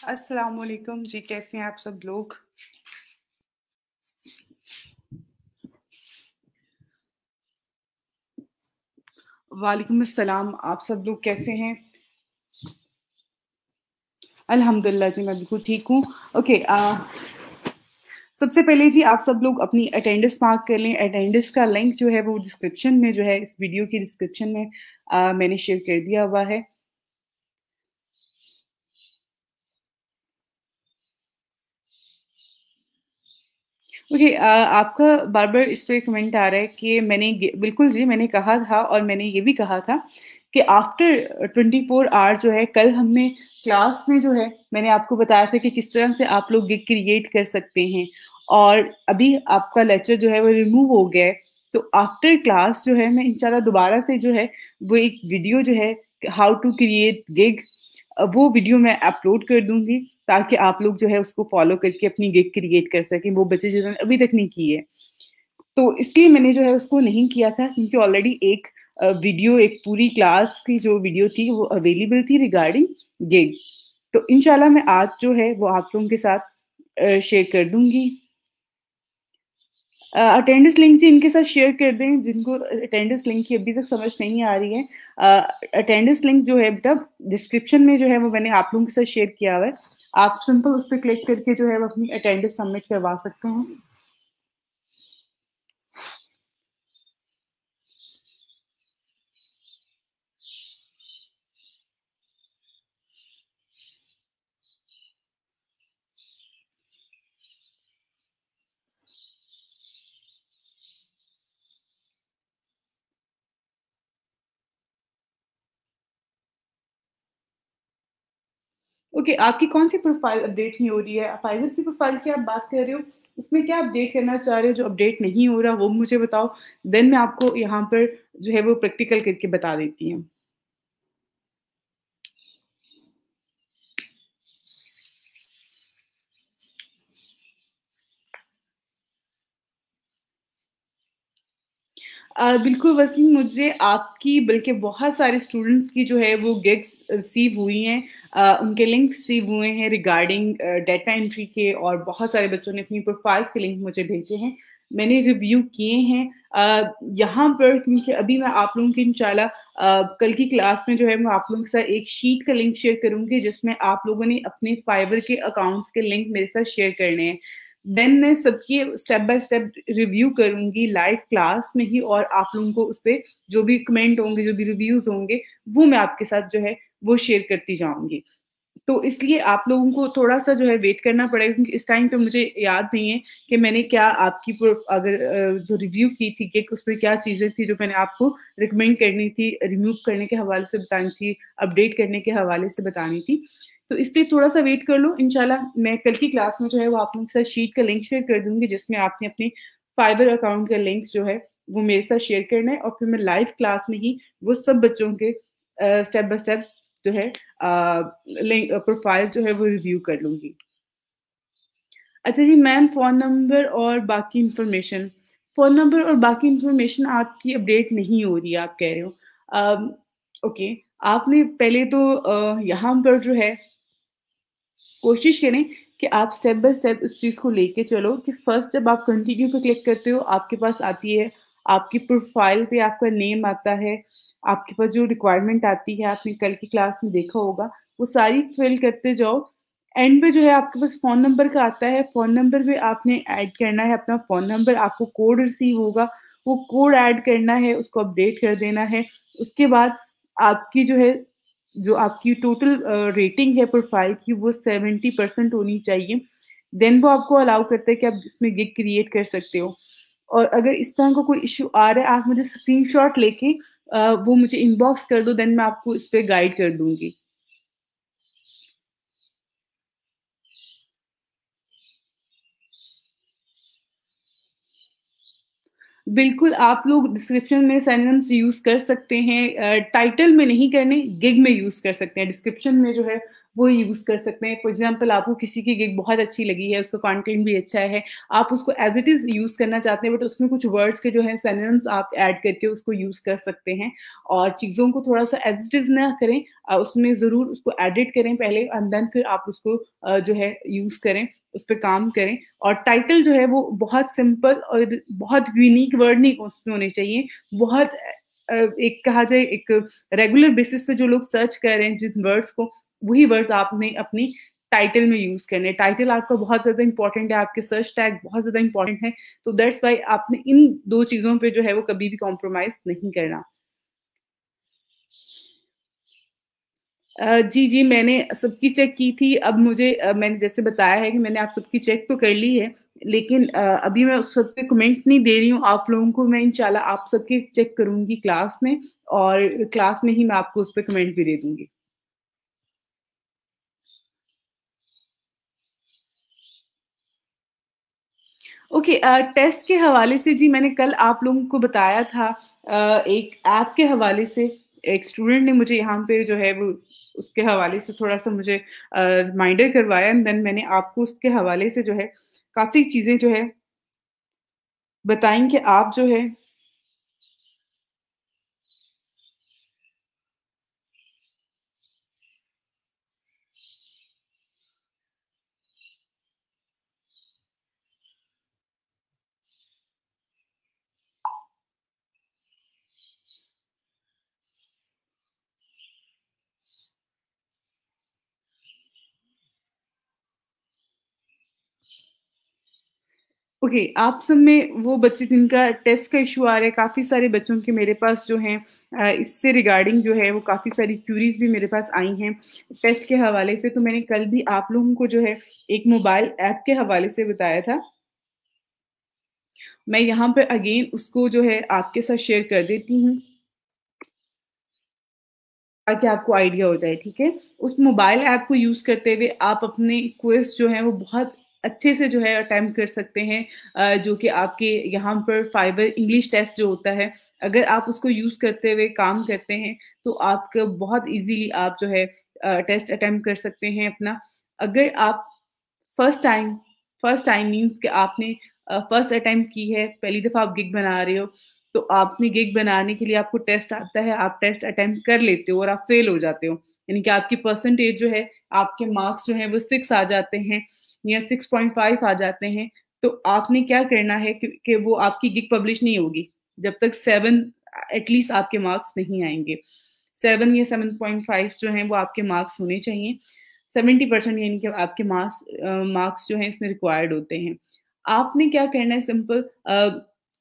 अस्सलाम वालेकुम जी, कैसे हैं आप सब लोग? वालेकुम अस्सलाम, आप सब लोग कैसे हैं? अल्हम्दुलिल्लाह जी, मैं बिल्कुल ठीक हूँ। ओके सबसे पहले जी आप सब लोग अपनी अटेंडेंस मार्क कर लें। अटेंडेंस का लिंक जो है वो डिस्क्रिप्शन में जो है इस वीडियो की डिस्क्रिप्शन में मैंने शेयर कर दिया हुआ है। ओके आपका बार-बार इस पे कमेंट आ रहा है कि बिल्कुल जी, मैंने कहा था और मैंने ये भी कहा था कि आफ्टर 24 आवर जो है कल हमने क्लास में जो है मैंने आपको बताया था कि किस तरह से आप लोग गिग क्रिएट कर सकते हैं और अभी आपका लेक्चर जो है वो रिमूव हो गया है। तो आफ्टर क्लास जो है मैं इंशाल्लाह दोबारा से जो है वो एक वीडियो जो है हाउ टू क्रिएट गिग वो वीडियो मैं अपलोड कर दूँगी ताकि आप लोग जो है उसको फ़ॉलो करके अपनी गिग क्रिएट कर सकें, वो बच्चे जिन्होंने अभी तक नहीं की है। तो इसलिए मैंने जो है उसको नहीं किया था क्योंकि ऑलरेडी एक वीडियो एक पूरी क्लास की जो वीडियो थी वो अवेलेबल थी रिगार्डिंग गिग। तो इंशाल्लाह मैं आज जो है वो आप लोगों के साथ शेयर कर दूँगी। अटेंडेंस लिंक जी इनके साथ शेयर कर दें जिनको अटेंडेंस लिंक की अभी तक समझ नहीं आ रही है। अटेंडेंस लिंक जो है बेटा डिस्क्रिप्शन में जो है वो मैंने आप लोगों के साथ शेयर किया हुआ है। आप सिंपल उस पे क्लिक करके जो है वो अपनी अटेंडेंस सबमिट करवा सकते हैं। ओके आपकी कौन-सी प्रोफ़ाइल अपडेट नहीं हो रही है? फाइवर की प्रोफ़ाइल की आप बात कर रहे हो? उसमें क्या अपडेट करना चाह रहे हो जो अपडेट नहीं हो रहा वो मुझे बताओ, देन मैं आपको यहाँ पर जो है वो प्रैक्टिकल करके बता देती हूँ। बिल्कुल वसीम मुझे आपकी बल्कि बहुत सारे स्टूडेंट्स की जो है वो गिग्स रिसीव हुई हैं। उनके लिंक रिसीव हुए हैं रिगार्डिंग डाटा एंट्री के और बहुत सारे बच्चों ने अपनी प्रोफाइल्स के लिंक मुझे भेजे हैं। मैंने रिव्यू किए हैं यहाँ पर क्योंकि अभी मैं आप लोगों की इंशाल्लाह कल की क्लास में जो है मैं आप लोगों के साथ एक शीट का लिंक शेयर करूँगी जिसमें आप लोगों ने अपने फाइवर के अकाउंट्स के लिंक मेरे साथ शेयर करने हैं। देन मैं सबकी स्टेप बाय स्टेप रिव्यू करूँगी लाइव क्लास में ही और आप लोगों को उसपे जो भी कमेंट होंगे, जो भी रिव्यूज़ होंगे, वो मैं आपके साथ जो है वो शेयर करती जाऊँगी। तो इसलिए आप लोगों को थोड़ा-सा जो है वेट करना पड़ेगा क्योंकि इस टाइम पे मुझे याद नहीं है कि मैंने क्या आपकी अगर जो रिव्यू की थी कि उसमें क्या चीज़ें थी जो मैंने आपको रिकमेंड करनी थी, रिमूव करने के हवाले से बतानी थी, अपडेट करने के हवाले से बतानी थी। तो इसलिए थोड़ा-सा वेट कर लो, इंशाल्लाह मैं कल की क्लास में जो है वो आप लोगों के साथ शीट का लिंक शेयर कर दूँगी जिसमें आपने अपनी फाइवर अकाउंट का लिंक जो है वो मेरे साथ शेयर करना है और फिर मैं लाइव क्लास में ही वो सब बच्चों के स्टेप बाय स्टेप जो है लिंक प्रोफाइल जो है वो रिव्यू कर लूँगी। अच्छा जी मैम फ़ोन नंबर और बाकी इन्फॉर्मेशन फ़ोन नंबर और बाकी इन्फॉर्मेशन आपकी अपडेट नहीं हो रही है आप कह रहे हो। ओके आपने पहले तो यहाँ पर जो है कोशिश करें कि आप स्टेप बाय स्टेप इस चीज़ को लेके चलो कि फर्स्ट जब आप कंटिन्यू पे क्लिक करते हो आपके पास आती है आपकी प्रोफाइल पे आपका नेम आता है, आपके पास जो रिक्वायरमेंट आती है आपने कल की क्लास में देखा होगा, वो सारी फिल करते जाओ। एंड पे जो है आपके पास फ़ोन नंबर का आता है, फ़ोन नंबर पे आपने ऐड करना है अपना फ़ोन नंबर, आपको कोड रिसीव होगा, वो कोड ऐड करना है, उसको अपडेट कर देना है। उसके बाद आपकी जो है जो आपकी टोटल रेटिंग है प्रोफाइल की वो 70% होनी चाहिए। देन वो आपको अलाउ करता है कि आप इसमें गिग क्रिएट कर सकते हो। और अगर इस तरह का कोई इश्यू आ रहा है आप मुझे स्क्रीनशॉट लेके वो मुझे इनबॉक्स कर दो देन मैं आपको इस पे गाइड कर दूँगी। बिल्कुल, आप लोग डिस्क्रिप्शन में सिनोनिम्स यूज़ कर सकते हैं टाइटल में नहीं करने, गिग में यूज़ कर सकते हैं। डिस्क्रिप्शन में जो है वो यूज़ कर सकते हैं। फॉर एग्ज़ाम्पल आपको किसी की गिग बहुत अच्छी लगी है, उसका कंटेंट भी अच्छा है, आप उसको एज़ इट इज़ यूज़ करना चाहते हैं बट उसमें कुछ वर्ड्स के जो हैं सिनोनिम्स आप ऐड करके उसको यूज़ कर सकते हैं और चीज़ों को थोड़ा-सा एज़ इट इज़ ना करें, उसमें ज़रूर उसको एडिट करें पहले एंड देन फिर आप उसको जो है यूज़ करें, उस पे काम करें और टाइटल जो है वो बहुत सिंपल और बहुत यूनिक वर्ड नहीं उसमें होने चाहिए, बहुत एक कहा जाए एक रेगुलर बेसिस पे जो लोग सर्च कर रहे हैं जिन वर्ड्स को, वही वर्ड्स आपने अपनी टाइटल में यूज़ करने हैं। टाइटल आपका बहुत ज़्यादा इम्पोर्टेंट है, आपके सर्च टैग बहुत ज़्यादा इम्पोर्टेंट है, तो दैट्स व्हाई आपने इन 2 चीज़ों पे जो है वो कभी भी कॉम्प्रोमाइज़ नहीं करना। जी, जी, मैंने सबकी चेक की थी। अब मुझे मैंने जैसे बताया है कि मैंने आप सबकी चेक तो कर ली है, लेकिन अभी मैं उस सब पे कमेंट नहीं दे रही हूँ आप लोगों को। मैं इंशाल्लाह आप सबके चेक करूँगी क्लास में और क्लास में ही मैं आपको उस पे कमेंट भी दे दूँगी। ओके टेस्ट के हवाले से जी मैंने कल आप लोगों को बताया था एक ऐप के हवाले से एक स्टूडेंट ने मुझे यहाँ पे जो है वो उसके हवाले से थोड़ा-सा मुझे रिमाइंडर करवाया एंड देन मैंने आपको उसके हवाले से जो है काफ़ी चीज़ें जो है बताई कि आप जो है ओके आप सब में वो बच्चे जिनका टेस्ट का इशू आ रहा है काफ़ी सारे बच्चों के मेरे पास जो हैं इससे रिगार्डिंग जो है वो काफ़ी सारी क्यूरीज भी मेरे पास आई हैं टेस्ट के हवाले से तो मैंने कल भी आप लोगों को जो है एक मोबाइल ऐप के हवाले से बताया था मैं यहाँ पे अगेन उसको जो है आपके साथ शेयर कर देती हूँ ताकि आपको आइडिया हो जाए, ठीक है? उस मोबाइल ऐप को यूज़ करते हुए आप अपने क्विज़ जो हैं वो बहुत अच्छे से जो है अटेम्प्ट कर सकते हैं जो कि आपके यहाँ पर फाइवर इंग्लिश टेस्ट जो होता है, अगर आप उसको यूज़ करते हुए काम करते हैं, तो आपका बहुत ईज़िली आप जो है टेस्ट अटेम्प्ट कर सकते हैं अपना। अगर आप first time first time means कि आपने फर्स्ट अटेम्प्ट की है, पहली दफ़ा आप गिग बना रहे हो, तो आपने गिग बनाने के लिए आपको टेस्ट आता है, आप टेस्ट अटेम्प्ट कर लेते हो और आप फेल हो जाते हो। यानी कि आपकी परसेंटेज जो है, आपके मार्क्स जो हैं वो 6 आ जाते हैं या 6.5 आ जाते हैं, तो आपने क्या करना है कि वो आपकी गिग पब्लिश नहीं होगी, जब तक 7 एटलीस्ट आपके मार्क्स नहीं आएँगे। 7 या 7.5 जो हैं वो आपके मार्क्स होने चाहिए। 70% यानी कि आपके मार्क्स जो हैं इसमें रिक्वायर्ड होते हैं। आपने क्या करना है सिंपल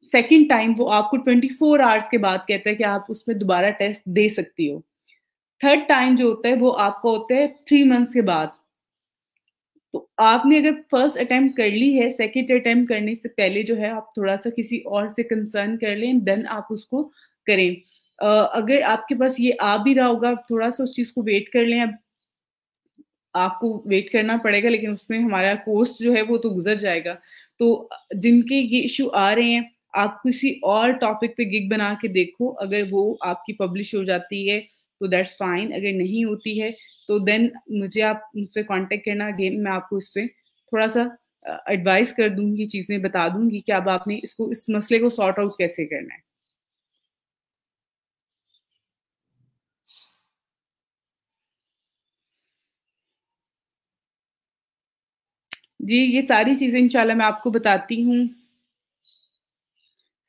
सेकंड टाइम वो आपको 24 आवर्स के बाद कहता है कि आप उसमें दोबारा टेस्ट दे सकती हो। थर्ड टाइम जो होता है वो आपका होता है 3 मंथ्स के बाद। तो आपने अगर फर्स्ट अटेम्प्ट कर ली है, सेकंड अटेम्प्ट करने से पहले जो है आप थोड़ा-सा किसी और से कंसर्न कर लें देन आप उसको करें। अगर आपके पास ये आ भी रहा होगा, थोड़ा-सा उस चीज़ को वेट कर लें अब आपको वेट करना पड़ेगा लेकिन उसमें हमारा कोर्स जो है वो तो गुज़र जाएगा। तो जिनके ये इश्यू आ रहे हैं, आप किसी और टॉपिक पे गिग बना के देखो, अगर वो आपकी पब्लिश हो जाती है तो दैट्स फाइन, अगर नहीं होती है तो देन मुझे आप मुझसे कॉन्टैक्ट करना अगेन मैं आपको इस पे थोड़ा-सा एडवाइस कर दूँगी, चीज़ें बता दूँगी कि अब आपने इसको इस मसले को सॉर्ट आउट कैसे करना है। जी, ये सारी चीज़ें इंशाल्लाह मैं आपको बताती हूँ।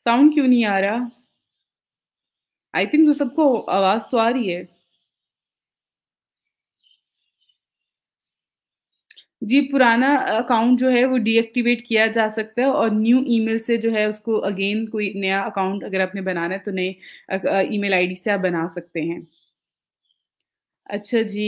साउंड क्यों नहीं आ रहा? आई थिंक तो सबको आवाज़ तो आ रही है। जी, पुराना अकाउंट जो है वो डीएक्टिवेट किया जा सकता है और न्यू ईमेल से जो है उसको अगेन कोई नया अकाउंट अगर आपने बनाना है तो नए ईमेल आईडी से आप बना सकते हैं। अच्छा जी।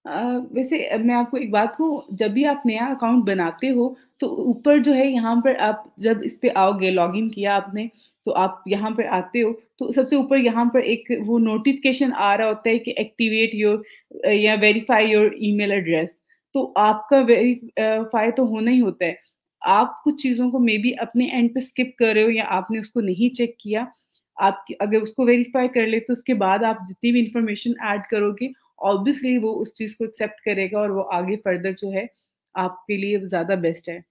अ, वैसे मैं आपको एक बात कहूँ, जब भी आप नया अकाउंट बनाते हो, तो ऊपर जो है यहाँ पर आप जब इस पे आओगे, लॉगिन किया आपने, तो आप यहाँ पर आते हो, तो सबसे ऊपर यहाँ पर एक वो नोटिफ़िकेशन आ रहा होता है कि एक्टिवेट योर या वेरीफाई योर ईमेल एड्रेस। तो आपका फाई तो होना ही होता है। आप कुछ चीज़ों को मे बी अपने एंड पे स्किप कर रहे हो या आपने उसको नहीं चेक किया। आप अगर उसको वेरीफाई कर ले तो उसके बाद आप जितनी भी इन्फॉर्मेशन ऐड करोगे, ऑब्वियसली वो उस चीज़ को एक्सेप्ट करेगा और वो आगे फर्दर जो है आपके लिए ज़्यादा बेस्ट है।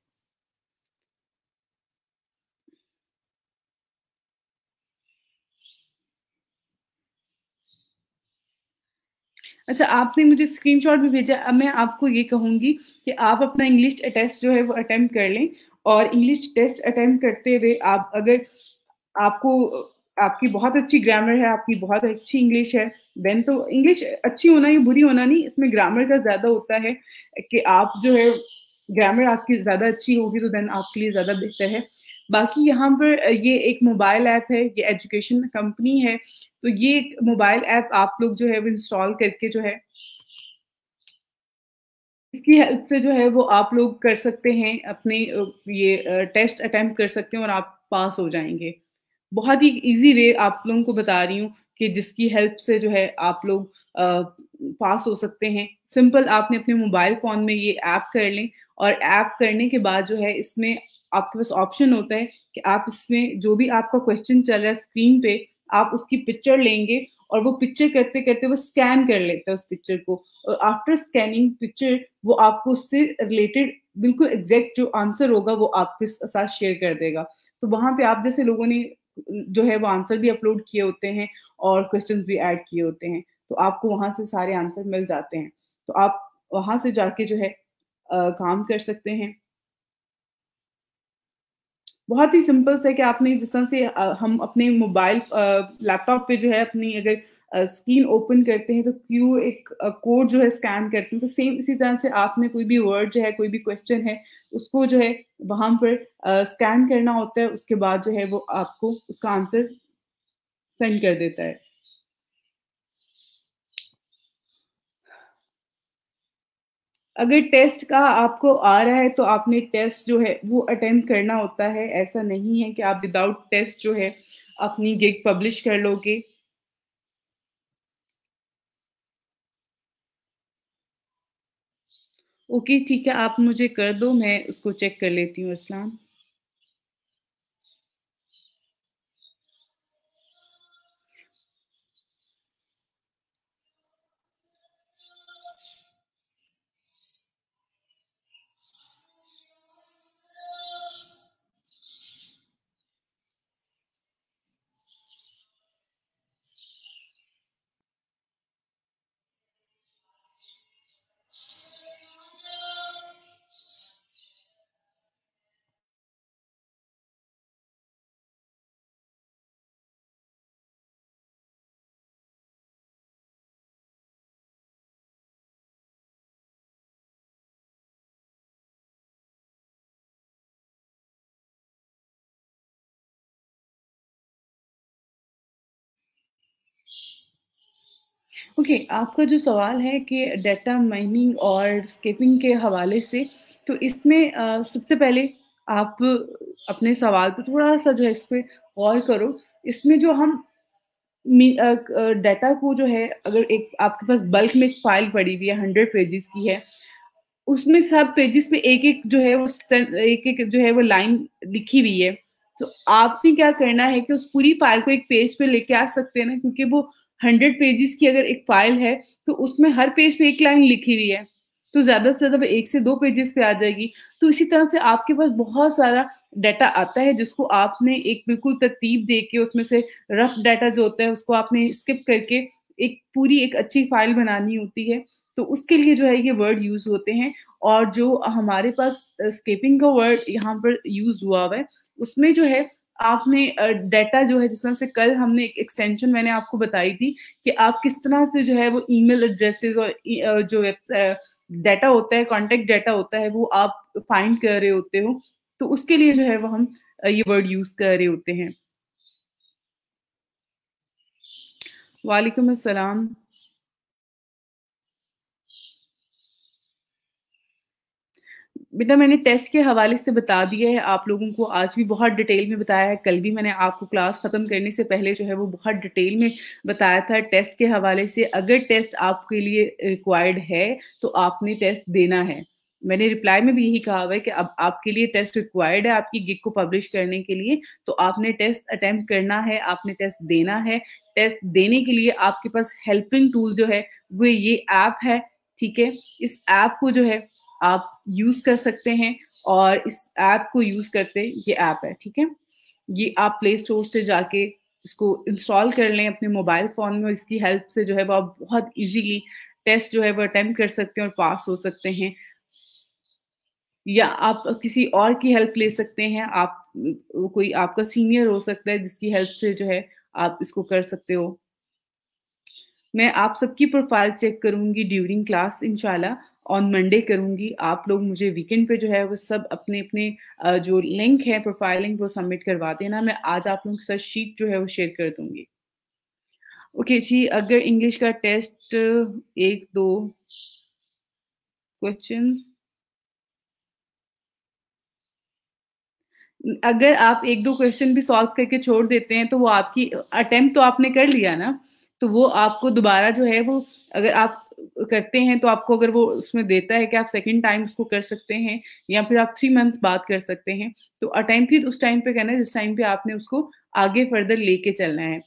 अच्छा, आपने मुझे स्क्रीनशॉट भी भेजा। अब मैं आपको ये कहूँगी कि आप अपना इंग्लिश टेस्ट जो है वो अटेम्प्ट कर लें, और इंग्लिश टेस्ट अटेम्प्ट करते हुए आप अगर आपको आपकी बहुत अच्छी ग्रामर है, आपकी बहुत अच्छी इंग्लिश है, देन तो इंग्लिश अच्छी होना या बुरी होना नहीं, इसमें ग्रामर का ज़्यादा होता है कि आप जो है ग्रामर आपकी ज़्यादा अच्छी होगी तो देन आपके लिए ज़्यादा बेहतर है। बाकी यहाँ पर ये एक मोबाइल ऐप है, ये एजुकेशन कंपनी है, तो ये एक मोबाइल ऐप आप लोग जो है वो इंस्टॉल करके जो है इसकी हेल्प से जो है वो आप लोग कर सकते हैं अपने ये टेस्ट अटेम्प्ट कर सकते हैं और आप पास हो जाएँगे। बहुत ही ईज़ी वे आप लोगों को बता रही हूँ कि जिसकी हेल्प से जो है आप लोग पास हो सकते हैं। सिंपल आपने अपने मोबाइल फ़ोन में ये ऐप कर लें, और ऐप करने के बाद जो है इसमें आपके पास ऑप्शन होता है कि आप इसमें जो भी आपका क्वेश्चन चल रहा है स्क्रीन पे, आप उसकी पिक्चर लेंगे और वो पिक्चर करते-करते वो स्कैन कर लेता है उस पिक्चर को, और आफ्टर स्कैनिंग पिक्चर वो आपको उससे रिलेटेड बिल्कुल एग्ज़ैक्ट जो आंसर होगा वो आपके साथ शेयर कर देगा। तो वहाँ पे आप जैसे लोगों ने जो है वो आंसर भी अपलोड किए होते हैं और क्वेश्चंस भी ऐड किए होते हैं, तो आपको वहाँ से सारे आंसर मिल जाते हैं। तो आप वहाँ से जाके जो है काम कर सकते हैं। बहुत ही सिंपल सा है कि आपने जिस तरह से हम अपने मोबाइल लैपटॉप पे जो है अपनी अगर स्क्रीन ओपन करते हैं तो क्यू एक कोड जो है स्कैन करते हैं, तो सेम इसी तरह से आपने कोई भी वर्ड जो है, कोई भी क्वेश्चन है, उसको जो है वहाँ पर स्कैन करना होता है, उसके बाद जो है वो आपको उसका आंसर सेंड कर देता है। अगर टेस्ट का आपको आ रहा है तो आपने टेस्ट जो है वो अटेम्प्ट करना होता है। ऐसा नहीं है कि आप विदाउट टेस्ट जो है अपनी गिग पब्लिश कर लोगे। ओके, ठीक है, आप मुझे कर दो, मैं उसको चेक कर लेती हूँ अरसलान। ओके, आपका जो सवाल है कि डेटा माइनिंग और स्केपिंग के हवाले से, तो इसमें सबसे पहले आप अपने सवाल पे थोड़ा-सा जो है इस पे गौर करो। इसमें जो हम डाटा को जो है, अगर एक आपके पास बल्क में एक फ़ाइल पड़ी हुई है 100 पेजेज़ की है, उसमें सब पेजेज़ पे एक-एक जो है वो एक-एक जो है वो लाइन लिखी हुई है। तो आपने क्या करना है कि उस पूरी फ़ाइल को एक पेज पे लेके आ सकते हैं ना, क्योंकि वो 100 पेजेज़ की अगर एक फ़ाइल है, तो उसमें हर पेज पे 1 लाइन लिखी हुई है। तो ज़्यादा से ज़्यादा वो 1 से 2 पेजेज़ पे आ जाएगी। तो इसी तरह से आपके पास बहुत सारा डाटा आता है जिसको आपने एक बिल्कुल तरतीब दे के उसमें से रफ डाटा जो होता है उसको आपने स्किप करके एक पूरी एक अच्छी फ़ाइल बनानी होती है। तो उसके लिए जो है ये वर्ड यूज़ होते हैं, और जो हमारे पास स्केपिंग का वर्ड यहाँ पर यूज़ हुआ हुआ है, उसमें जो है आपने डाटा जो है, जिस तरह से कल हमने एक एक्सटेंशन मैंने आपको बताई थी कि आप किस तरह से जो है वो ईमेल एड्रेसेस और जो डाटा होता है, कॉन्टैक्ट डाटा होता है, वो आप फाइंड कर रहे होते हो। तो उसके लिए जो है वो हम ये वर्ड यूज़ कर रहे होते हैं। वालेकुम अस्सलाम। बेटा, मैंने टेस्ट के हवाले से बता दिया है आप लोगों को, आज भी बहुत डिटेल में बताया है, कल भी मैंने आपको क्लास ख़त्म करने से पहले जो है वो बहुत डिटेल में बताया था टेस्ट के हवाले से। अगर टेस्ट आपके लिए रिक्वायर्ड है, तो आपने टेस्ट देना है। मैंने रिप्लाई में भी यही कहा हुआ है कि अब आपके लिए टेस्ट रिक्वायर्ड है आपकी गिग को पब्लिश करने के लिए, तो आपने टेस्ट अटेम्प्ट करना है, आपने टेस्ट देना है। टेस्ट देने के लिए आपके पास हेल्पिंग टूल जो है, वो ये ऐप है, ठीक है? इस ऐप को जो है आप यूज़ कर सकते हैं और इस ऐप को यूज़ करते ये ऐप है, ठीक है? ये आप प्ले स्टोर से जाके इसको इंस्टॉल कर लें अपने मोबाइल फ़ोन में और इसकी हेल्प से जो है वो आप बहुत ईज़िली टेस्ट जो है वो अटेम्प्ट कर सकते हैं और पास हो सकते हैं। या आप किसी और की हेल्प ले सकते हैं, आप कोई आपका सीनियर हो सकता है जिसकी हेल्प से जो है आप इसको कर सकते हो। मैं आप सबकी प्रोफाइल चेक करूँगी ड्यूरिंग क्लास इंशाल्लाह, ऑन मंडे करूँगी। आप लोग मुझे वीकेंड पे जो है वो सब अपने-अपने जो लिंक है प्रोफाइल लिंक वो सबमिट करवा देना। मैं आज आप लोगों के साथ शीट जो है वो शेयर कर दूँगी। ओके जी, अगर इंग्लिश का टेस्ट 1-2 क्वेश्चन अगर आप 1-2 क्वेश्चन भी सॉल्व करके छोड़ देते हैं, तो वो आपकी अटेम्प्ट तो आपने कर लिया ना, तो वो आपको दोबारा जो है वो अगर आप करते हैं तो आपको अगर वो उसमें देता है कि आप सेकंड टाइम उसको कर सकते हैं या फिर आप 3 मंथ्स बाद कर सकते हैं। तो अटेम्प्ट ही उस टाइम पे करना है जिस टाइम पे आपने उसको आगे फर्दर लेके चलना है।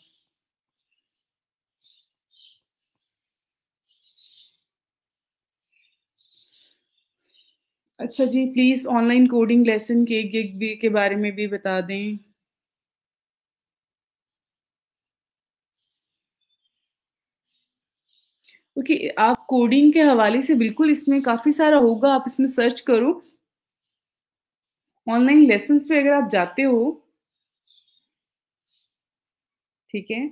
अच्छा जी, प्लीज़ ऑनलाइन कोडिंग लेसन के गिग बी के बारे में भी बता दें। ओके, आप कोडिंग के हवाले से बिल्कुल इसमें काफ़ी सारा होगा, आप इसमें सर्च करो। ऑनलाइन लेसन्स पे अगर आप जाते हो, ठीक है?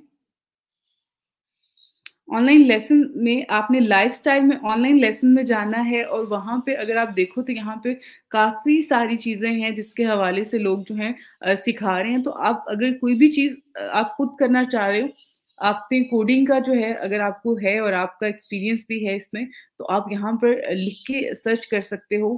ऑनलाइन लेसन में आपने लाइफ़स्टाइल में ऑनलाइन लेसन में जाना है और वहाँ पे अगर आप देखो तो यहाँ पे काफ़ी सारी चीज़ें हैं जिसके हवाले से लोग जो हैं सिखा रहे हैं। तो आप अगर कोई भी चीज़ आप खुद करना चाह रहे हो, आपने कोडिंग का जो है अगर आपको है और आपका एक्सपीरियंस भी है इसमें, तो आप यहाँ पर लिख के सर्च कर सकते हो।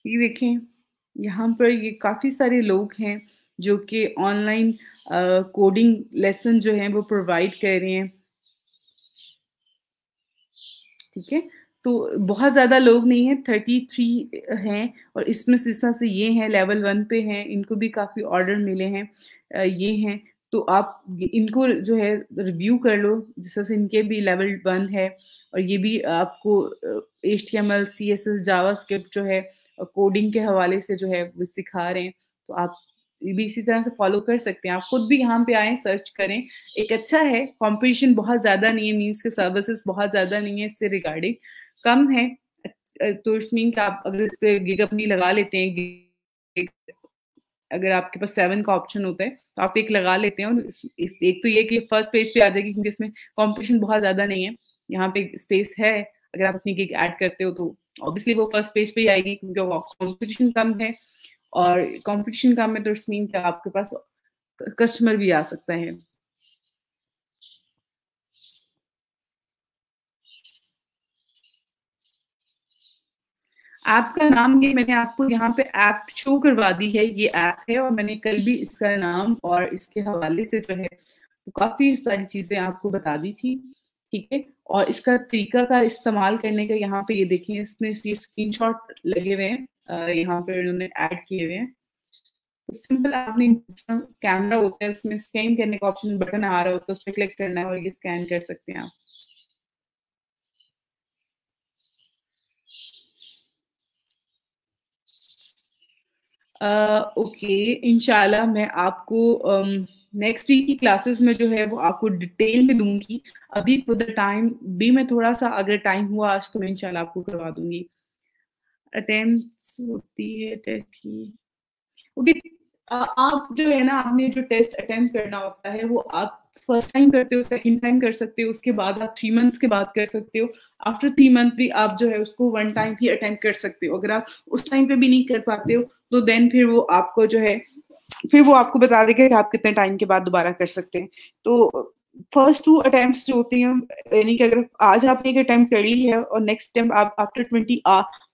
ये देखें, यहाँ पर ये काफ़ी सारे लोग हैं जो कि ऑनलाइन कोडिंग लेसन जो हैं वो प्रोवाइड कर रहे हैं, ठीक है? तो बहुत ज़्यादा लोग नहीं हैं, 33 हैं और इसमें से जिस तरह से ये हैं लेवल 1 पे हैं, इनको भी काफ़ी ऑर्डर मिले हैं। ये हैं, तो आप इनको जो है रिव्यू कर लो, जिस तरह से इनके भी लेवल 1 है और ये भी आपको एचटीएमएल, सीएसएस, जावास्क्रिप्ट जो है कोडिंग के हवाले से जो है वो सिखा रहे हैं। तो आप ये भी इसी तरह से फॉलो कर सकते हैं। आप खुद भी यहाँ पे आएँ, सर्च करें। एक अच्छा है, कॉम्पिटिशन बहुत ज़्यादा नहीं है, मीन्स के सर्विसेज़ बहुत ज़्यादा नहीं है इससे रिगार्डिंग, कम है। तो इट मीन कि आप अगर इस पे गिग अपनी लगा लेते हैं, गिग अगर आपके पास 7 का ऑप्शन होता है, तो आप एक लगा लेते हैं और एक तो ये कि फर्स्ट पेज पे आ जाएगी क्योंकि इसमें कॉम्पिटिशन बहुत ज़्यादा नहीं है। यहाँ पे स्पेस है, अगर आप अपनी गिग ऐड करते हो तो ऑब्वियसली वो फर्स्ट पेज पे ही आएगी क्योंकि कॉम्पिटिशन कम है और कॉम्पिटिशन कम है तो इट्स मीन कि आपके पास कस्टमर भी आ सकता है। ऐप का नाम ये मैंने आपको यहाँ पे ऐप शो करवा दी है, ये ऐप है और मैंने कल भी इसका नाम और इसके हवाले से जो है वो काफ़ी सारी चीज़ें आपको बता दी थी, ठीक है? और इसका तरीका का इस्तेमाल करने का यहाँ पे ये देखिए इसमें ये स्क्रीनशॉट लगे हुए हैं यहाँ पे इन्होंने ऐड किए हुए हैं। तो सिंपल आपने कैमरा होता है उसमें स्कैन करने का ऑप्शन बटन आ रहा होता है, उस पे क्लिक करना है और ये स्कैन कर सकते हैं आप। ओके, इंशाल्लाह मैं आपको नेक्स्ट वीक की क्लासेस में जो है वो आपको डिटेल में दूंगी। अभी फॉर द टाइम भी मैं थोड़ा सा अगर टाइम हुआ आज तो मैं इंशाल्लाह आपको करवा दूंगी। अटेम्प्ट होती है टेस्ट की। ओके, आप जो है ना आपने जो टेस्ट अटेम्प्ट करना होता है वो आप फर्स्ट टाइम करते हो, सेकंड टाइम कर सकते हो, उसके बाद आप 3 मंथ्स के बाद कर सकते हो। आफ्टर 3 मंथ भी आप जो है उसको वन टाइम ही अटेम्प्ट कर सकते हो। अगर आप उस टाइम पे भी नहीं कर पाते हो तो देन फिर वो आपको जो है फिर वो आपको बता देगा कि आप कितने टाइम के बाद दोबारा कर सकते हैं। तो फर्स्ट 2 अटेम्प्ट्स जो होते हैं, यानी कि अगर आज आपने एक अटेम्प्ट कर ली है और नेक्स्ट अटेम्प्ट आप आफ्टर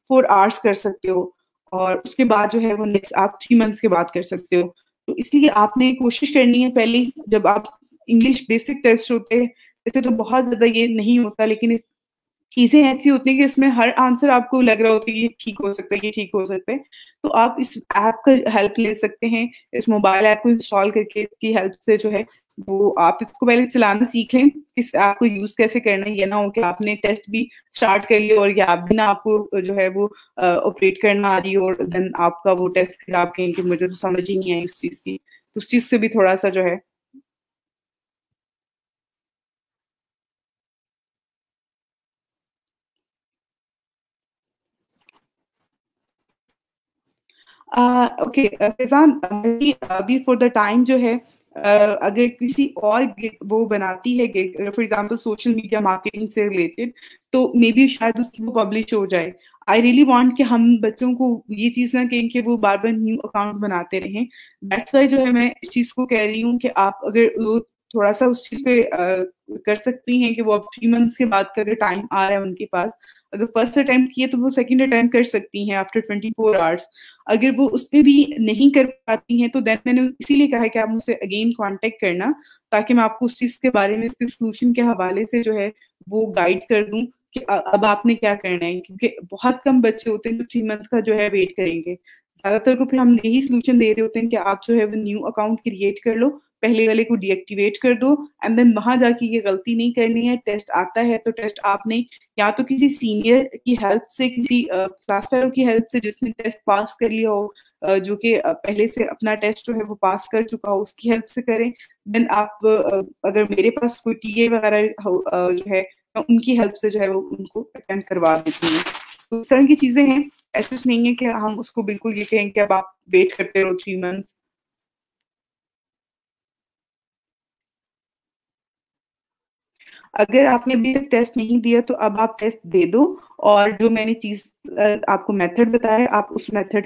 4 आवर्स कर सकते हो, और उसके बाद जो है वो नेक्स्ट आप 3 मंथ्स के बाद कर सकते हो। तो इसलिए आपने कोशिश करनी है पहले, जब आप इंग्लिश बेसिक टेस्ट होते हैं, वैसे तो बहुत ज़्यादा ये नहीं होता, लेकिन चीज़ें ऐसी होती हैं कि इसमें हर आंसर आपको लग रहा होता है ये ठीक हो सकता है, ये ठीक हो सकता है। तो आप इस ऐप का हेल्प ले सकते हैं। इस मोबाइल ऐप को इंस्टॉल करके इसकी हेल्प से जो है वो आप इसको पहले चलाना सीख लें। इस ऐप को यूज़ कैसे करना है, ये ना हो कि आपने टेस्ट भी स्टार्ट कर लिया और ये ऐप भी ना आपको जो है वो ऑपरेट करना आ रही हो, और देन आपका वो टेस्ट फिर आप कहें कि मुझे तो समझ ही नहीं आई उस चीज़ की। तो उस चीज़ से भी थोड़ा-सा जो है ओके फैज़ान, अभी अभी फॉर द टाइम जो है, अगर किसी और गिग वो बनाती है gig, for example social media marketing से रिलेटेड, तो मे बी शायद उसकी वो पब्लिश हो जाए। आई रियली वांट कि हम बच्चों को ये चीज़ ना कहें कि वो बार-बार न्यू अकाउंट बनाते रहें। दैट्स व्हाई जो है मैं इस चीज़ को कह रही हूँ कि आप अगर वो थोड़ा-सा उस चीज़ पे कर सकती हैं कि वो अब 3 मंथ्स के बाद का अगर टाइम आ रहा है उनके पास, अगर फर्स्ट अटेम्प्ट किए तो वो सेकंड अटेम्प्ट कर सकती हैं आफ्टर 24 आवर्स। अगर वो उसपे भी नहीं कर पाती हैं, तो देन मैंने इसीलिए कहा है कि आप मुझसे अगेन कॉन्टैक्ट करना, ताकि मैं आपको उस चीज़ के बारे में, इसके सॉल्यूशन के हवाले से जो है वो गाइड कर दूँ कि अब आपने क्या करना है। क्योंकि बहुत कम बच्चे होते हैं जो 3 मंथ का जो है वेट करेंगे। ज़्यादातर को फिर हम यही सॉल्यूशन दे रहे होते हैं कि आप जो है वो न्यू अकाउंट क्रिएट कर लो, पहले वाले को डीएक्टिवेट कर दो, एंड देन वहाँ जाके ये गलती नहीं करनी है। टेस्ट आता है तो टेस्ट आपने या तो किसी सीनियर की हेल्प से, किसी क्लास फेलो की हेल्प से जिसने टेस्ट पास कर लिया हो, जो कि पहले से अपना टेस्ट जो है वो पास कर चुका हो, उसकी हेल्प से करें। देन आप अगर मेरे पास कोई टीए वगैरह जो है, मैं उनकी हेल्प से जो है वो उनको अटेंड करवा देती हूँ। तो इस तरह की चीज़ें हैं, ऐसा कुछ नहीं है कि हम उसको बिल्कुल ये कहें कि अब आप वेट करते रहो 3 मंथ्स। अगर आपने अभी तक टेस्ट नहीं दिया तो अब आप टेस्ट दे दो, और जो मैंने चीज़ आपको मेथड बताया, आप उस मेथड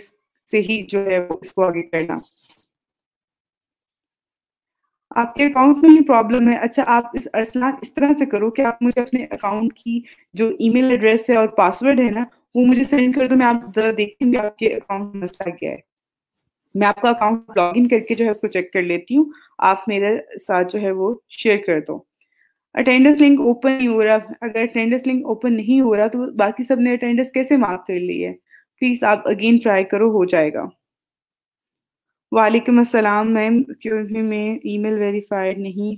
से ही जो है वो इसको आगे करना। आपके अकाउंट में ही प्रॉब्लम है। अच्छा, आप इस अरसलान इस तरह से करो कि आप मुझे अपने अकाउंट की जो ईमेल एड्रेस है और पासवर्ड है ना, वो मुझे सेंड कर दो। मैं आप ज़रा देखती हूँ कि आपके अकाउंट में मसला क्या है। मैं आपका अकाउंट लॉगिन करके जो है उसको चेक कर लेती हूँ। आप मेरे साथ जो है वो शेयर कर दो। अटेंडेंस लिंक ओपन नहीं हो रहा। अगर अटेंडेंस लिंक ओपन नहीं हो रहा तो बाकी सब ने अटेंडेंस कैसे मार्क कर ली है? प्लीज़ आप अगेन ट्राई करो, हो जाएगा। वालेकुम अस्सलाम मैम, क्योंकि मैं ईमेल वेरिफाइड नहीं।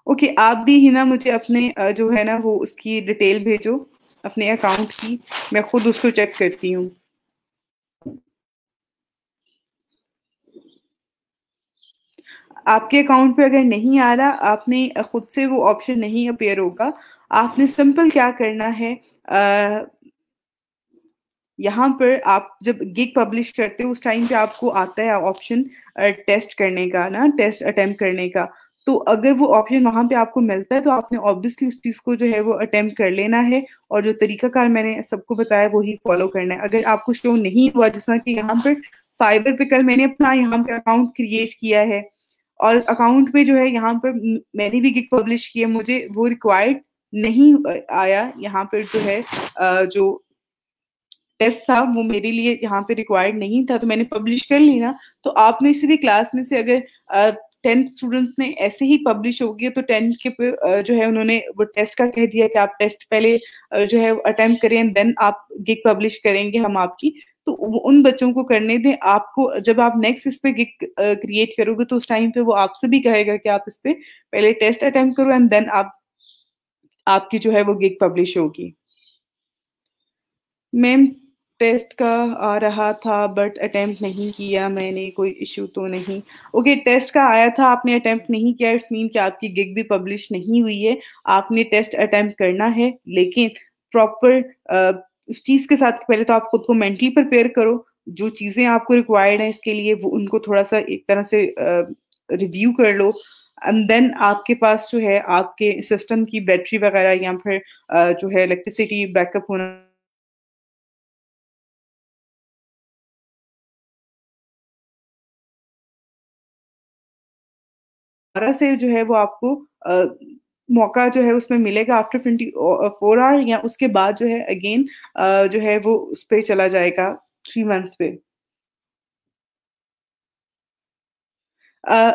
ओके, आप भी ही ना मुझे अपने जो है ना वो उसकी डिटेल भेजो, अपने अकाउंट की। मैं खुद उसको चेक करती हूँ। आपके अकाउंट पे अगर नहीं आ रहा, आपने खुद से वो ऑप्शन नहीं अपीयर होगा। आपने सिंपल क्या करना है, अ, यहाँ पर आप जब गिग पब्लिश करते हो उस टाइम पे आपको आता है ऑप्शन टेस्ट करने का ना, टेस्ट अटेम्प्ट करने का। तो अगर वो ऑप्शन वहाँ पे आपको मिलता है तो आपने ऑब्वियसली उस चीज़ को जो है वो अटेम्प्ट कर लेना है, और जो तरीकाकार मैंने सबको बताया वही फॉलो करना है। अगर आपको शो नहीं हुआ, जिस तरह कि यहाँ पर फाइवर पे कल मैंने अपना यहाँ पे अकाउंट क्रिएट किया है, और अकाउंट पे जो है यहाँ पर मैंने भी गिग पब्लिश किया, मुझे वो रिक्वायर्ड नहीं आया। यहाँ पर जो है जो टेस्ट था वो मेरे लिए यहाँ पे रिक्वायर्ड नहीं था, तो मैंने पब्लिश कर ली ना। तो आप में से भी क्लास में से अगर 10 स्टूडेंट्स ने ऐसे ही पब्लिश हो गया, तो 10 के पे जो है उन्होंने वो टेस्ट का कह दिया कि आप टेस्ट पहले जो है अटेम्प्ट करें, देन आप गिग पब्लिश करेंगे हम आपकी। तो उन बच्चों को करने दें। आपको जब आप नेक्स्ट इस पे गिग क्रिएट करोगे तो उस टाइम पे वो आपसे भी कहेगा कि आप इस पे पहले टेस्ट अटेम्प्ट करो, एंड देन आप आपकी जो है वो गिग पब्लिश होगी। मैम, टेस्ट का आ रहा था बट अटेम्प्ट नहीं किया मैंने, कोई इश्यू तो नहीं? ओके, टेस्ट का आया था, आपने अटेम्प्ट नहीं किया, इट्स मीन कि आपकी गिग भी पब्लिश नहीं हुई है। आपने टेस्ट अटेम्प्ट करना है, लेकिन प्रॉपर उस चीज़ के साथ पहले तो आप खुद को मेंटली प्रिपेयर करो। जो चीज़ें आपको रिक्वायर्ड हैं इसके लिए, वो उनको थोड़ा-सा एक तरह से रिव्यू कर लो, एंड देन आपके पास जो है आपके सिस्टम की बैटरी वगैरह या फिर जो है इलेक्ट्रिसिटी बैकअप होना दोबारा से जो है वो आपको मौका जो है उसमें मिलेगा आफ्टर 24 आवर या उसके बाद जो है अगेन जो है वो उस पे चला जाएगा 3 मंथ्स पे।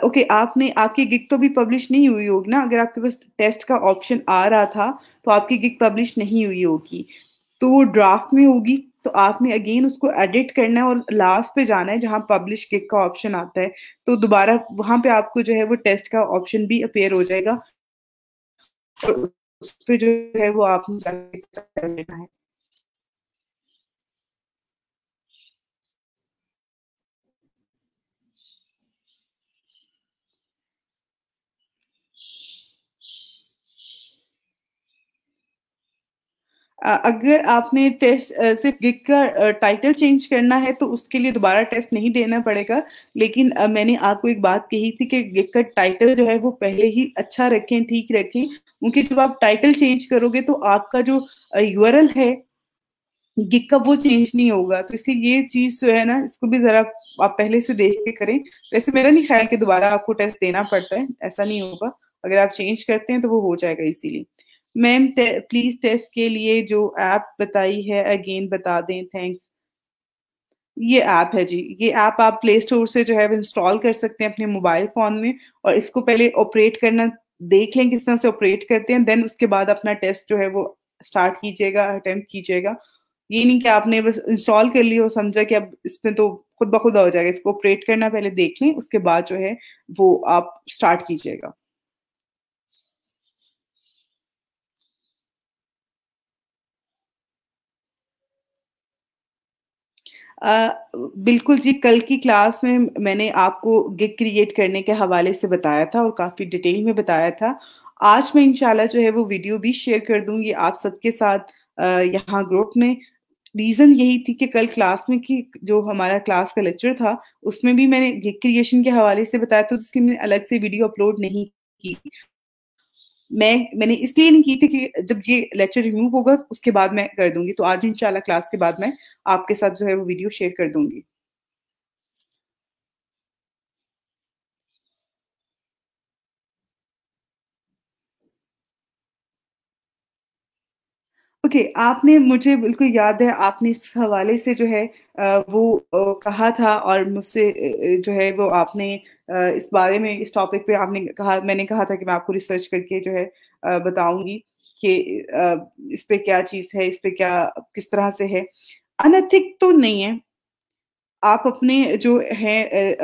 ओके आपने आपकी गिग तो अभी पब्लिश नहीं हुई होगी ना? अगर आपके पास टेस्ट का ऑप्शन आ रहा था, तो आपकी गिग पब्लिश नहीं हुई होगी। तो वो ड्राफ्ट में होगी, तो आपने अगेन उसको एडिट करना है और लास्ट पे जाना है जहाँ पब्लिश गिग का ऑप्शन आता है। तो दोबारा वहाँ पे आपको जो है वो टेस्ट का ऑप्शन भी अपीयर हो जाएगा और उस पे जो है वो आपने जाके कर लेना है। अगर आपने सिर्फ़ गिग का टाइटल चेंज करना है तो उसके लिए दोबारा टेस्ट नहीं देना पड़ेगा। लेकिन मैंने आपको एक बात कही थी कि गिग का टाइटल जो है वो पहले ही अच्छा रखें, ठीक रखें, क्योंकि जब आप टाइटल चेंज करोगे तो आपका जो यूआरएल है गिग का वो चेंज नहीं होगा। तो इसलिए ये चीज़ जो है ना इसको भी ज़रा आप पहले से देख के करें। वैसे मेरा नहीं ख़्याल कि दोबारा आपको टेस्ट देना पड़ता है, ऐसा नहीं होगा। अगर आप चेंज करते हैं तो वो हो जाएगा इज़िली। मैम प्लीज़ टेस्ट के लिए जो ऐप बताई है अगेन बता दें, थैंक्स। ये ऐप है जी, ये ऐप आप प्ले स्टोर से जो है वो इंस्टॉल कर सकते हैं अपने मोबाइल फ़ोन में और इसको पहले ऑपरेट करना देख लें किस तरह से ऑपरेट करते हैं, देन उसके बाद अपना टेस्ट जो है वो स्टार्ट कीजिएगा, अटेम्प्ट कीजिएगा। ये नहीं कि आपने बस इंस्टॉल कर लिया और समझा कि अब इसमें तो खुद ब खुद हो जाएगा, इसको ऑपरेट करना पहले देख लें, उसके बाद जो है वो आप स्टार्ट कीजिएगा। बिल्कुल जी, कल की क्लास में मैंने आपको गिग क्रिएट करने के हवाले से बताया था और काफ़ी डिटेल में बताया था। आज मैं इंशाल्लाह जो है वो वीडियो भी शेयर कर दूँगी आप सबके साथ यहाँ ग्रुप में। रीज़न यही थी कि कल क्लास में कि जो हमारा क्लास का लेक्चर था, उसमें भी मैंने गिग क्रिएशन के हवाले से बताया था, तो उसकी मैंने अलग से वीडियो अपलोड नहीं की। मैंने इसलिए नहीं की थी कि जब ये लेक्चर रिमूव होगा उसके बाद मैं कर दूँगी। तो आज इंशाल्लाह क्लास के बाद मैं आपके साथ जो है वो वीडियो शेयर कर दूँगी। ओके, आपने मुझे बिल्कुल याद है आपने इस हवाले से जो है वो कहा था और मुझसे जो है वो आपने इस बारे में इस टॉपिक पे आपने कहा मैंने कहा था कि मैं आपको रिसर्च करके जो है बताऊँगी कि इस पे क्या चीज़ है, इस पे क्या किस तरह से है। अनैतिक तो नहीं है। आप अपने जो है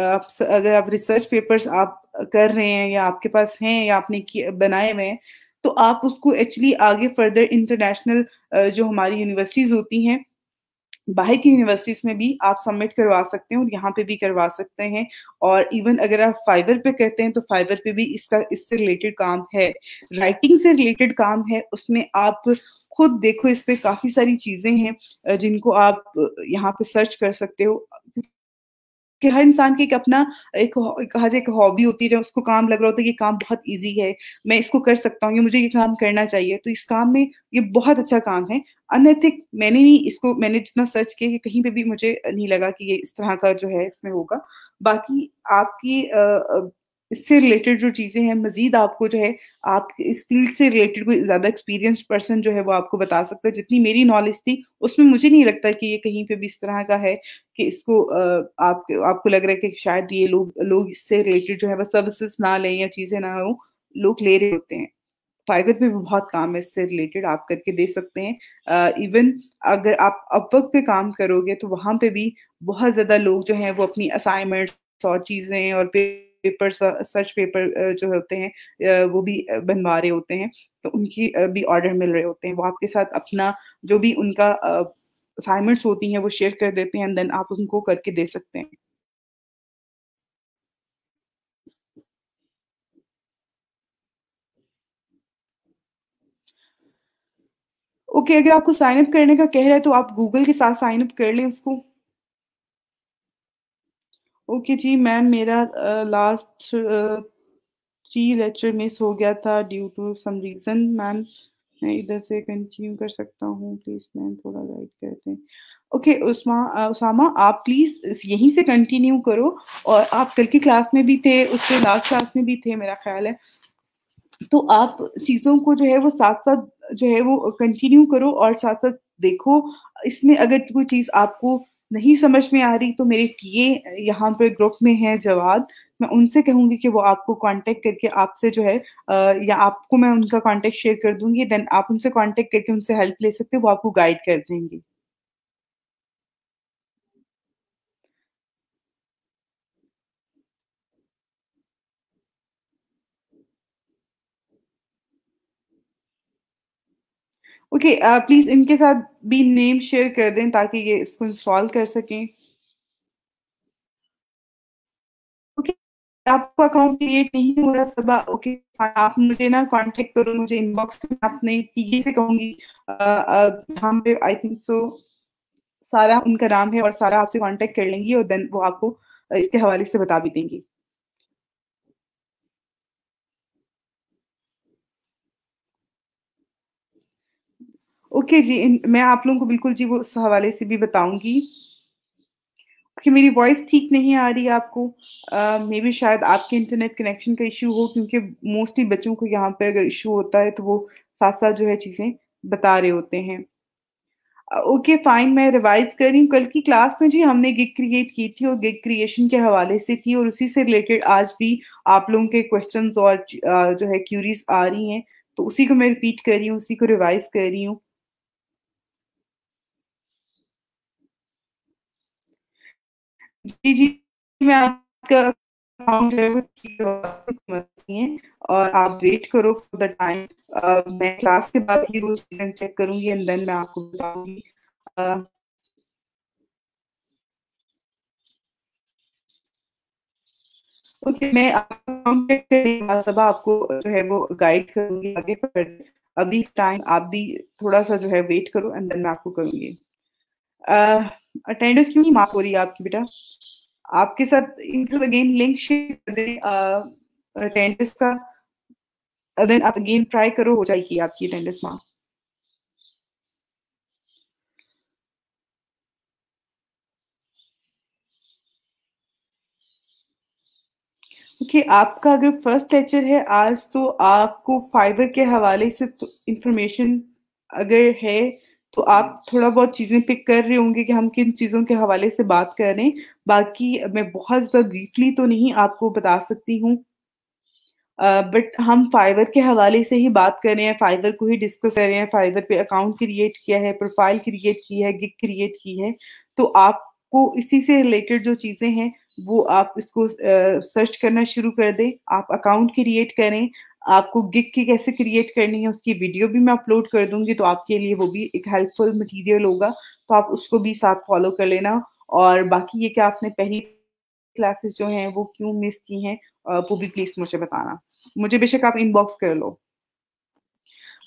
आप अगर आप रिसर्च पेपर्स आप कर रहे हैं या आपके पास हैं या आपने बनाए हुए हैं, तो आप उसको एक्चुअली आगे फर्दर इंटरनेशनल जो हमारी यूनिवर्सिटीज़ होती हैं, बाहर की यूनिवर्सिटीज़ में भी आप सबमिट करवा सकते हैं और यहाँ पे भी करवा सकते हैं और इवन अगर आप फाइवर पे करते हैं, तो फाइवर पे भी इसका इससे रिलेटेड काम है। राइटिंग से रिलेटेड काम है, उसमें आप खुद देखो इस पे काफ़ी सारी चीज़ें हैं जिनको आप यहाँ पे सर्च कर सकते हो। कि हर इंसान की एक अपना एक कहा जाए एक हॉबी होती है, जब उसको काम लग रहा होता है कि ये काम बहुत ईज़ी है, मैं इसको कर सकता हूँ या मुझे ये काम करना चाहिए, तो इस काम में ये बहुत अच्छा काम है। अनैतिक मैंने जितना सर्च किया कि कहीं पे भी मुझे नहीं लगा कि ये इस तरह का जो है इसमें होगा। बाकी आपकी इससे रिलेटेड जो चीज़ें हैं मज़ीद आपको जो है आप इस फ़ील्ड से रिलेटेड कोई ज़्यादा एक्सपीरियंस्ड पर्सन जो है वो आपको बता सकता है। जितनी मेरी नॉलेज थी, उसमें मुझे नहीं लगता कि ये कहीं पे भी इस तरह का है कि इसको आपको लग रहा है कि शायद ये लोग इससे रिलेटेड जो है वो सर्विसेज़ ना लें या चीज़ें ना हों, लोग ले रहे होते हैं। फाइवर पे भी बहुत काम है इससे रिलेटेड आप करके दे सकते हैं। इवन अगर आप अपवर्क पे काम करोगे तो वहाँ पे भी बहुत ज़्यादा लोग जो हैं वो अपनी असाइनमेंट्स और चीज़ें और पेपर्स सर्च पेपर जो होते हैं वो भी बनवा रहे होते हैं। तो उनकी भी ऑर्डर मिल रहे होते हैं। वो आपके साथ अपना जो भी उनका असाइनमेंट्स होती हैं वो शेयर कर देते हैं एंड देन आप उनको करके दे सकते हैं। ओके, अगर आपको साइन अप करने का कह रहा है तो आप गूगल के साथ साइन अप कर लें उसको। ओके जी मैम मेरा लास्ट 3 लेक्चर मिस हो गया था due to some reason ma'am मैं इधर से कंटिन्यू कर सकता हूँ प्लीज़ मैम थोड़ा गाइड कर दें। ओके उसामा आप प्लीज़ यहीं से कंटिन्यू करो और आप कल की क्लास में भी थे, उससे लास्ट क्लास में भी थे मेरा ख़्याल है। तो आप चीज़ों को जो है वो साथ-साथ जो है वो कंटिन्यू करो और साथ-साथ देखो। इसमें अगर कोई चीज़ आपको नहीं समझ में आ रही तो मेरे टीए यहाँ पे ग्रुप में हैं जवाद, मैं उनसे कहूँगी कि वो आपको कॉन्टैक्ट करके आपसे जो है या आपको मैं उनका कॉन्टैक्ट शेयर कर दूँगी, देन आप उनसे कॉन्टैक्ट करके उनसे हेल्प ले सकते हो, वो आपको गाइड कर देंगे। ओके प्लीज़ इनके साथ भी नेम शेयर कर दें ताकि ये इसको इंस्टॉल कर सकें। ओके, आपका अकाउंट क्रिएट नहीं हो रहा सबा ओके, आप मुझे ना कॉन्टैक्ट करो, मुझे इनबॉक्स में अपने टीए से कहूँगी यहाँ पे आई थिंक सो सारा उनका नाम है और सारा आपसे कॉन्टैक्ट कर लेंगी और देन वो आपको इसके हवाले से बता भी देंगी। ओके जी, मैं आप लोगों को बिल्कुल जी वो उस हवाले से भी बताऊँगी। कि मेरी वॉइस ठीक नहीं आ रही है आपको मेबी शायद आपके इंटरनेट कनेक्शन का इश्यू हो क्योंकि मोस्टली बच्चों को यहाँ पे अगर इश्यू होता है तो वो साथ-साथ जो है चीज़ें बता रहे होते हैं। ओके फाइन मैं रिवाइज़ कर रही हूँ, कल की क्लास में जी हमने गिग क्रिएट की थी और गिग क्रिएशन के हवाले से थी और उसी से रिलेटेड आज भी आप लोगों के क्वेश्चन्स और जो है क्यूरीज़ आ रही हैं, तो उसी को मैं रिपीट कर रही हूँ, उसी को रिवाइज़ कर रही हूँ। जी, जी। मैं आपका अकाउंट जो है वो ठीक समझती हैं और आप वेट करो फॉर द टाइम मैं क्लास के बाद ही वो चीज़ें चेक करूँगी एंड देन मैं आपको बताऊँगी। अ, ओके मैं आपका अकाउंट चेक करने के बाद सब आपको जो है वो गाइड करूँगी आगे पर अभी टाइम आप भी थोड़ा-सा जो है वेट करो एंड देन मैं आपको करूँगी। अ, अटेंडेंस क्यों नहीं मार्क हो रही है आपकी बेटा? आपके साथ इनके साथ अगेन लिंक शेयर कर दें अटेंडेंस का देन आप अगेन ट्राई करो हो जाएगी आपकी अटेंडेंस मार्क। देखिए आपका अगर फर्स्ट लेक्चर है आज तो आपको फाइवर के हवाले से तो इन्फॉर्मेशन अगर है तो आप थोड़ा बहुत चीज़ें पिक कर रहे होंगे कि हम किन चीज़ों के हवाले से बात कर रहे हैं। बाकी मैं बहुत ज़्यादा ब्रीफली तो नहीं आपको बता सकती हूँ। बट हम फाइवर के हवाले से ही बात कर रहे हैं, फाइवर को ही डिस्कस कर रहे हैं, फाइवर पे अकाउंट क्रिएट किया है, प्रोफाइल क्रिएट की है, गिग क्रिएट की है। तो आपको इसी से रिलेटेड जो चीज़ें हैं, वो आप इसको सर्च करना शुरू कर दें। आप अकाउंट क्रिएट करें, आपको गिग की कैसे क्रिएट करनी है, उसकी वीडियो भी मैं अपलोड कर दूँगी, तो आपके लिए वो भी एक हेल्पफुल मटीरियल होगा। तो आप उसको भी साथ फॉलो कर लेना और बाकी ये कि आपने पहली क्लासेस जो हैं, वो क्यों मिस की हैं वो भी प्लीज़ मुझे बताना। मुझे बेशक आप इनबॉक्स कर लो।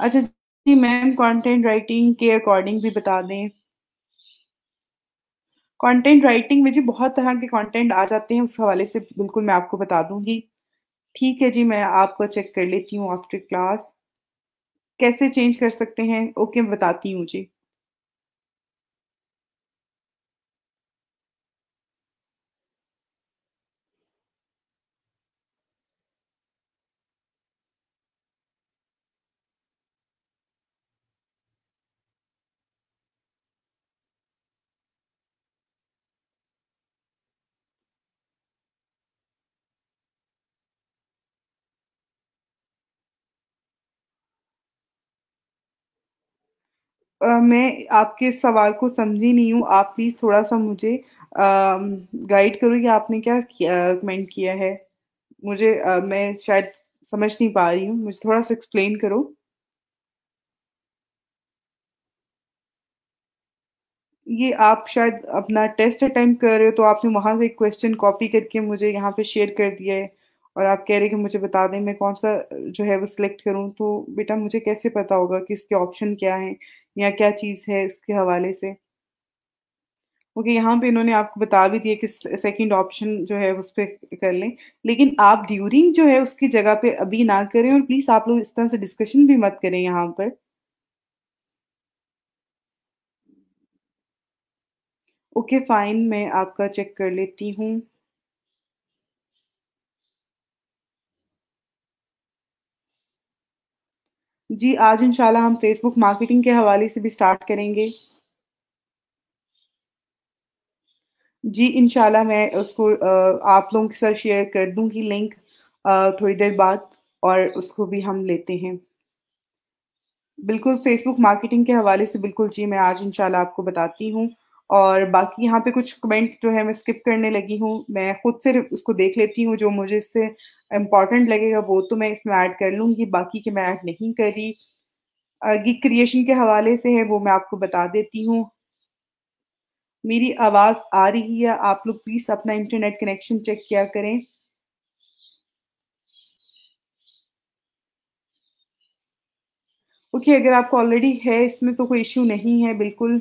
अच्छा जी मैम कंटेंट राइटिंग के अकॉर्डिंग भी बता दें। कंटेंट राइटिंग में जी बहुत तरह के कंटेंट आ जाते हैं, उस हवाले से बिल्कुल मैं आपको बता दूँगी। ठीक है जी, मैं आपको चेक कर लेती हूँ आफ्टर क्लास। कैसे चेंज कर सकते हैं? ओके, मैं बताती हूँ जी। मैं आपके सवाल को समझी नहीं हूँ। आप प्लीज़ थोड़ा-सा मुझे गाइड करो कि आपने क्या किया कमेंट किया है? मुझे मैं शायद समझ नहीं पा रही हूँ। मुझे थोड़ा-सा एक्सप्लेन करो। ये आप शायद अपना टेस्ट अटेम्प्ट कर रहे हो, तो आपने वहाँ से एक क्वेश्चन कॉपी करके मुझे यहाँ पे शेयर कर दिया है और आप कह रहे हैं कि मुझे बता दें मैं कौन-सा जो है वो सिलेक्ट करूँ। तो बेटा मुझे कैसे पता होगा कि इसके ऑप्शन क्या हैं या क्या चीज़ है इसके हवाले से? ओके, यहाँ पे इन्होंने आपको बता भी दिया कि सेकंड ऑप्शन जो है उस पे कर लें। लेकिन आप ड्यूरिंग जो है उसकी जगह पे अभी ना करें और प्लीज़ आप लोग इस तरह से डिस्कशन भी मत करें यहाँ पर। ओके फाइन, मैं आपका चेक कर लेती हूँ। जी, आज इंशाल्लाह हम फ़ेसबुक मार्केटिंग के हवाले से भी स्टार्ट करेंगे। जी, इंशाल्लाह मैं उसको आप लोगों के साथ शेयर कर दूँगी लिंक थोड़ी देर बाद और उसको भी हम लेते हैं। बिल्कुल, फ़ेसबुक मार्केटिंग के हवाले से बिल्कुल जी, मैं आज इंशाल्लाह आपको बताती हूँ और बाकी यहाँ पे कुछ कमेंट जो है मैं स्किप करने लगी हूँ। मैं खुद से उसको देख लेती हूँ, जो मुझे इससे इम्पोर्टेंट लगेगा वो तो मैं इसमें ऐड कर लूँगी, बाकी के मैं ऐड नहीं कर रही। गिग क्रिएशन के हवाले से है वो मैं आपको बता देती हूँ। मेरी आवाज़ आ रही है, आप लोग प्लीज़ अपना इंटरनेट कनेक्शन चेक किया करें। ओके, अगर आपको ऑलरेडी है इसमें तो कोई इश्यू नहीं है बिल्कुल।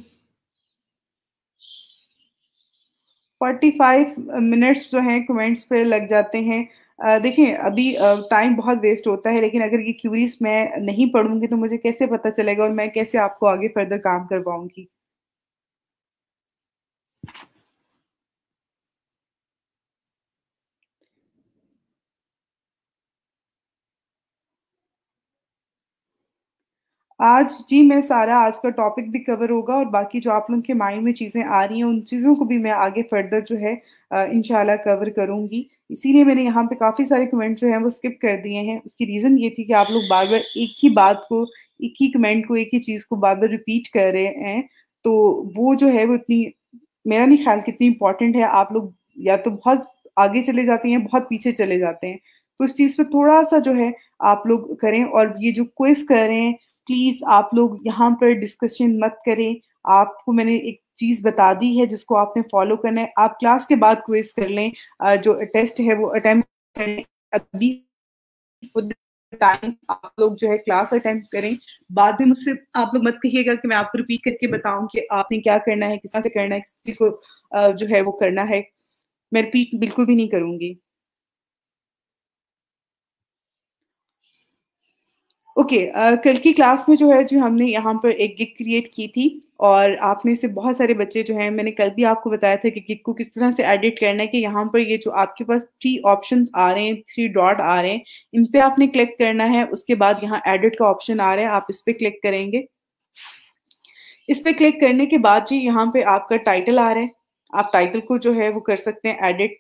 45 मिनट्स जो हैं कमेंट्स पे लग जाते हैं। देखिए अभी टाइम बहुत वेस्ट होता है, लेकिन अगर ये क्यूरीज़ मैं नहीं पढ़ूँगी तो मुझे कैसे पता चलेगा और मैं कैसे आपको आगे फर्दर काम करवाऊँगी? आज जी, मैं सारा आज का टॉपिक भी कवर होगा और बाकी जो आप लोगों के माइंड में चीज़ें आ रही हैं, उन चीज़ों को भी मैं आगे फर्दर जो है इंशाल्लाह कवर करूँगी। इसीलिए मैंने यहाँ पे काफ़ी सारे कमेंट जो हैं वो स्किप कर दिए हैं। उसकी रीज़न ये थी कि आप लोग बार-बार एक ही बात को, एक ही कमेंट को, एक ही चीज़ को बार-बार रिपीट कर रहे हैं। तो वो जो है वो इतनी, मेरा नहीं ख़्याल कि इतनी इम्पोर्टेंट है। आप लोग या तो बहुत आगे चले जाते हैं, बहुत पीछे चले जाते हैं। तो इस चीज़ पे थोड़ा-सा जो है आप लोग करें और ये जो क्विज़ कर रहे हैं, प्लीज़ आप लोग यहाँ पर डिस्कशन मत करें। आपको मैंने एक चीज़ बता दी है जिसको आपने फ़ॉलो करना है। आप क्लास के बाद क्विज़ कर लें, जो टेस्ट है वो अटेम्प्ट कर लें। अभी फॉर द टाइम आप लोग जो है क्लास अटेम्प्ट करें। बाद में मुझसे आप लोग मत कहिएगा कि मैं आपको रिपीट करके बताऊँ कि आपने क्या करना है, किस तरह से करना है, किस चीज़ को जो है वो करना है। मैं रिपीट बिल्कुल भी नहीं करूँगी। ओके, कल की क्लास में जो है जो हमने यहाँ पर एक गिग क्रिएट की थी और आप में से बहुत सारे बच्चे जो हैं, मैंने कल भी आपको बताया था कि गिग को किस तरह से एडिट करना है कि यहाँ पर ये जो आपके पास 3 ऑप्शंस आ रहे हैं, 3 डॉट आ रहे हैं, इन पे आपने क्लिक करना है। उसके बाद यहाँ एडिट का ऑप्शन आ रहा है, आप इस पे क्लिक करेंगे। इस पे क्लिक करने के बाद जी यहाँ पे आपका टाइटल आ रहा है। आप टाइटल को जो है वो कर सकते हैं एडिट।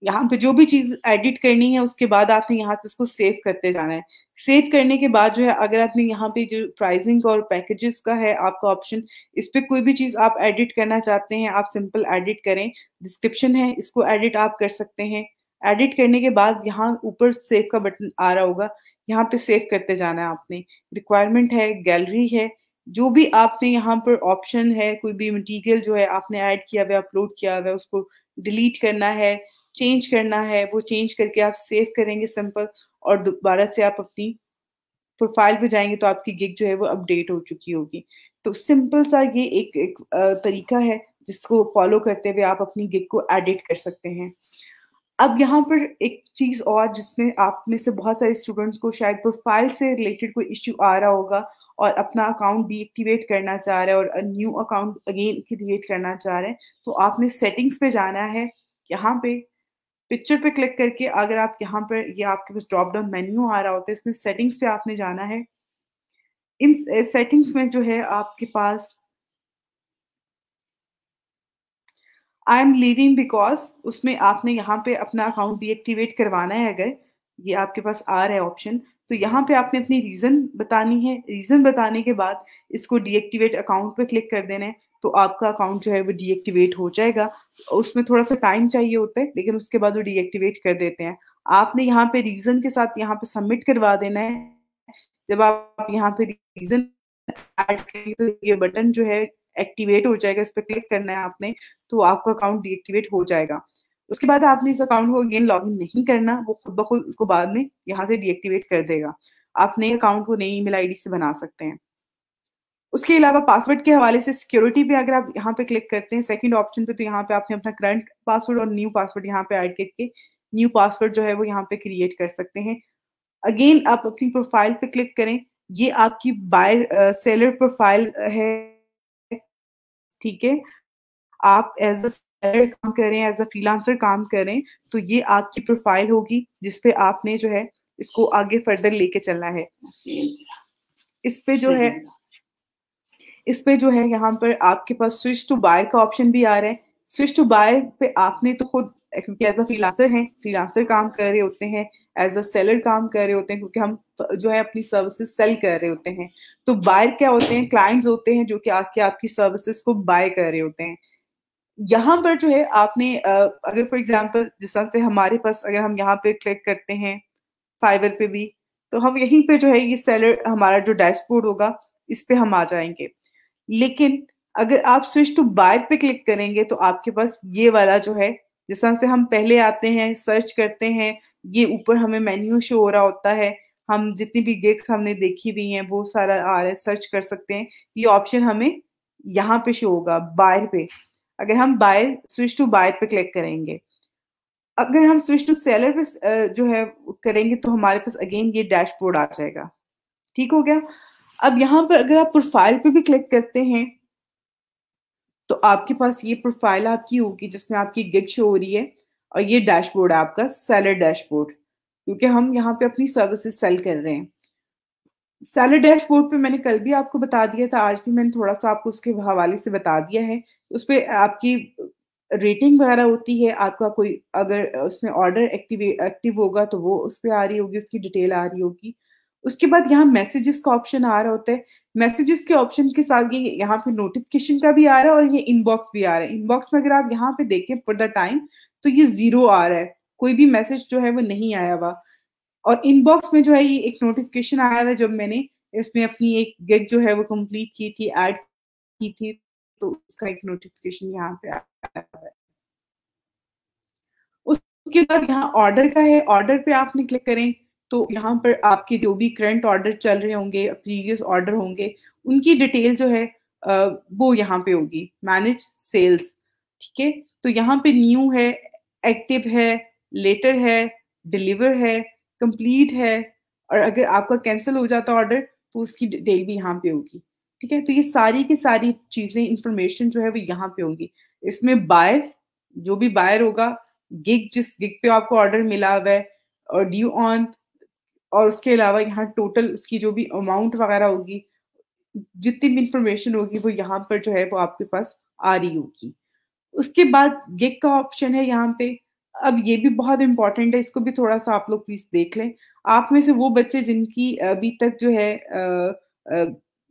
यहाँ पे जो भी चीज़ एडिट करनी है उसके बाद आपने यहाँ से इसको सेव करते जाना है। सेव करने के बाद जो है अगर आपने यहाँ पे जो प्राइसिंग और पैकेजेस का है आपका ऑप्शन, इस पे कोई भी चीज़ आप एडिट करना चाहते हैं, आप सिंपल एडिट करें। डिस्क्रिप्शन है, इसको एडिट आप कर सकते हैं। एडिट करने के बाद यहाँ ऊपर सेव का बटन आ रहा होगा, यहाँ पे सेव करते जाना है आपने। रिक्वायरमेंट है, गैलरी है, जो भी आपने यहाँ पर ऑप्शन है, कोई भी मटीरियल जो है आपने ऐड किया हुआ है, अपलोड किया हुआ है, उसको डिलीट करना है, चेंज करना है, वो चेंज करके आप सेव करेंगे सिंपल और दोबारा से आप अपनी प्रोफाइल पे जाएँगे तो आपकी गिग जो है वो अपडेट हो चुकी होगी। तो सिंपल सा ये एक एक तरीका है जिसको फॉलो करते हुए आप अपनी गिग को एडिट कर सकते हैं। अब यहाँ पर एक चीज़ और जिसमें आप में से बहुत सारे स्टूडेंट्स को शायद प्रोफाइल से रिलेटेड कोई इश्यू आ रहा होगा और अपना अकाउंट डीएक्टिवेट करना चाह रहे हैं और न्यू अकाउंट अगेन क्रिएट करना चाह रहे हैं, तो आपने सेटिंग्स पे जाना है। यहाँ पे पिक्चर पे क्लिक करके अगर आप यहाँ पर, ये आपके पास ड्रॉप डाउन मेन्यू आ रहा होता है, इसमें सेटिंग्स पे आपने जाना है। इन सेटिंग्स में जो है आपके पास आई एम लीविंग बिकॉज़, उसमें आपने यहाँ पे अपना अकाउंट डीएक्टिवेट करवाना है अगर, ये आपके पास आ रहा है ऑप्शन, तो यहाँ पे आपने अपनी रीज़न बतानी है। रीज़न बताने के बाद इसको डीएक्टिवेट अकाउंट पे क्लिक कर देना है, तो आपका अकाउंट जो है वो डीएक्टिवेट हो जाएगा। उसमें थोड़ा-सा टाइम चाहिए होता है, लेकिन उसके बाद वो डीएक्टिवेट कर देते हैं। आपने यहाँ पे रीज़न के साथ यहाँ पे सबमिट करवा देना है। जब आप यहाँ पे रीज़न ऐड करेंगे तो ये बटन जो है एक्टिवेट हो जाएगा, इस पे क्लिक करना है आपने, तो आपका अकाउंट डीएक्टिवेट हो जाएगा। उसके बाद आपने इस अकाउंट को अगेन लॉगिन नहीं करना, वो खुद ब खुद उसको बाद में यहाँ से डीएक्टिवेट कर देगा। आप नए अकाउंट को नई ईमेल आईडी से बना सकते हैं। उसके अलावा पासवर्ड के हवाले से सिक्योरिटी पे अगर आप यहाँ पे क्लिक करते हैं सेकंड ऑप्शन पे, तो यहाँ पे आपने अपना करंट पासवर्ड और न्यू पासवर्ड यहाँ पे ऐड करके न्यू पासवर्ड जो है वो यहाँ पे क्रिएट कर सकते हैं। अगेन आप अपनी प्रोफाइल पे क्लिक करें, ये आपकी बायर सेलर प्रोफाइल है, ठीक है? आप एज अ सेलर काम करें, एज अ फ्रीलांसर काम करें, तो ये आपकी प्रोफाइल होगी जिसपे आपने जो है इसको आगे फर्दर लेके चलना है। इस पे जो है यहाँ पर आपके पास स्विच टू बाय का ऑप्शन भी आ रहा है। स्विच टू बाय पे आपने तो खुद, क्योंकि एज अ फ्रीलांसर हैं, फ्रीलांसर काम कर रहे होते हैं, एज अ सेलर काम कर रहे होते हैं, क्योंकि हम जो है अपनी सर्विसेज सेल कर रहे होते हैं। तो बायर क्या होते हैं? क्लाइंट्स होते हैं जो कि आके आपकी सर्विसेज को बाय कर रहे होते हैं। यहाँ पर जो है आपने अगर फॉर एग्जांपल जिस तरह से हमारे पास, अगर हम यहाँ पे क्लिक करते हैं फाइवर पे भी, तो हम यहीं पे जो है ये सेलर हमारा जो डैशबोर्ड होगा इस पे हम आ जाएंगे। लेकिन अगर आप स्विच टू बाय पे क्लिक करेंगे तो आपके पास ये वाला जो है, जिस तरह से हम पहले आते हैं, सर्च करते हैं, ये ऊपर हमें मेन्यू शो हो रहा होता है, हम जितनी भी गिग्स हमने देखी हुई हैं वो सारा आ रहा है, सर्च कर सकते हैं। ये ऑप्शन हमें यहाँ पे शो होगा बाय पे। अगर हम बाय स्विच टू बाय पे क्लिक करेंगे, अगर हम स्विच टू सेलर पे जो है करेंगे, तो हमारे पास अगेन ये डैशबोर्ड आ जाएगा। ठीक हो गया। अब यहाँ पर अगर आप प्रोफाइल पे भी क्लिक करते हैं तो आपके पास ये प्रोफाइल आपकी होगी जिसमें आपकी गिग शो हो रही है, और ये डैशबोर्ड है आपका सेलर डैशबोर्ड, क्योंकि हम यहाँ पे अपनी सर्विसेज सेल कर रहे हैं। सेलर डैशबोर्ड पे मैंने कल भी आपको बता दिया था, आज भी मैंने थोड़ा सा आपको उसके हवाले से बता दिया है। उस पे आपकी रेटिंग वगैरह होती है, आपका कोई अगर उसमें ऑर्डर एक्टिव होगा तो वो उस पर आ रही होगी, उसकी डिटेल आ रही होगी। उसके बाद यहाँ मैसेजेस का ऑप्शन आ रहा होता है। मैसेजेस के ऑप्शन के साथ ये यहाँ पे नोटिफिकेशन का भी आ रहा है, और ये इनबॉक्स भी आ रहा है। इनबॉक्स में अगर आप यहाँ पे देखें फॉर द टाइम, तो ये 0 आ रहा है, कोई भी मैसेज जो है वो नहीं आया हुआ। और इनबॉक्स में जो है ये एक नोटिफिकेशन आया हुआ है, जब मैंने इसमें अपनी एक गिग जो है वो कंप्लीट की थी, ऐड की थी, तो उसका एक नोटिफिकेशन यहाँ पे आया हुआ है। उसके बाद यहाँ ऑर्डर का है, ऑर्डर पे आपने क्लिक करें तो यहाँ पर आपके जो भी करंट ऑर्डर चल रहे होंगे, प्रीवियस ऑर्डर होंगे, उनकी डिटेल जो है वो यहाँ पे होगी, मैनेज सेल्स। ठीक है, तो यहाँ पे न्यू है, एक्टिव है, लेटर है, डिलीवर है, कंप्लीट है, और अगर आपका कैंसिल हो जाता ऑर्डर तो उसकी डिटेल भी यहाँ पे होगी। ठीक है, तो ये सारी की सारी चीजें, इंफॉर्मेशन जो है वो यहाँ पे होंगी। इसमें बायर, जो भी बायर होगा, गिग जिस गिग पे आपको ऑर्डर मिला हुआ है, और ड्यू ऑन, और उसके अलावा यहाँ टोटल उसकी जो भी अमाउंट वगैरह होगी, जितनी भी इंफॉर्मेशन होगी वो यहाँ पर जो है वो आपके पास आ रही होगी। उसके बाद गिग का ऑप्शन है यहाँ पे। अब ये भी बहुत इंपॉर्टेंट है, इसको भी थोड़ा सा आप लोग प्लीज देख लें। आप में से वो बच्चे जिनकी अभी तक जो है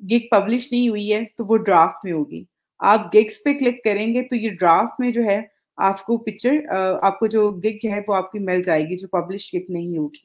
गिग पब्लिश नहीं हुई है, तो वो ड्राफ्ट में होगी। आप गिग्स पे क्लिक करेंगे तो ये ड्राफ्ट में जो है आपको पिक्चर, आपको जो गिग है वो आपकी मिल जाएगी, जो पब्लिश गिग नहीं होगी।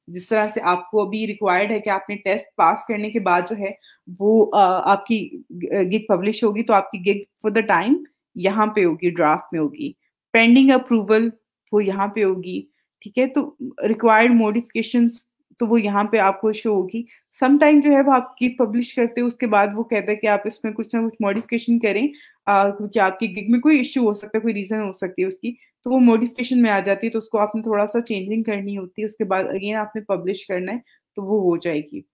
जिस तरह से आपको अभी रिक्वायर्ड है कि आपने टेस्ट पास करने के बाद जो है वो आपकी गिग पब्लिश होगी, तो आपकी गिग फॉर द टाइम यहाँ पे होगी, ड्राफ्ट में होगी। पेंडिंग अप्रूवल वो यहाँ पे होगी। ठीक है, तो रिक्वायर्ड मॉडिफिकेशंस तो वो यहाँ पे आपको शो होगी। सम टाइम जो है वो आपकी पब्लिश करते हैं, उसके बाद वो कहता है कि आप इसमें कुछ ना कुछ मॉडिफिकेशन करें, क्योंकि आपकी गिग में कोई इश्यू हो सकता है, कोई रीजन हो सकती है उसकी, तो वो मॉडिफिकेशन में आ जाती है, तो उसको आपने थोड़ा सा चेंजिंग करनी होती है, उसके बाद अगेन आपने पब्लिश करना है तो वो हो जाएगी।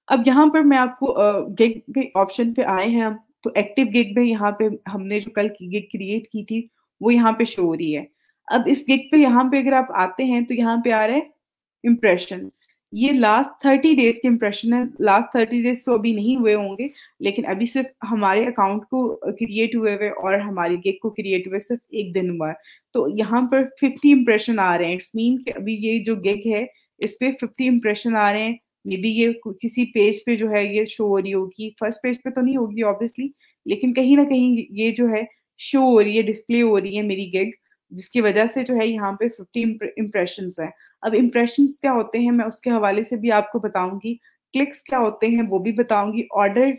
अब यहाँ पर मैं आपको गिग के ऑप्शन पे आए हैं हम, तो एक्टिव गिग में यहाँ पे हमने जो कल की गिग क्रिएट की थी वो यहाँ पे शो हो रही है। अब इस गिग पे यहाँ पे अगर आप आते हैं तो यहाँ पे आ रहा है इम्प्रेशन। ये लास्ट 30 डेज के इम्प्रेशन है। लास्ट 30 डेज तो अभी नहीं हुए होंगे, लेकिन अभी सिर्फ हमारे अकाउंट को क्रिएट हुए हुए और हमारी गिग को क्रिएट हुए सिर्फ एक दिन हुआ है, तो यहाँ पर 50 इम्प्रेशन आ रहे हैं। इट्स मीन कि अभी ये जो गिग है इस पे 50 इम्प्रेशन आ रहे हैं। मे बी ये किसी पेज पे जो है ये शो हो रही होगी, फर्स्ट पेज पे तो नहीं होगी ऑब्वियसली, लेकिन कहीं ना कहीं ये जो है शो हो रही है, डिस्प्ले हो रही है मेरी गिग, जिसकी वजह से जो है यहाँ पे 50 इम्प्रेशन है। अब इम्प्रेशन क्या होते हैं मैं उसके हवाले से भी आपको बताऊंगी, क्लिक्स क्या होते हैं वो भी बताऊंगी, ऑर्डर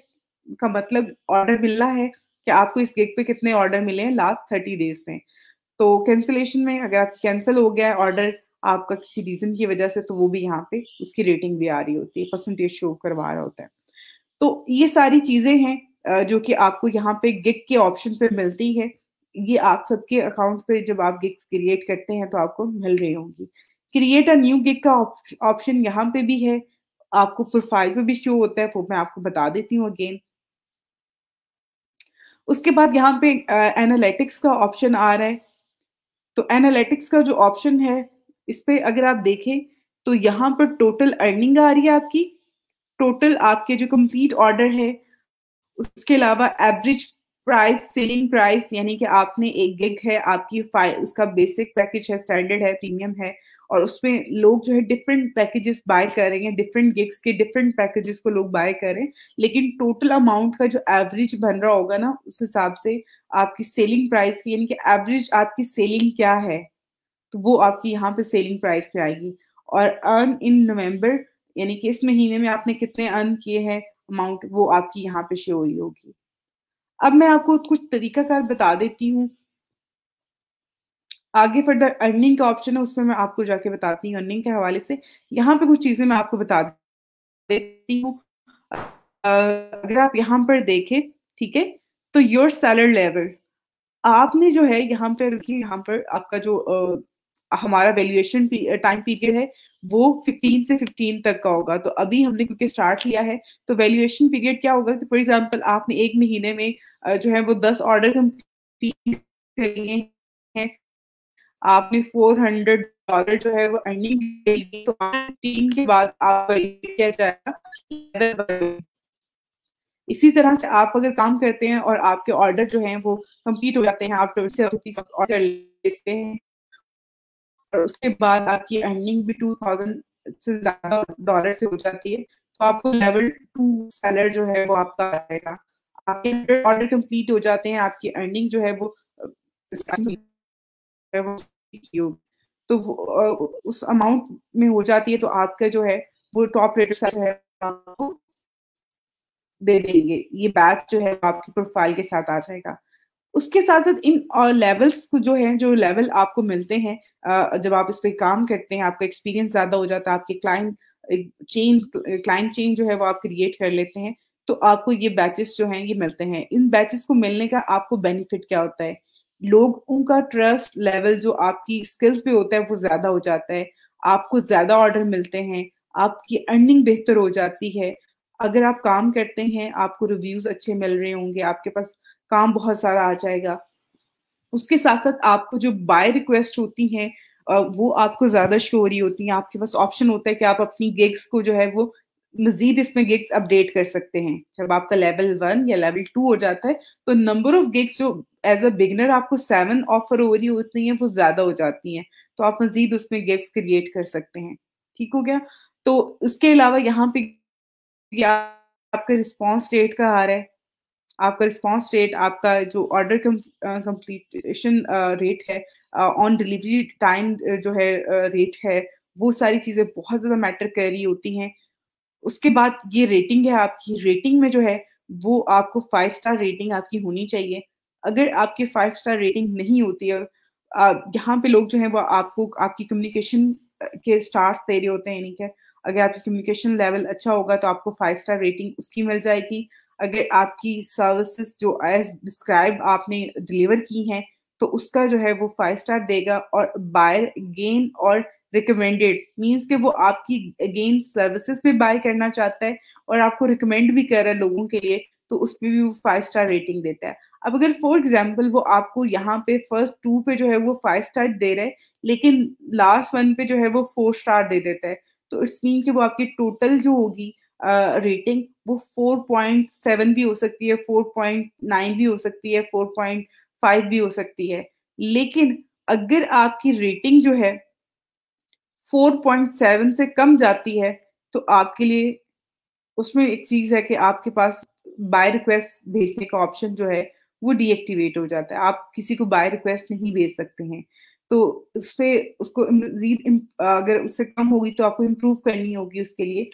का मतलब ऑर्डर मिल रहा है कि आपको इस गिग पे कितने ऑर्डर मिले हैं लास्ट 30 डेज में। तो कैंसिलेशन में अगर आप कैंसिल हो गया है ऑर्डर आपका किसी रीजन की वजह से, तो वो भी यहाँ पे उसकी रेटिंग भी आ रही होती है, परसेंटेज शो करवा रहा होता है। तो ये सारी चीजें हैं जो कि आपको यहाँ पे गिग के ऑप्शन पे मिलती है। ये आप सबके अकाउंट्स पे जब आप गिग क्रिएट करते हैं तो आपको मिल रही होंगी। क्रिएट अ न्यू गिग का ऑप्शन यहाँ पे भी है, आपको प्रोफाइल पे भी शो होता है, वो मैं आपको बता देती हूँ अगेन। उसके बाद यहाँ पे एनालिटिक्स का ऑप्शन आ रहा है। तो एनालिटिक्स का जो ऑप्शन है, इस पे अगर आप देखें तो यहाँ पर टोटल अर्निंग आ रही है आपकी, टोटल आपके जो कंप्लीट ऑर्डर है, उसके अलावा एवरेज प्राइस, सेलिंग प्राइस, यानी कि आपने एक गिग है आपकी उसका बेसिक पैकेज है, स्टैंडर्ड है, प्रीमियम है, और उसमें लोग जो है डिफरेंट पैकेजेस बाय कर रहे हैं, डिफरेंट गिग्स के डिफरेंट पैकेजेस को लोग बाय कर रहे हैं, लेकिन टोटल अमाउंट का जो एवरेज बन रहा होगा ना, उस हिसाब से आपकी सेलिंग प्राइस की, यानी कि एवरेज आपकी सेलिंग क्या है, तो वो आपकी यहाँ पे सेलिंग प्राइस पे आएगी। और अर्न इन नवंबर, यानी कि इस महीने में आपने कितने अर्न किए हैं अमाउंट, वो आपकी यहाँ पे शो हुई होगी। अब मैं आपको कुछ तरीकाकार बता देती हूँ। आगे फर्दर अर्निंग का ऑप्शन है, उसमें मैं आपको जाके बताती हूँ अर्निंग के हवाले से। यहाँ पे कुछ चीजें मैं आपको बता देती हूँ। अगर आप यहाँ पर देखें, ठीक है, तो योर सैलरी लेवल, आपने जो है यहाँ पे देखिए, यहाँ पर आपका जो हमारा वैल्यूएशन टाइम पीरियड है वो 15 से 15 तक का होगा। तो अभी हमने क्योंकि स्टार्ट लिया है, तो वैल्यूएशन पीरियड क्या होगा कि फॉर एग्जांपल आपने एक महीने में जो है वो 10 ऑर्डर कंप्लीट कर लिए हैं, आपने $400 जो है वो अर्निंग के लिए, तो 15 के बाद आप किया जाएगा। इसी तरह से आप अगर काम करते हैं और आपके ऑर्डर जो हैं वो कंप्लीट हो जाते हैं, आप 20 से 30 ऑर्डर लेते हैं, और उसके बाद आपकी अर्निंग भी 2000 से ज्यादा डॉलर से हो जाती है, तो आपको लेवल 2 सैलर जो है वो आपका आएगा। आपके 100 ऑर्डर कंप्लीट हो जाते हैं, आपकी अर्निंग जो है वो तो उस अमाउंट में हो जाती है, तो आपका जो है वो टॉप रेटर जो है आपको दे देंगे, ये बैच जो है आपकी प्रोफाइल के साथ आ जाएगा। उसके साथ साथ इन लेवल्स को जो है, जो लेवल आपको मिलते हैं जब आप इस पे काम करते हैं, आपका एक्सपीरियंस ज्यादा हो जाता है, आपके क्लाइंट चेन जो है वो आप क्रिएट कर लेते हैं, तो आपको ये बैचेस जो हैं ये मिलते हैं। इन बैचेस को मिलने का आपको बेनिफिट क्या होता है, लोगों का ट्रस्ट लेवल जो आपकी स्किल्स पे होता है वो ज्यादा हो जाता है, आपको ज्यादा ऑर्डर मिलते हैं, आपकी अर्निंग बेहतर हो जाती है। अगर आप काम करते हैं, आपको रिव्यूज अच्छे मिल रहे होंगे, आपके पास काम बहुत सारा आ जाएगा। उसके साथ साथ आपको जो बाय रिक्वेस्ट होती हैं वो आपको ज्यादा शो हो रही होती हैं, आपके पास ऑप्शन होता है कि आप अपनी गिग्स को जो है वो मजीद इसमें गिग्स अपडेट कर सकते हैं। जब आपका लेवल 1 या लेवल 2 हो जाता है, तो नंबर ऑफ गिग्स जो एज अ बिगनर आपको 7 ऑफर हो रही होती हैं वो ज्यादा हो जाती हैं, तो आप मजीद उसमें गिग्स क्रिएट कर सकते हैं। ठीक हो गया। तो उसके अलावा यहाँ पे आपका रिस्पॉन्स रेट का आ रहा है, आपका रिस्पॉन्स रेट, आपका जो ऑर्डर कंप्लीशन रेट है, ऑन डिलीवरी टाइम जो है रेट है, वो सारी चीजें बहुत ज्यादा मैटर कर रही होती हैं। उसके बाद ये रेटिंग है आपकी, रेटिंग में जो है वो आपको 5 स्टार रेटिंग आपकी होनी चाहिए। अगर आपकी 5 स्टार रेटिंग नहीं होती है, यहाँ पे लोग जो है वो आपको आपकी कम्युनिकेशन के स्टार्स दे रहे होते हैं, यानी कि अगर आपकी कम्युनिकेशन लेवल अच्छा होगा तो आपको 5 स्टार रेटिंग उसकी मिल जाएगी। अगर आपकी सर्विसेज जो एज डिस्क्राइब आपने डिलीवर की हैं, तो उसका जो है वो 5 स्टार देगा। और बायर गेन और रिकमेंडेड मीन्स कि वो आपकी अगेन सर्विसेज पे बाय करना चाहता है और आपको रिकमेंड भी कर रहा है लोगों के लिए, तो उस पे भी वो 5 स्टार रेटिंग देता है। अब अगर फॉर एग्जाम्पल वो आपको यहाँ पे फर्स्ट 2 पे जो है वो 5 स्टार दे रहा है, लेकिन लास्ट 1 पे जो है वो 4 स्टार दे देता है, तो इट्स मीन कि वो आपकी टोटल जो होगी रेटिंग वो 4.7 भी हो सकती है, 4.9 भी हो सकती है, 4.5 भी हो सकती है। लेकिन अगर आपकी रेटिंग जो है 4.7 से कम जाती है, तो आपके लिए उसमें एक चीज है कि आपके पास बाय रिक्वेस्ट भेजने का ऑप्शन जो है वो डीएक्टिवेट हो जाता है, आप किसी को बाय रिक्वेस्ट नहीं भेज सकते हैं। तो उस पे उसको मजीद अगर उससे कम होगी तो आपको इम्प्रूव करनी होगी, उसके लिए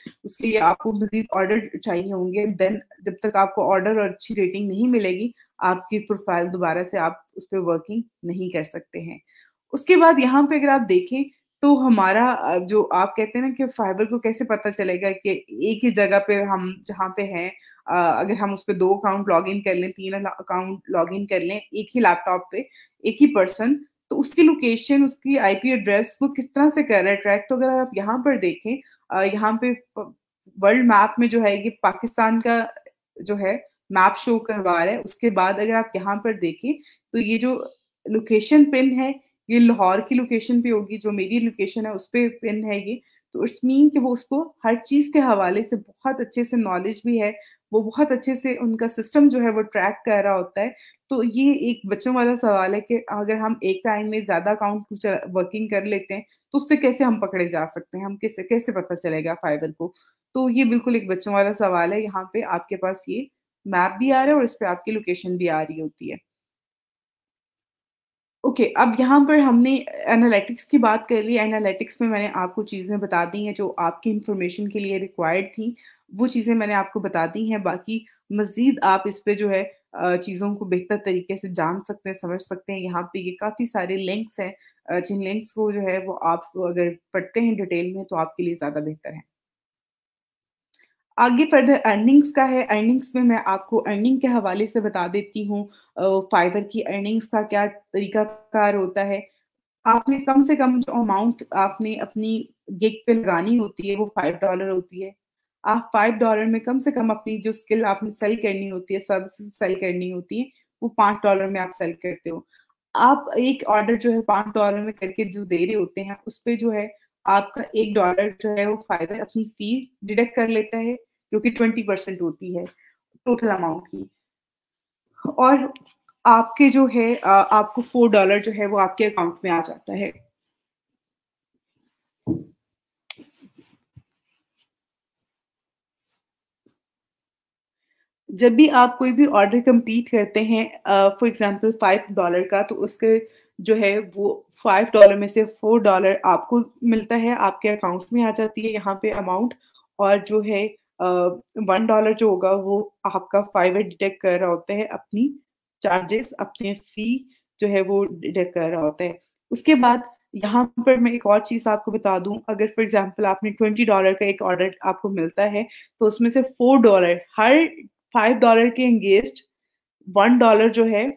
आपको मजीद ऑर्डर चाहिए होंगे। देन जब तक आपको ऑर्डर और अच्छी रेटिंग नहीं मिलेगी, आपकी प्रोफाइल दोबारा से आप उस पर वर्किंग नहीं कर सकते हैं। उसके बाद यहाँ पे अगर आप देखें, तो हमारा जो आप कहते हैं ना कि फाइवर को कैसे पता चलेगा कि एक ही जगह पे हम जहाँ पे हैं, अगर हम उस पे 2 अकाउंट लॉग इन कर लें, 3 अकाउंट लॉग इन कर लें एक ही लैपटॉप पे, एक ही पर्सन, तो उसकी लोकेशन, उसकी आईपी एड्रेस वो किस तरह से कर रहा है ट्रैक। तो अगर आप यहाँ पर देखें, यहाँ पे वर्ल्ड मैप में जो है ये पाकिस्तान का जो है मैप शो करवा रहा है। उसके बाद अगर आप यहाँ पर देखें तो ये जो लोकेशन पिन है ये लाहौर की लोकेशन पे होगी, जो मेरी लोकेशन है उस पे पिन है ये। तो इट्स मीन कि वो उसको हर चीज़ के हवाले से बहुत अच्छे से नॉलेज भी है, वो बहुत अच्छे से उनका सिस्टम जो है वो ट्रैक कर रहा होता है। तो ये एक बच्चों वाला सवाल है कि अगर हम एक टाइम में ज़्यादा अकाउंट वर्किंग कर लेते हैं, तो उससे कैसे हम पकड़े जा सकते हैं? हम कैसे कैसे पता चलेगा फाइवर को? तो ये बिल्कुल एक बच्चों वाला सवाल है। यहाँ पे आपके पास ये मैप भी आ रहा है और इस पे आपकी लोकेशन भी आ रही होती है। ओके, अब यहाँ पर हमने एनालिटिक्स की बात कर ली। एनालिटिक्स में मैंने आपको चीज़ें बता दी हैं जो आपकी इन्फॉर्मेशन के लिए रिक्वायर्ड थी, वो चीज़ें मैंने आपको बता दी हैं। बाकी मज़ीद आप इस पे जो है चीज़ों को बेहतर तरीके से जान सकते हैं, समझ सकते हैं। यहाँ पे ये काफ़ी सारे लिंक्स हैं, जिन लिंक्स को जो है वो आप अगर पढ़ते हैं डिटेल में तो आपके लिए ज़्यादा बेहतर है। आगे फर्दर अर्निंग्स का है। अर्निंग्स में मैं आपको अर्निंग के हवाले से बता देती हूँ। फाइवर की अर्निंग्स का क्या तरीकाकार होता है। आपने कम से कम जो अमाउंट आपने अपनी गिग पे लगानी होती है वो $5 होती है। आप $5 में कम से कम अपनी जो स्किल आपने सेल करनी होती है, सर्विसेज़ सेल करनी होती है, वो $5 में आप सेल करते हो। आप एक ऑर्डर जो है $5 में करके जो दे रहे होते हैं, उसपे जो है आपका $1 जो है वो फाइवर अपनी फी डिडक्ट कर लेता है, जो कि 20% होती है टोटल अमाउंट की। और आपके जो है आपको $4 जो है वो आपके अकाउंट में आ जाता है। जब भी आप कोई भी ऑर्डर कंप्लीट करते हैं फॉर एग्जांपल $5 का, तो उसके जो है वो $5 में से $4 आपको मिलता है, आपके अकाउंट में आ जाती है यहाँ पे अमाउंट। और जो है $1 जो होगा वो आपका फाइवर डिडक्ट कर रहा होता है अपनी चार्जेस, अपने फी जो है वो डिडक्ट कर रहा होता है। उसके बाद यहाँ पर मैं एक और चीज़ आपको बता दूँ, अगर फॉर एग्जांपल आपने $20 का एक ऑर्डर आपको मिलता है, तो उसमें से $4 हर $5 के अगेंस्ट $1 जो है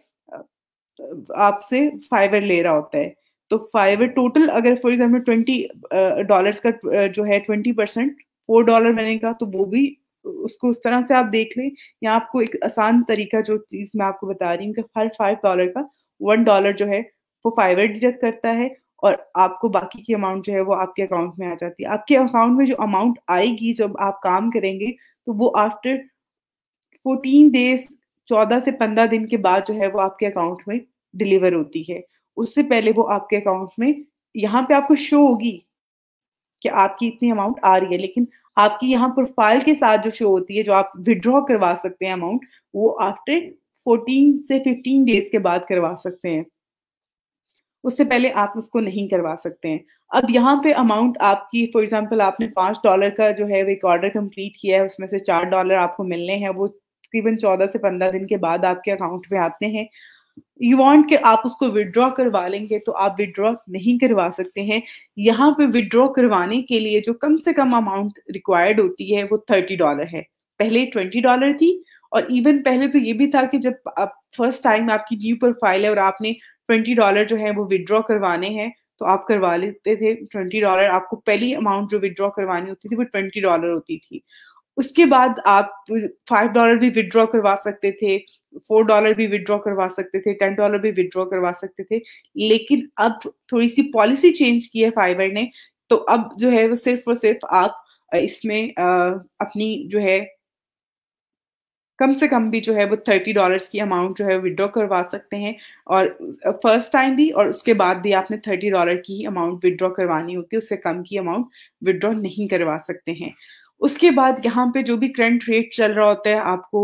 आपसे फाइवर ले रहा होता है। तो फाइवर टोटल अगर फॉर एग्जांपल $20 का जो है 20% $4 बनेगा, तो वो भी उसको उस तरह से आप देख लें। या आपको एक आसान तरीका जो चीज़ मैं आपको बता रही हूँ कि हर $5 का $1 जो है वो फाइवर डिडक्ट करता है और आपको बाकी की अमाउंट जो है वो आपके अकाउंट में आ जाती है। आपके अकाउंट में जो अमाउंट आएगी जब आप काम करेंगे, तो वो आफ्टर 14 डेज़ 14 से 15 दिन के बाद जो है वो आपके अकाउंट में डिलीवर होती है। उससे पहले वो आपके अकाउंट में यहाँ पे आपको शो होगी कि आपकी इतनी अमाउंट आ रही है, लेकिन आपकी यहाँ प्रोफाइल के साथ जो शो होती है, जो आप विथड्रॉ करवा सकते हैं अमाउंट, वो आफ्टर 14 से 15 डेज़ के बाद करवा सकते हैं। उससे पहले आप उसको नहीं करवा सकते हैं। अब यहाँ पे अमाउंट आपकी फॉर एग्ज़ाम्पल आपने $5 का जो है वो एक ऑर्डर कंप्लीट किया है, उसमें से $4 आपको मिलने हैं, वो तकरीबन 14 से 15 दिन के बाद आपके अकाउंट में आते हैं। यू वांट कि आप उसको विथड्रॉ करवा लेंगे, तो आप विथड्रॉ नहीं करवा सकते हैं। यहाँ पे विथड्रॉ करवाने के लिए जो कम से कम अमाउंट रिक्वायर्ड होती है वो $30 है। पहले $20 थी और इवन पहले तो ये भी था कि जब आप फर्स्ट टाइम आपकी न्यू प्रोफाइल है और आपने $20 जो है वो विथड्रॉ करवाने हैं, तो आप करवा लेते थे $20। आपको पहली अमाउंट जो विथड्रॉ करवानी होती थी वो $20 होती थी। उसके बाद आप $5 भी विथड्रॉ करवा सकते थे, $4 भी विथड्रॉ करवा सकते थे, $10 भी विथड्रॉ करवा सकते थे। लेकिन अब थोड़ी-सी पॉलिसी चेंज की है फाइवर ने, तो अब जो है वो सिर्फ़ और सिर्फ़ आप इसमें अपनी जो है कम से कम भी जो है वो $30 की अमाउंट जो है विथड्रॉ करवा सकते हैं। और फर्स्ट टाइम भी और उसके बाद भी आपने $30 की ही अमाउंट विथड्रॉ करवानी होती है, उससे कम की अमाउंट विथड्रॉ नहीं करवा सकते हैं। उसके बाद यहाँ पे जो भी करंट रेट चल रहा होता है आपको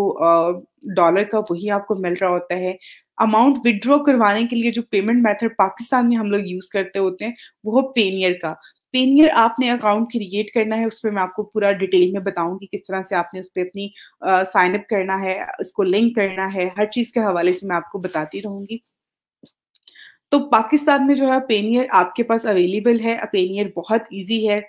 डॉलर का, वही आपको मिल रहा होता है। अमाउंट विथड्रॉ करवाने के लिए जो पेमेंट मेथड पाकिस्तान में हम लोग यूज़ करते होते हैं, वो है पेनियर का। पेनियर आपने अकाउंट क्रिएट करना है, उसपे मैं आपको पूरा डिटेल में बताऊँगी किस तरह से आपने उसपे अपनी साइन अप करना है, इसको लिंक करना है, हर चीज़ के हवाले से मैं आपको बताती रहूँगी। तो पाकिस्तान में जो है पेनियर आपके पास अवेलेबल है। पेनियर बहुत ईज़ी है,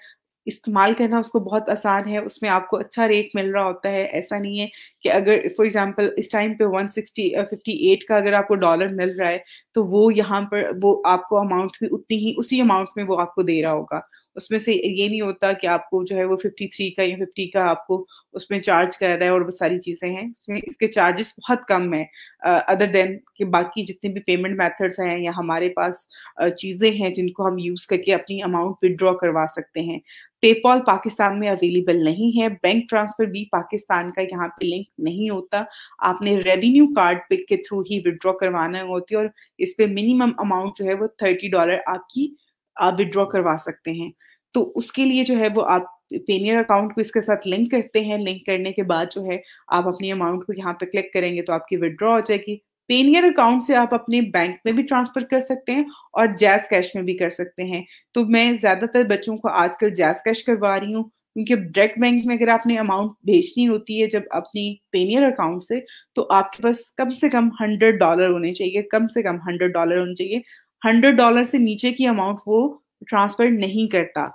इस्तेमाल करना उसको बहुत आसान है, उसमें आपको अच्छा रेट मिल रहा होता है। ऐसा नहीं है कि अगर फॉर एग्ज़ाम्पल इस टाइम पे 58 का अगर आपको डॉलर मिल रहा है, तो वो यहाँ पर वो आपको अमाउंट भी उतनी ही उसी अमाउंट में वो आपको दे रहा होगा। उसमें से ये नहीं होता कि आपको जो है वो 53 का या 50 का आपको उसमें चार्ज कर रहा है और वो सारी चीज़ें हैं। इसमें इसके चार्जेस बहुत कम हैं अदर देन कि बाकी जितने भी पेमेंट मेथड्स हैं या हमारे पास चीज़ें हैं जिनको हम यूज़ करके अपनी अमाउंट विथड्रॉ करवा सकते हैं। पेपॉल पाकिस्तान में अवेलेबल नहीं है, बैंक ट्रांसफ़र भी पाकिस्तान का यहाँ पे लिंक नहीं होता। आपने रेवेन्यू कार्ड पे के थ्रू ही विथड्रॉ करवाना होती है और इस पे मिनिमम अमाउंट जो है वो $30 आपकी आप विथड्रॉ करवा सकते हैं। तो उसके लिए जो है वो आप पेनियर अकाउंट को इसके साथ लिंक करते हैं, लिंक करने के बाद जो है आप अपनी अमाउंट को यहाँ पे क्लिक करेंगे तो आपकी विथड्रॉ हो जाएगी। पेनियर अकाउंट से आप अपने बैंक में भी ट्रांसफ़र कर सकते हैं और जैज़ कैश में भी कर सकते हैं। तो मैं ज़्यादातर बच्चों को आजकल जैज़ कैश करवा रही हूँ, क्योंकि डायरेक्ट बैंक में अगर आपने अमाउंट भेजनी होती है जब अपनी पेनियर अकाउंट तो आपके पास कम से कम $100 होने चाहिए, कम से कम $100 होने चाहिए। $100 से नीचे की अमाउंट वो ट्रांसफ़र नहीं करता,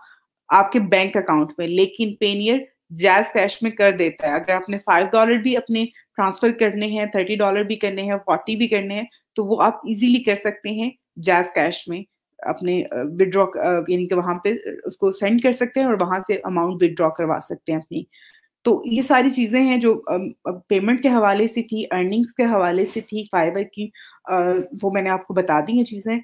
आपके बैंक अकाउंट में, लेकिन पेनियर जैज़ कैश में कर देता है। अगर आपने $5 भी अपने ट्रांसफ़र करने हैं, $30 भी करने हैं, 40 भी करने हैं, तो वो आप ईज़िली कर सकते हैं जैज़ कैश में। अपने विथड्रॉ यानी कि वहाँ पे उसको सेंड कर सकते हैं और वहाँ से अमाउंट विथड्रॉ करवा सकते हैं अपनी। तो ये सारी चीज़ें हैं जो पेमेंट के हवाले से थी, अर्निंग्स के हवाले से थी, फाइवर की वो मैंने आपको बता दी हैं चीज़ें।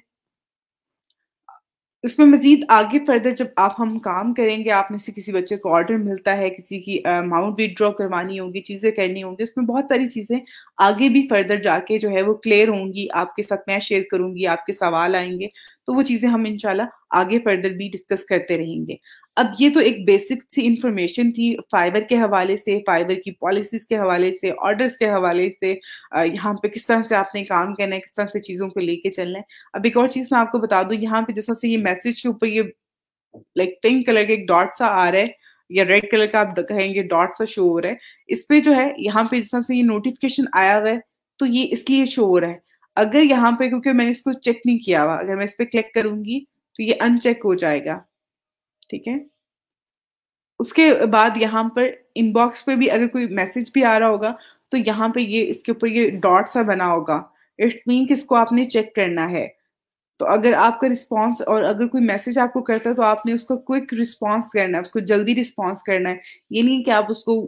इसमें मज़ीद आगे फ़र्दर जब हम काम करेंगे, आप में से किसी बच्चे को ऑर्डर मिलता है, किसी की अमाउंट विथड्रॉ करवानी होगी, चीज़ें करनी होंगी, उसमें बहुत सारी चीज़ें आगे भी फ़र्दर जाके जो है वो क्लियर होंगी, आपके साथ मैं शेयर करूँगी, आपके सवाल आएँगे, तो वो चीज़ें हम इंशाल्लाह आगे फ़र्दर भी डिस्कस करते रहेंगे। अब ये तो एक बेसिक सी इन्फॉर्मेशन थी फाइवर के हवाले से, फाइवर की पॉलिसीज़ के हवाले से, ऑर्डर्स के हवाले से यहाँ पे किस तरह से आपने काम करना है, किस तरह से चीज़ों को लेके चलना है। अब एक और चीज़ मैं आपको बता दूँ, यहाँ पे जैसा से ये मैसेज के ऊपर ये लाइक पिंक कलर का एक डॉट सा आ रहा है या रेड कलर का आप कहेंगे डॉट सा शो हो रहा है। इस पे जो है यहाँ पे जिस तरह से ये नोटिफ़िकेशन आया हुआ है, तो ये इसलिए शो हो रहा है। अगर यहाँ पे क्योंकि मैंने इसको चेक नहीं किया हुआ, अगर मैं इस पे क्लिक करूँगी, तो ये अनचेक हो जाएगा, ठीक है? उसके बाद यहाँ पर इनबॉक्स पे भी अगर कोई मैसेज भी आ रहा होगा, तो यहाँ पे ये इसके ऊपर ये डॉट सा बना होगा। इट्स मीन कि इसको आपने चेक करना है। तो अगर आपका रिस्पॉन्स और अगर कोई मैसेज आपको करता है तो आपने उसको क्विक रिस्पॉन्स करना है, उसको जल्दी रिस्पॉन्स करना है। ये नहीं कि आप उसको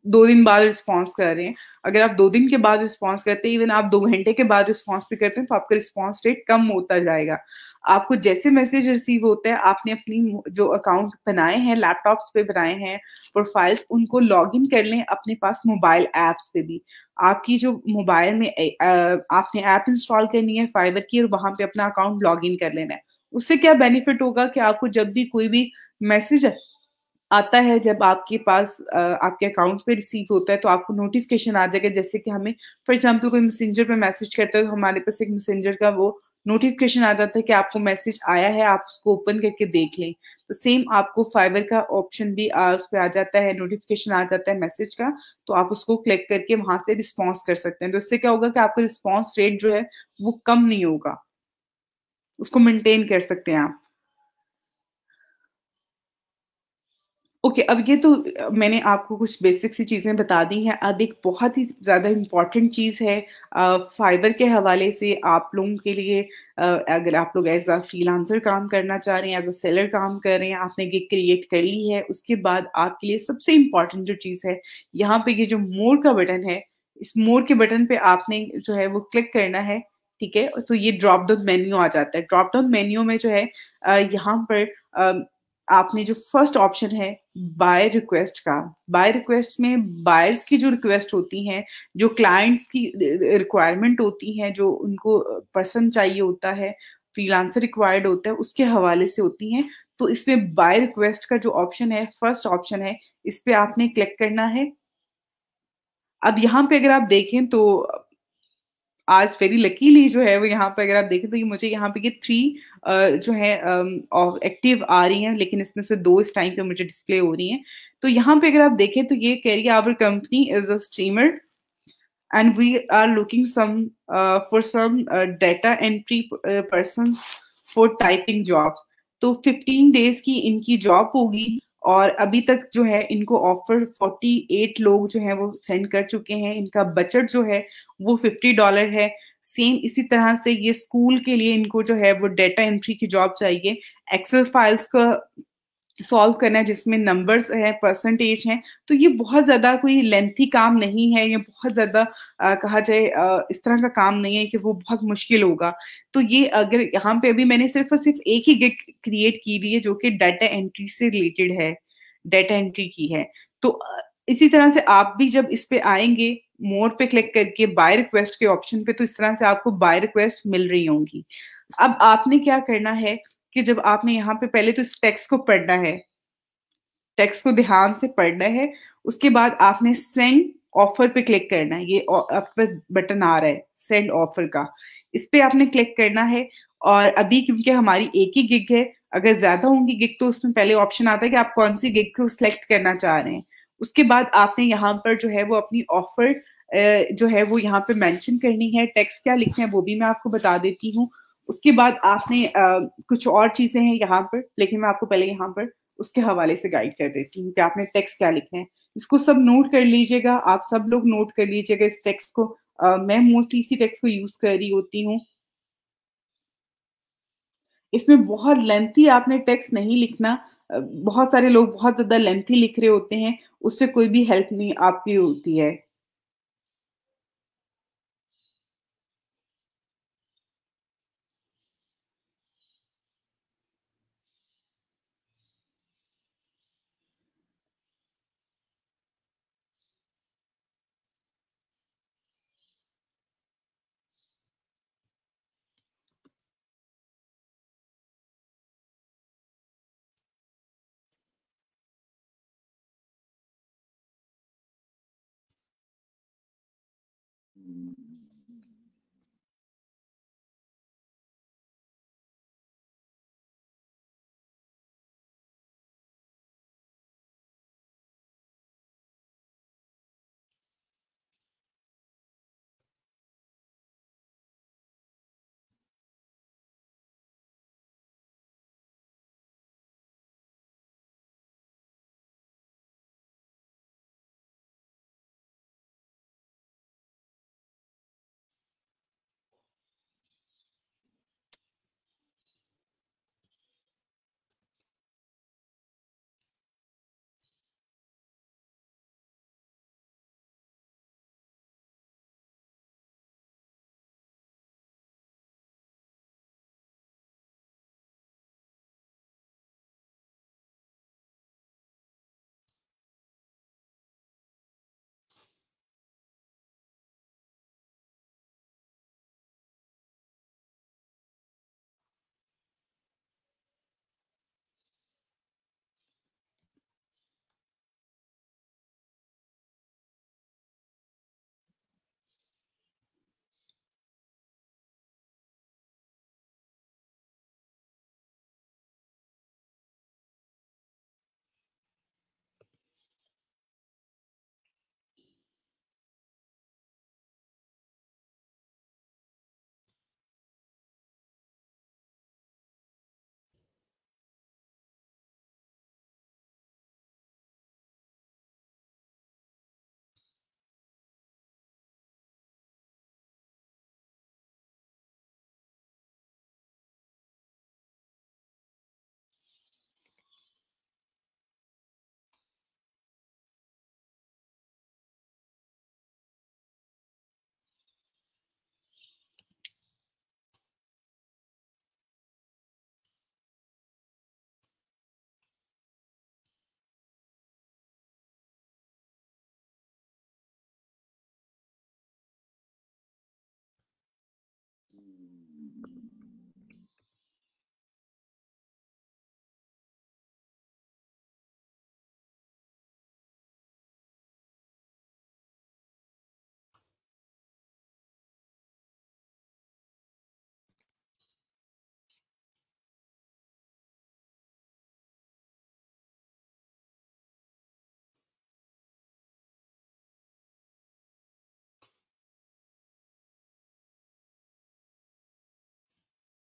2 दिन बाद रिस्पॉन्स कर रहे हैं। अगर आप 2 दिन के बाद रिस्पॉन्स करते हैं, इवन आप 2 घंटे के बाद रिस्पॉन्स भी करते हैं, तो आपका रिस्पॉन्स रेट कम होता जाएगा। आपको जैसे मैसेज रिसीव होता है, आपने अपनी जो अकाउंट बनाए हैं, लैपटॉप्स पे बनाए हैं, प्रोफाइल्स, उनको लॉगिन कर लें अपने पास मोबाइल ऐप्स पे भी। आपकी जो मोबाइल में आपने ऐप इंस्टॉल करनी है फाइवर की और वहाँ पे अपना अकाउंट लॉगिन कर लेना है। उससे क्या बेनिफिट होगा कि आपको जब भी कोई भी मैसेज आता है, जब आपके पास आपके अकाउंट पे रिसीव होता है, तो आपको नोटिफ़िकेशन आ जाएगा। जैसे कि हमें फॉर एग्ज़ाम्पल कोई मैसेंजर पे मैसेज करता है, तो हमारे पास एक मैसेंजर का वो नोटिफ़िकेशन आ जाता है कि आपको मैसेज आया है, आप उसको ओपन करके देख लें। तो सेम आपको फाइवर का ऑप्शन भी उस पे आ जाता है, नोटिफ़िकेशन आ जाता है मैसेज का, तो आप उसको क्लिक करके वहाँ से रिस्पॉन्स कर सकते हैं। तो इससे क्या होगा कि आपका रिस्पॉन्स रेट जो है, वो कम नहीं होगा। उसको मेंटेन कर सकते हैं आप। ओके, अब ये तो मैंने आपको कुछ बेसिक सी चीज़ें बता दी हैं। अब एक बहुत ही ज़्यादा इम्पोर्टेंट चीज़ है फाइवर के हवाले से आप लोगों के लिए अगर आप लोग एज़ अ फ्रीलांसर काम करना चाह रहे हैं, एज़ अ सेलर काम कर रहे हैं, आपने गिग क्रिएट कर ली है, उसके बाद आपके लिए सबसे इम्पोर्टेंट जो चीज़ है, यहाँ पे ये जो मोर का बटन है, इस मोर के बटन पे आपने जो है वो क्लिक करना है, ठीक है? तो ये ड्रॉप डाउन मेन्यू आ जाता है। ड्रॉप डाउन मेन्यू में जो है यहाँ पर अ, आपने जो फर्स्ट ऑप्शन है बाय रिक्वेस्ट का, बाय रिक्वेस्ट में बायर्स की जो रिक्वेस्ट होती हैं, जो क्लाइंट्स की रिक्वायरमेंट होती हैं, जो उनको पर्सन चाहिए होता है, फ्रीलांसर रिक्वायर्ड होता है, उसके हवाले से होती हैं। तो इसमें बाय रिक्वेस्ट का जो ऑप्शन है, फर्स्ट ऑप्शन है, इस पे आपने क्लिक करना है। अब यहाँ पे अगर आप देखें तो आज वेरी लकीली जो है वो यहाँ पे अगर आप देखें तो ये मुझे यहाँ पे ये 3 जो है एक्टिव आ रही हैं, लेकिन इसमें से 2 इस टाइम पे मुझे डिस्प्ले हो रही हैं। तो यहाँ पे अगर आप देखें तो ये कह रही है our company is a streamer and we are looking for some data entry persons for typing jobs. तो 15 डेज़ की इनकी जॉब होगी और अभी तक जो है इनको ऑफर 48 लोग जो हैं वो सेंड कर चुके हैं। इनका बजट जो है वो $50 है। सेम इसी तरह से ये स्कूल के लिए इनको जो है वो डाटा एंट्री की जॉब चाहिए। एक्सेल फाइल्स का सॉल्व करना है जिसमें नंबर्स हैं, परसेंटेज हैं, तो ये बहुत ज़्यादा कोई लेंथी काम नहीं है, ये बहुत ज़्यादा कहा जाए इस तरह का काम नहीं है कि वो बहुत मुश्किल होगा। तो ये अगर यहाँ पे अभी मैंने सिर्फ़ और सिर्फ़ एक ही गिग क्रिएट की हुई है जो कि डाटा एंट्री से रिलेटेड है, डाटा एंट्री की है। तो इसी तरह से आप भी जब इस पे आएँगे, मोर पे क्लिक करके बाय रिक्वेस्ट के ऑप्शन पे, तो इस तरह से आपको बाय रिक्वेस्ट मिल रही होंगी। अब आपने क्या करना है कि जब आपने यहाँ पे पहले तो इस टेक्स्ट को पढ़ना है, टेक्स्ट को ध्यान से पढ़ना है, उसके बाद आपने सेंड ऑफर पे क्लिक करना है। ये आपके पास बटन आ रहा है सेंड ऑफर का, इस पे आपने क्लिक करना है। और अभी क्योंकि हमारी एक ही गिग है, अगर ज़्यादा होंगी गिग तो उसमें पहले ऑप्शन आता है कि आप कौन-सी गिग को सिलेक्ट करना चाह रहे हैं। उसके बाद आपने यहाँ पर जो है वो अपनी ऑफर जो है वो यहाँ पे मेंशन करनी है, टेक्स्ट क्या लिखना है वो भी मैं आपको बता देती हूँ। उसके बाद आपने कुछ और चीज़ें हैं यहाँ पर, लेकिन मैं आपको पहले यहाँ पर उसके हवाले से गाइड कर देती हूँ कि आपने टेक्स्ट क्या लिखना है। इसको सब नोट कर लीजिएगा, आप सब लोग नोट कर लीजिएगा इस टेक्स्ट को। मैं मोस्टली इसी टेक्स्ट को यूज़ कर रही होती हूँ। इसमें बहुत लेंथी आपने टेक्स्ट नहीं लिखना। बहुत सारे लोग बहुत ज़्यादा लेंथी लिख रहे होते हैं, उससे कोई भी हेल्प नहीं आपकी होती है।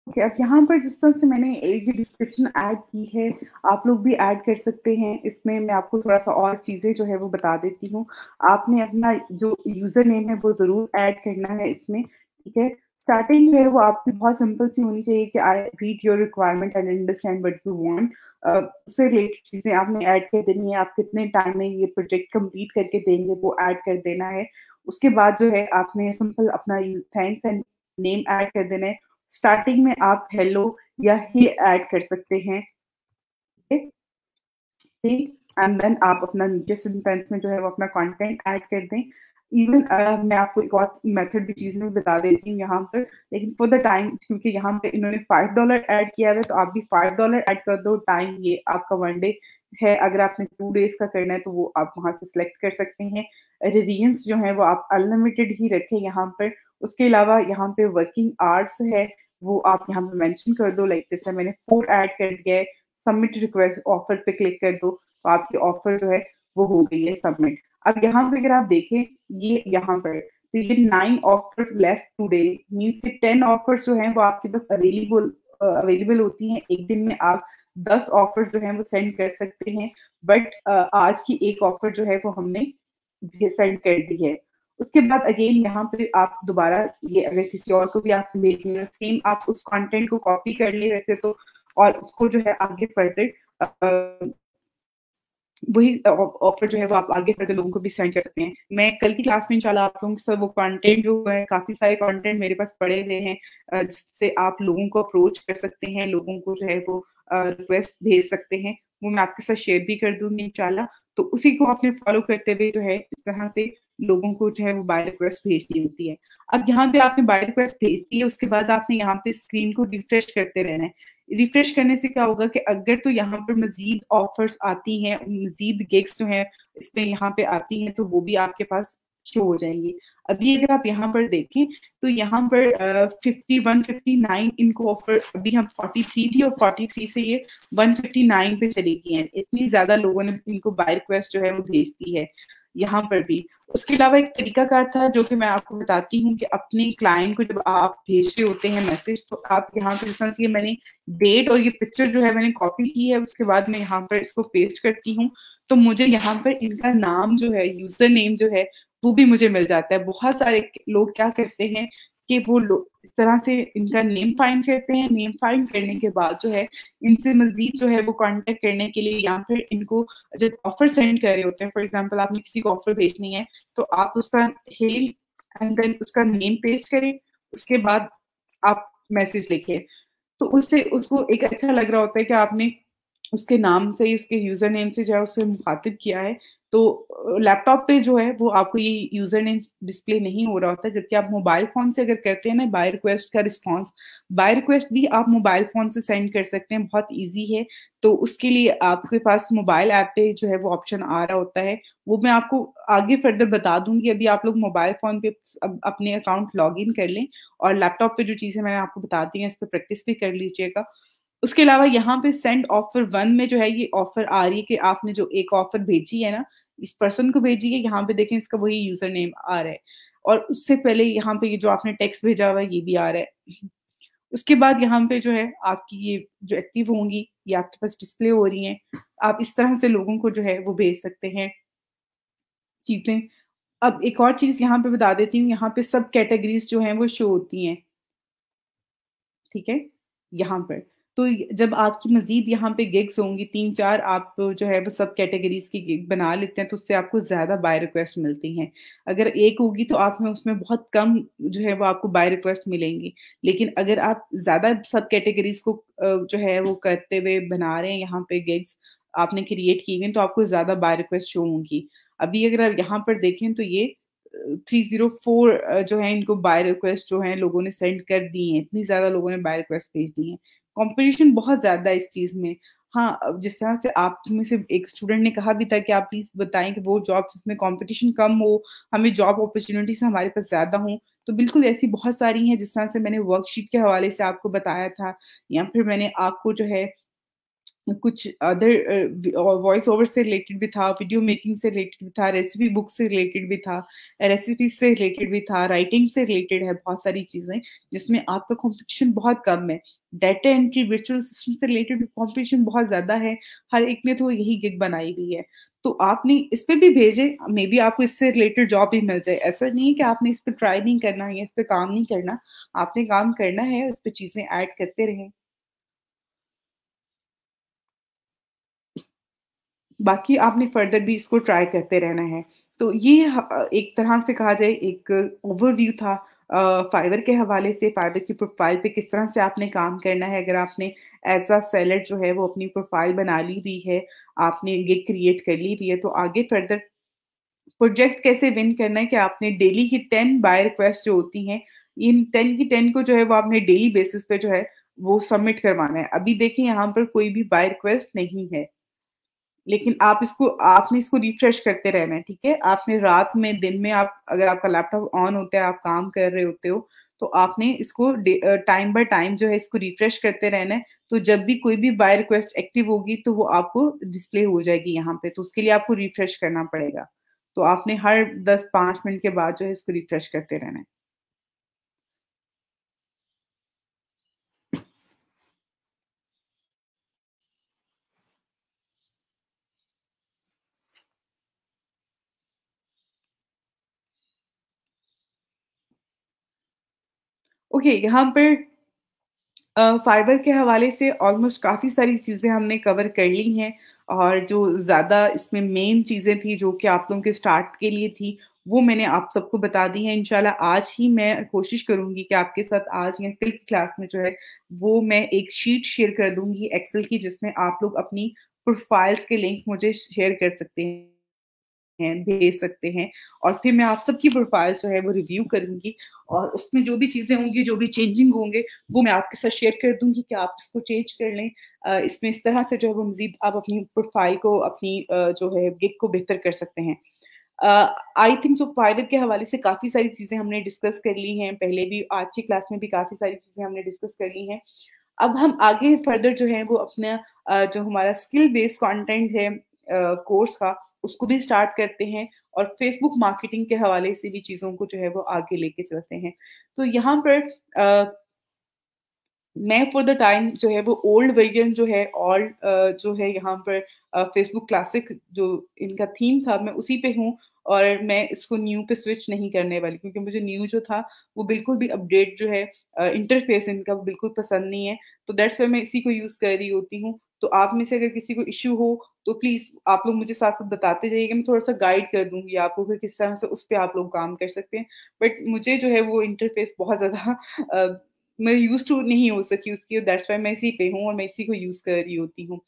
ओके, अब यहाँ पर जिस तरह से मैंने एक डिस्क्रिप्शन ऐड की है, आप लोग भी ऐड कर सकते हैं। इसमें मैं आपको थोड़ा-सा और चीज़ें जो है वो बता देती हूँ। आपने अपना जो यूज़र नेम है वो ज़रूर ऐड करना है इसमें, ठीक है? स्टार्टिंग जो है वो आपकी बहुत सिंपल सी होनी चाहिए कि I read your requirement and understand what you want. उससे रिलेटेड चीज़ें आपने ऐड कर देनी है, आप कितने टाइम में ये प्रोजेक्ट कंप्लीट करके देंगे वो ऐड कर देना है। उसके बाद जो है आपने सिंपल अपना थैंक्स एंड नेम ऐड कर देना है। स्टार्टिंग में आप हेलो या ही ऐड कर सकते हैं, ठीक है? एंड देन आप अपना नीचे सेंटेंस में जो है वो अपना कंटेंट ऐड कर दें। इवन मैं आपको एक और मेथड भी चीज़ में बता देती हूँ यहाँ पर, लेकिन फॉर द टाइम क्योंकि यहाँ पे इन्होंने $5 ऐड किया है तो आप भी $5 ऐड कर दो। टाइम ये आपका 1 डे है, अगर आपने 2 डेज़ का करना है तो वो आप वहाँ से सिलेक्ट कर सकते हैं। रिवीजन्स जो हैं वो आप अनलिमिटेड ही रखें यहाँ पर। उसके अलावा यहाँ पे वर्किंग आवर्स है, वो आप यहाँ पे मेंशन कर दो, लाइक जैसे मैंने 4 ऐड कर दिया है। सबमिट रिक्वेस्ट ऑफर पे क्लिक कर दो, तो आपकी ऑफर जो है वो हो गई है सबमिट। अब यहाँ पे अगर आप देखें ये यहाँ पर, तो ये 9 ऑफर्स लेफ्ट टुडे मींस कि 10 ऑफर्स जो हैं वो आपके पास अवेलेबल होती हैं। एक दिन में आप 10 ऑफर जो हैं वो सेंड कर सकते हैं, बट आज की एक ऑफर जो है वो हमने सेंड कर दी है। उसके बाद अगेन यहाँ पे आप दोबारा ये अगर किसी और को भी आप भेजनी है, सेम आप उस कंटेंट को कॉपी कर ले वैसे तो, और उसको जो है आगे फर्दर वही ऑफर जो है वो आप आगे फर्दर लोगों को भी सेंड कर सकते हैं। मैं कल की क्लास में इंशाल्लाह आप लोगों के साथ वो कंटेंट जो है, काफ़ी सारे कंटेंट मेरे पास पड़े हुए हैं जिससे आप लोगों को अप्रोच कर सकते हैं, लोगों को जो है वो रिक्वेस्ट भेज सकते हैं, वो मैं आपके साथ शेयर भी कर दूँगी इंशाल्लाह। तो उसी को आपने फॉलो करते हुए जो है इस तरह से लोगों को जो है वो बाय रिक्वेस्ट भेजनी होती है। अब यहाँ पे आपने बाय रिक्वेस्ट भेज दी है, उसके बाद आपने यहाँ पे स्क्रीन को रिफ्रेश करते रहना है। रिफ्रेश करने से क्या होगा कि अगर तो यहाँ पर मज़ीद ऑफ़र्स आती हैं, मज़ीद गिग्स जो हैं इसमें यहाँ पे आती हैं, तो वो भी आपके पास शो हो जाएँगी। अभी अगर आप यहाँ पर देखें, तो यहाँ पर 51, 59 इनको ऑफ़र, अभी हम 43 थी और 43 से ये 159 पे चली गई हैं। इतनी ज़्यादा लोगों ने इनको बाय रिक्वेस्ट जो है वो भेज दी है, यहाँ पर भी। उसके अलावा एक तरीकाकार था जो कि मैं आपको बताती हूँ कि अपने क्लाइंट को जब आप भेज रहे होते हैं मैसेज, तो आप यहाँ पे जिस तरह से ये मैंने डेट और ये पिक्चर जो है मैंने कॉपी की है, उसके बाद मैं यहाँ पर इसको पेस्ट करती हूँ, तो मुझे यहाँ पर इनका नाम जो है, यूज़र नेम जो है, वो भी मुझे मिल जाता है। बहुत सारे लोग क्या करते हैं कि वो लोग इस तरह से इनका नेम फाइंड करते हैं, नेम फाइंड करने के बाद जो है, इनसे मज़ीद जो है वो कॉन्टैक्ट करने के लिए या फिर इनको जब ऑफ़र सेंड कर रहे होते हैं, फॉर एग्ज़ाम्पल आपने किसी को ऑफ़र भेजनी है, तो आप उसका हेल एंड देन उसका नेम पेस्ट करें, उसके बाद आप मैसेज लिखें। तो उससे उसको एक अच्छा लग रहा होता है कि आपने उसके नाम से ही, उसके यूज़र नेम से जो है उसे मुखातिब किया है। तो लैपटॉप पे जो है वो आपको ये यूज़र नेम डिस्प्ले नहीं हो रहा होता है, जबकि आप मोबाइल फ़ोन से अगर करते हैं ना बाय रिक्वेस्ट का रिस्पॉन्स, बाय रिक्वेस्ट भी आप मोबाइल फ़ोन से सेंड कर सकते हैं, बहुत ईज़ी है। तो उसके लिए आपके पास मोबाइल ऐप पे जो है वो ऑप्शन आ रहा होता है, वो मैं आपको आगे फर्दर बता दूँगी। अभी आप लोग मोबाइल फ़ोन पे अपने अकाउंट लॉगिन कर लें और लैपटॉप पे जो चीज़ें मैंने आपको बता दी हैं, इस पे प्रैक्टिस भी कर लीजिएगा। उसके अलावा यहाँ पे सेंड ऑफर 1 में जो है ये ऑफर आ रही है कि आपने जो एक ऑफर भेजी है ना, इस पर्सन को भेजी है, यहाँ पे देखें इसका वही यूज़र नेम आ रहा है और उससे पहले यहाँ पे ये जो आपने टेक्स्ट भेजा हुआ है, ये भी आ रहा है। उसके बाद यहाँ पे जो है आपकी ये जो एक्टिव होंगी, ये आपके पास डिस्प्ले हो रही हैं। आप इस तरह से लोगों को जो है वो भेज सकते हैं चीज़ें। अब एक और चीज़ यहाँ पे बता देती हूँ, यहाँ पे सब कैटेगरीज़ जो हैं वो शो होती हैं। ठीक है? यहाँ पर। तो जब आपकी मज़ीद यहाँ पे गिग्स होंगी 3-4 आप जो है वो सब कैटेगरीज़ की गिग बना लेते हैं तो उससे आपको ज़्यादा बाय रिक्वेस्ट मिलती हैं। अगर एक होगी तो आप में उसमें बहुत कम जो है वो आपको बाय रिक्वेस्ट मिलेंगी। लेकिन अगर आप ज़्यादा सब कैटेगरीज़ को जो है वो करते हुए बना रहे हैं यहाँ पे गिग्स आपने क्रिएट की हुई हैं तो आपको ज़्यादा बाय रिक्वेस्ट शो होंगी। अभी अगर आप यहाँ पर देखें तो ये 304 जो है इनको बाय रिक्वेस्ट जो है लोगों ने सेंड कर दी हैं, इतनी ज़्यादा लोगों ने बाय रिक्वेस्ट भेज दी हैं। कॉम्पिटिशन बहुत ज़्यादा है इस चीज़ में। हाँ, जिस तरह से आप में से एक स्टूडेंट ने कहा भी था कि आप प्लीज़ बताएँ कि वो जॉब्स जिसमें कॉम्पिटिशन कम हो, हमें जॉब अपॉर्च्युनिटीज़ हमारे पास ज़्यादा हों, तो बिल्कुल ऐसी बहुत सारी हैं जिस तरह से मैंने वर्कशीट के हवाले से आपको बताया था या फिर मैंने आपको जो है कुछ अदर वॉइस ओवर से रिलेटेड भी था, वीडियो मेकिंग से रिलेटेड भी था, रेसिपी बुक से रिलेटेड भी था, रेसिपीज़ से रिलेटेड भी था, राइटिंग से रिलेटेड है बहुत सारी चीज़ें, जिसमें आपका कॉम्पिटिशन बहुत कम है। डाटा एंट्री, वर्चुअल असिस्टेंट से रिलेटेड भी कॉम्पिटिशन बहुत ज़्यादा है, हर एक ने तो यही गिग बनाई हुई है। तो आपने इस पे भी भेजें, मे बी आपको इससे रिलेटेड जॉब भी मिल जाए। ऐसा नहीं है कि आपने इस पे ट्राई नहीं करना है या इस पे काम नहीं करना, आपने काम करना है, उस पे चीज़ें ऐड करते रहें। बाकी आपने फर्दर भी इसको ट्राई करते रहना है। तो ये एक तरह से कहा जाए एक ओवरव्यू था फाइवर के हवाले से, फाइवर की प्रोफ़ाइल पे किस तरह से आपने काम करना है। अगर आपने एज़ अ सेलर जो है वो अपनी प्रोफ़ाइल बना ली हुई है, आपने गिग क्रिएट कर ली हुई है, तो आगे फर्दर प्रोजेक्ट कैसे विन करना है कि आपने डेली की 10 बाय रिक्वेस्ट जो होती हैं, इन 10 की 10 को जो है वो आपने डेली बेसिस पे जो है वो सबमिट करवाना है। अभी देखिए यहाँ पर कोई भी बाय रिक्वेस्ट नहीं है। लेकिन आपने इसको रिफ्रेश करते रहना है, ठीक है? आपने रात में, दिन में आप अगर आपका लैपटॉप ऑन होता है, आप काम कर रहे होते हो, तो आपने इसको टाइम बाय टाइम जो है इसको रिफ्रेश करते रहना है। तो जब भी कोई भी बाय रिक्वेस्ट एक्टिव होगी, तो वो आपको डिस्प्ले हो जाएगी यहाँ पे, तो उसके लिए आपको रिफ्रेश करना पड़ेगा। तो आपने हर 10-5 मिनट के बाद जो है इसको रिफ्रेश करते रहना है। ओके, यहाँ पर फाइबर के हवाले से ऑलमोस्ट काफ़ी सारी चीज़ें हमने कवर कर ली हैं और जो ज़्यादा इसमें मेन चीज़ें थी जो कि आप लोगों के स्टार्ट के लिए थी, वो मैंने आप सबको बता दी हैं। इंशाल्लाह आज ही मैं कोशिश करूँगी कि आपके साथ आज या कल की क्लास में जो है, वो मैं एक शीट शेयर कर दूँगी एक्सेल की, जिसमें आप लोग अपनी प्रोफाइल्स के लिंक मुझे शेयर कर सकते हैं, भेज सकते हैं और फिर मैं आप सबकी प्रोफाइल जो है वो रिव्यू करूँगी और उसमें जो भी चीज़ें होंगी, जो भी चेंजिंग होंगे, वो मैं आपके साथ शेयर कर दूँगी कि आप इसको चेंज कर लें। इसमें इस तरह से जो है वो मज़ीद आप अपनी प्रोफाइल को, अपनी जो है गिग को बेहतर कर सकते हैं। आई थिंक सो फाइवर के हवाले से काफ़ी सारी चीज़ें हमने डिस्कस कर ली हैं, पहले भी आज की क्लास में भी काफ़ी सारी चीज़ें हमने डिस्कस कर ली हैं। अब हम आगे फर्दर जो है वो अपना जो हमारा स्किल बेस्ड कंटेंट है कोर्स का, उसको भी स्टार्ट करते हैं और फेसबुक मार्केटिंग के हवाले से भी चीज़ों को जो है वो आगे लेके चलते हैं। तो यहाँ पर मैं फॉर द टाइम जो है वो ओल्ड वर्जन जो है जो है यहाँ पर फेसबुक क्लासिक जो इनका थीम था, मैं उसी पे हूँ और मैं इसको न्यू पे स्विच नहीं करने वाली, क्योंकि मुझे न्यू जो था वो बिल्कुल भी अपडेट जो है इंटरफेस इनका वो बिल्कुल पसंद नहीं है। तो दैट्स वाई मैं इसी को यूज़ कर रही होती हूँ। तो आप में से अगर किसी को इश्यू हो तो प्लीज़ आप लोग मुझे साथ-साथ बताते जाइएगा, मैं थोड़ा-सा गाइड कर दूँगी आपको कि किस तरह से उस पे आप लोग काम कर सकते हैं। बट मुझे जो है वो इंटरफेस बहुत ज़्यादा मैं यूज़्ड टू नहीं हो सकी उसकी, दैट्स व्हाई मैं इसी पे हूँ और मैं इसी को यूज़ कर रही होती हूँ,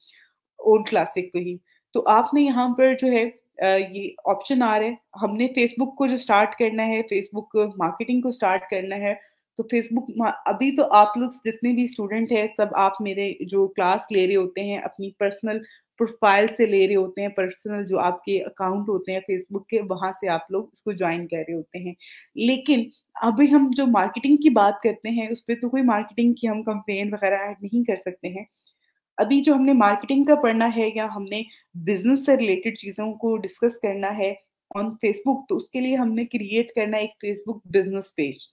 ओल्ड क्लासिक को ही। तो आपने यहाँ पर जो है ये ऑप्शन आ रहा है, हमने फेसबुक को जो स्टार्ट करना है, फेसबुक मार्केटिंग को स्टार्ट करना है, तो फेसबुक अभी तो आप लोग जितने भी स्टूडेंट हैं, सब आप मेरे जो क्लास ले रहे होते हैं, अपनी पर्सनल प्रोफाइल से ले रहे होते हैं, पर्सनल जो आपके अकाउंट होते हैं फेसबुक के, वहाँ से आप लोग इसको ज्वाइन कर रहे होते हैं। लेकिन अभी हम जो मार्केटिंग की बात करते हैं, उस पे तो कोई मार्केटिंग की हम कैंपेन वगैरह ऐड नहीं कर सकते हैं। अभी जो हमने मार्केटिंग का पढ़ना है या हमने बिज़नेस से रिलेटेड चीज़ों को डिस्कस करना है ऑन फेसबुक, तो उसके लिए हमने क्रिएट करना है एक फेसबुक बिज़नेस पेज।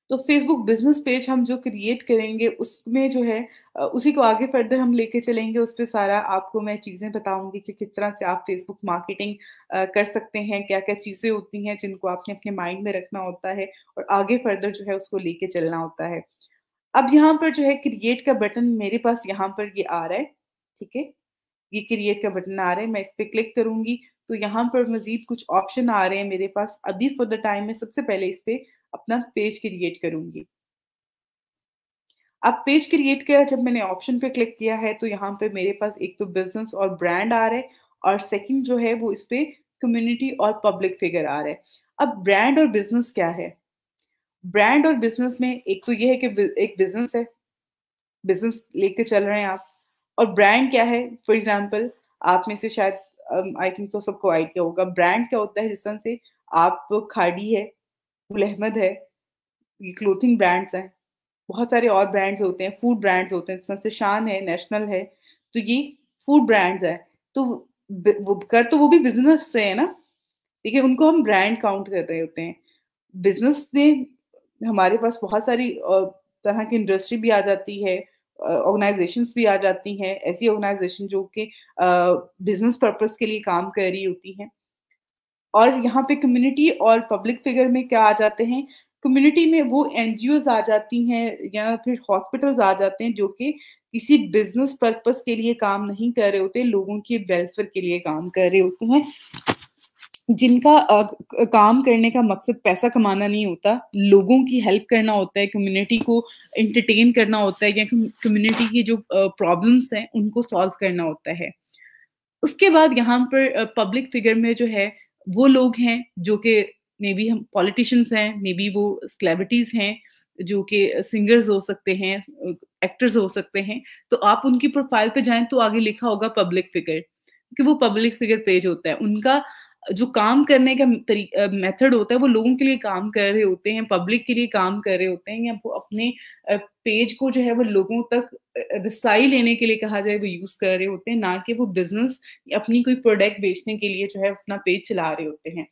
तो फेसबुक बिज़नेस पेज हम जो क्रिएट करेंगे उसमें जो है उसी को आगे फर्दर हम लेके चलेंगे, उस पे सारा आपको मैं चीज़ें बताऊँगी कि किस तरह से आप फेसबुक मार्केटिंग कर सकते हैं, क्या-क्या चीज़ें होती हैं जिनको आपने अपने माइंड में रखना होता है और आगे फर्दर जो है उसको लेके चलना होता है। अब यहाँ पर जो है क्रिएट का बटन मेरे पास यहाँ पर ये आ रहा है, ठीक है? ये क्रिएट का बटन आ रहा है, मैं इस पे क्लिक करूँगी, तो यहाँ पर मज़ीद कुछ ऑप्शन आ रहे हैं मेरे पास। अभी फॉर द टाइम मैं सबसे पहले इस पे अपना पेज क्रिएट करूँगी। अब पेज क्रिएट का जब मैंने ऑप्शन पे क्लिक किया है, तो यहाँ पे मेरे पास एक तो बिज़नेस और ब्रांड आ रहा है और सेकंड जो है वो इस पे कम्युनिटी और पब्लिक फिगर आ रहा है। अब ब्रांड और बिज़नेस क्या है? ब्रांड और बिज़नेस में एक तो ये है कि एक बिज़नेस है, बिज़नेस लेके चल रहे हैं आप। और ब्रांड क्या है? फॉर एग्ज़ाम्पल आप में से शायद आई थिंक सो सबको आइडिया होगा, ब्रांड क्या होता है जिस तरह से आप खादी है, गुल अहमद है, ये क्लोथिंग ब्रांड्स हैं। बहुत सारे और ब्रांड्स होते हैं, फूड ब्रांड्स होते हैं, जिस तरह से शान है, नेशनल है, तो ये फूड ब्रांड्स हैं। तो वो कर तो वो भी बिज़नेस से है ना, देखिए उनको हम ब्रांड काउंट कर रहे होते हैं। बिज़नेस में हमारे पास बहुत सारी तरह की इंडस्ट्री भी आ जाती है, ऑर्गेनाइज़ेशंस भी आ जाती हैं, ऐसी ऑर्गेनाइज़ेशन जो कि बिज़नेस पर्पज़ के लिए काम कर रही होती हैं। और यहाँ पे कम्युनिटी और पब्लिक फिगर में क्या आ जाते हैं, कम्युनिटी में वो एनजीओज़ आ जाती हैं या फिर हॉस्पिटल्स आ जाते हैं जो कि किसी बिज़नेस पर्पज़ के लिए काम नहीं कर रहे होते, लोगों के वेलफेयर के लिए काम कर रहे होते हैं। जिनका काम करने का मकसद पैसा कमाना नहीं होता, लोगों की हेल्प करना होता है, कम्युनिटी को एंटरटेन करना होता है या कम्युनिटी की जो प्रॉब्लम्स हैं, उनको सॉल्व करना होता है। उसके बाद यहाँ पर पब्लिक फिगर में जो है, वो लोग हैं जो कि मे बी हम पॉलिटिशियंस हैं, मे बी वो सेलिब्रिटीज़ हैं, जो कि सिंगर्स हो सकते हैं, एक्टर्स हो सकते हैं। तो आप उनकी प्रोफाइल पे जाएँ तो आगे लिखा होगा पब्लिक फिगर, क्योंकि वो पब्लिक फिगर पेज होता है। उनका जो काम करने का मेथड होता है, वो लोगों के लिए काम कर रहे होते हैं, पब्लिक के लिए काम कर रहे होते हैं या वो अपने पेज को जो है वो लोगों तक रसाई लेने के लिए कहा जाए वो यूज़ कर रहे होते हैं, ना कि वो बिज़नेस अपनी कोई प्रोडक्ट बेचने के लिए जो है अपना पेज चला रहे होते हैं।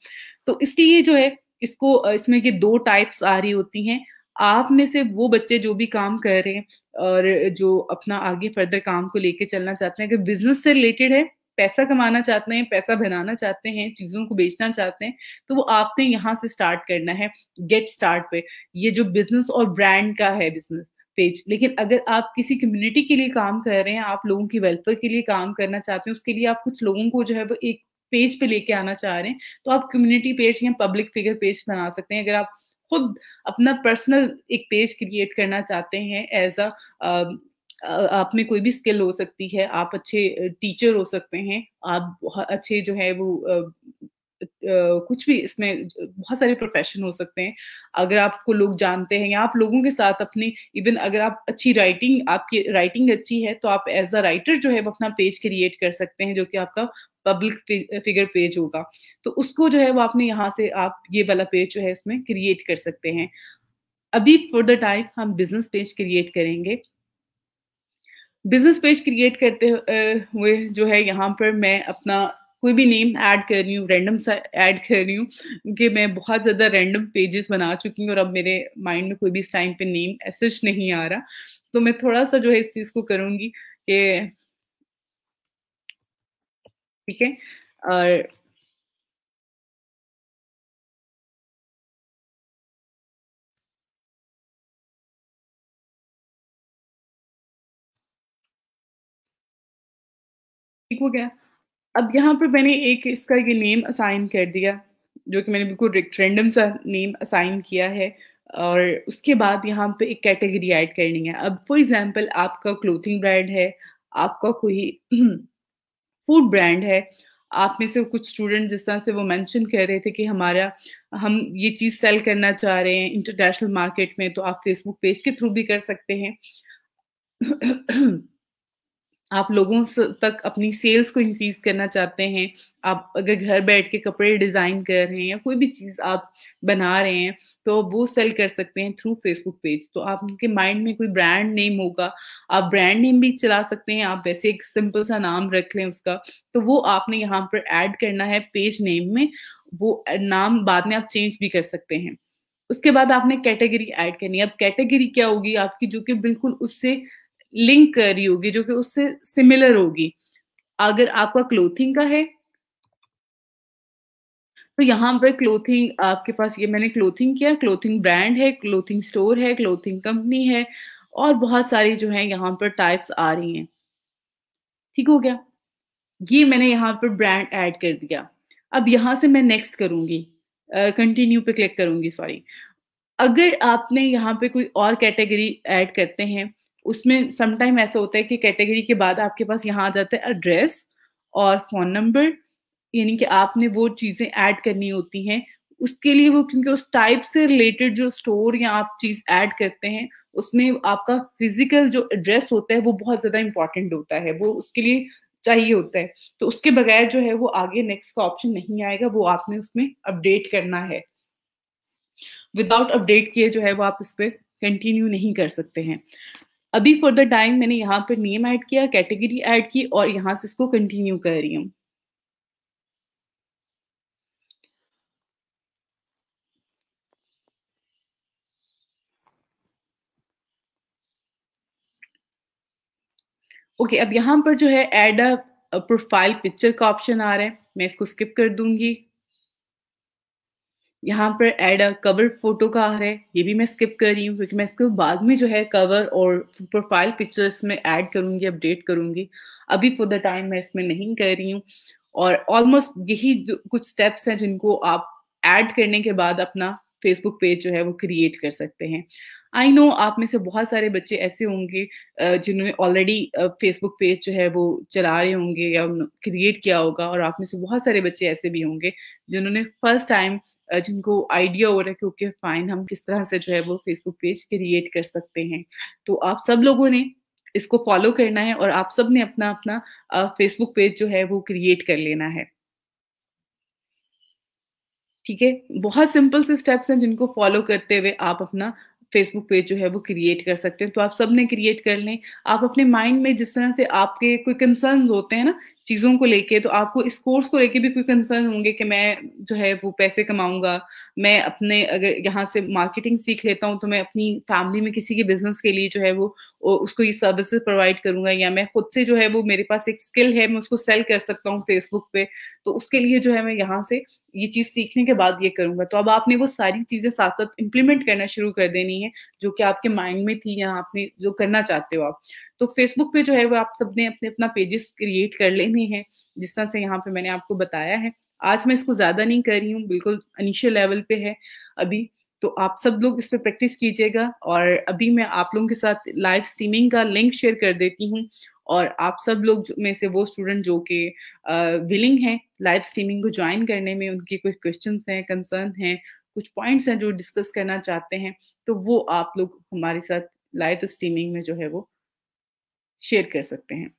तो इसलिए जो है इसको इसमें ये 2 टाइप्स आ रही होती हैं। आप में से वो बच्चे जो भी काम कर रहे हैं और जो अपना आगे फर्दर काम को लेके चलना चाहते हैं, अगर बिज़नेस से रिलेटेड है, पैसा कमाना चाहते हैं, पैसा बनाना चाहते हैं, चीज़ों को बेचना चाहते हैं, तो वो आपने यहाँ से स्टार्ट करना है, गेट स्टार्ट पे। ये जो बिज़नेस और ब्रांड का है बिज़नेस पेज। लेकिन अगर आप किसी कम्युनिटी के लिए काम कर रहे हैं, आप लोगों की वेलफेयर के लिए काम करना चाहते हैं, उसके लिए आप कुछ लोगों को जो है वो एक पेज पे लेके आना चाह रहे हैं, तो आप कम्युनिटी पेज या पब्लिक फिगर पेज बना सकते हैं। अगर आप खुद अपना पर्सनल एक पेज क्रिएट करना चाहते हैं एज़ आप में कोई भी स्किल हो सकती है, आप अच्छे टीचर हो सकते हैं, आप अच्छे जो है वो कुछ भी इसमें बहुत सारे प्रोफ़ेशन हो सकते हैं। अगर आपको लोग जानते हैं या आप लोगों के साथ अपनी इवन अगर आप अच्छी राइटिंग आपकी राइटिंग अच्छी है, तो आप एज़ अ राइटर जो है वो अपना पेज क्रिएट कर सकते हैं, जो कि आपका पब्लिक फिगर पेज होगा। तो उसको जो है वो आपने यहाँ से आप ये वाला पेज जो है इसमें क्रिएट कर सकते हैं। अभी फॉर द टाइम हम बिज़नेस पेज क्रिएट करेंगे। बिज़नेस पेज क्रिएट करते हुए जो है यहाँ पर मैं अपना कोई भी नेम ऐड कर रही हूँ, रैंडम सा ऐड कर रही हूँ क्योंकि मैं बहुत ज़्यादा रैंडम पेजेस बना चुकी हूँ और अब मेरे माइंड में कोई भी इस टाइम पे नेम एज़ सच नहीं आ रहा। तो मैं थोड़ा-सा जो है इस चीज़ को करूँगी कि ठीक है और ठीक हो गया। अब यहाँ पे मैंने एक इसका ये नेम असाइन कर दिया, जो कि मैंने बिल्कुल रैंडम सा नेम असाइन किया है और उसके बाद यहाँ पे एक कैटेगरी ऐड करनी है। अब फॉर एग्ज़ाम्पल आपका क्लॉथिंग ब्रांड है, आपका कोई फूड ब्रांड है, आप में से कुछ स्टूडेंट जिस तरह से वो मेंशन कर रहे थे कि हम ये चीज़ सेल करना चाह रहे हैं इंटरनेशनल मार्केट में, तो आप फेसबुक पेज के थ्रू भी कर सकते हैं। आप लोगों तक अपनी सेल्स को इंक्रीज़ करना चाहते हैं, आप अगर घर बैठ के कपड़े डिज़ाइन कर रहे हैं या कोई भी चीज़ आप बना रहे हैं, तो वो सेल कर सकते हैं थ्रू फेसबुक पेज। तो आपके माइंड में कोई ब्रांड नेम होगा, आप ब्रांड नेम भी चला सकते हैं, आप वैसे एक सिंपल सा नाम रख लें उसका, तो वो आपने यहाँ पर ऐड करना है पेज नेम में, वो नाम बाद में आप चेंज भी कर सकते हैं। उसके बाद आपने कैटेगरी ऐड करनी है। अब कैटेगरी क्या होगी आपकी जो कि बिल्कुल उससे लिंक कर रही होगी, जो कि उससे सिमिलर होगी। अगर आपका क्लॉथिंग का है, तो यहाँ पे क्लॉथिंग आपके पास ये मैंने क्लॉथिंग किया, क्लॉथिंग ब्रांड है, क्लॉथिंग स्टोर है, क्लॉथिंग कंपनी है और बहुत सारी जो है यहाँ पर टाइप्स आ रही हैं। ठीक हो गया? ये मैंने यहाँ पर ब्रांड ऐड कर दिया। अब यहाँ से मैं नेक्स्ट करूँगी कंटिन्यू पे क्लिक करूँगी सॉरी। अगर आपने यहाँ पे कोई और कैटेगरी ऐड करते हैं, उसमें सम टाइम ऐसा होता है कि कैटेगरी के बाद आपके पास यहाँ आ जाता है एड्रेस और फ़ोन नंबर, यानी कि आपने वो चीज़ें ऐड करनी होती हैं। उसके लिए वो क्योंकि उस टाइप से रिलेटेड जो स्टोर या आप चीज़ ऐड करते हैं, उसमें आपका फ़िज़िकल जो एड्रेस होता है, वो बहुत ज़्यादा इम्पोर्टेंट होता है, वो उसके लिए चाहिए होता है। तो उसके बगैर जो है वो आगे नेक्स्ट का ऑप्शन नहीं आएगा, वो आपने उसमें अपडेट करना है। विदाउट अपडेट किए जो है वो आप इस पे कंटिन्यू नहीं कर सकते हैं। अभी फॉर द टाइम मैंने यहाँ पर नेम ऐड किया, कैटेगरी ऐड की और यहाँ से इसको कंटिन्यू कर रही हूँ। ओके, अब यहाँ पर जो है ऐड प्रोफाइल पिक्चर का ऑप्शन आ रहा है, मैं इसको स्किप कर दूँगी। यहाँ पर ऐड कवर फ़ोटो का आ रहा है, ये भी मैं स्किप कर रही हूँ क्योंकि मैं इसको बाद में जो है कवर और प्रोफाइल पिक्चर इसमें ऐड करूँगी, अपडेट करूँगी। अभी फॉर द टाइम मैं इसमें नहीं कर रही हूँ और ऑलमोस्ट यही जो कुछ स्टेप्स हैं जिनको आप ऐड करने के बाद अपना फेसबुक पेज जो है वो क्रिएट कर सकते हैं। आई नो आप में से बहुत सारे बच्चे ऐसे होंगे जिन्होंने ऑलरेडी फेसबुक पेज जो है वो चला रहे होंगे या क्रिएट किया होगा और आप में से बहुत सारे बच्चे ऐसे भी होंगे जिन्होंने फर्स्ट टाइम जिनको आइडिया हो रहा है कि ओके फाइन हम किस तरह से जो है वो फेसबुक पेज क्रिएट कर सकते हैं। तो आप सब लोगों ने इसको फॉलो करना है और आप सब ने अपना-अपना फेसबुक पेज जो है वो क्रिएट कर लेना है। ठीक है? बहुत सिंपल से स्टेप्स हैं जिनको फॉलो करते हुए आप अपना फेसबुक पेज जो है वो क्रिएट कर सकते हैं। तो आप सबने क्रिएट कर लें। आप अपने माइंड में जिस तरह से आपके कोई कंसर्न्स होते हैं ना चीज़ों को लेके, तो आपको इस कोर्स को लेके भी कोई कंसर्न होंगे कि मैं जो है वो पैसे कमाऊँगा। मैं अपने अगर यहाँ से मार्केटिंग सीख लेता हूँ तो मैं अपनी फैमिली में किसी के बिज़नेस के लिए जो है वो उसको ये सर्विसेज़ प्रोवाइड करूँगा या मैं खुद से जो है वो मेरे पास एक स्किल है, मैं उसको सेल कर सकता हूँ फेसबुक पे। तो उसके लिए जो है मैं यहाँ से ये चीज़ सीखने के बाद ये करूँगा। तो अब आपने वो सारी चीज़ें साथ-साथ इम्प्लीमेंट करना शुरू कर देनी है, जो कि आपके माइंड में थी या आपने जो करना चाहते हो आप। तो फेसबुक पे जो है वो आप सबने अपने-अपना पेजेस क्रिएट कर लेने हैं, जिस तरह से यहाँ पे मैंने आपको बताया है। आज मैं इसको ज़्यादा नहीं कर रही हूँ, बिल्कुल इनिशियल लेवल पे है अभी। तो आप सब लोग इस पे प्रैक्टिस कीजिएगा और अभी मैं आप लोगों के साथ लाइव स्ट्रीमिंग का लिंक शेयर कर देती हूँ और आप सब लोग में से वो स्टूडेंट जो कि विलिंग हैं लाइव स्ट्रीमिंग को जॉइन करने में, उनके कुछ क्वेश्चंस हैं, कंसर्न हैं, कुछ पॉइंट्स हैं जो डिस्कस करना चाहते हैं, तो वो आप लोग हमारे साथ लाइव स्ट्रीमिंग में जो है वो शेयर कर सकते हैं।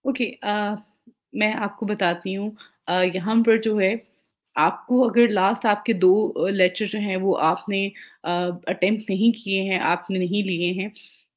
ओके, मैं आपको बताती हूँ। यहाँ पर जो है आपको अगर लास्ट आपके 2 लेक्चर जो हैं वो आपने अटेम्प्ट नहीं किए हैं, आपने नहीं लिए हैं,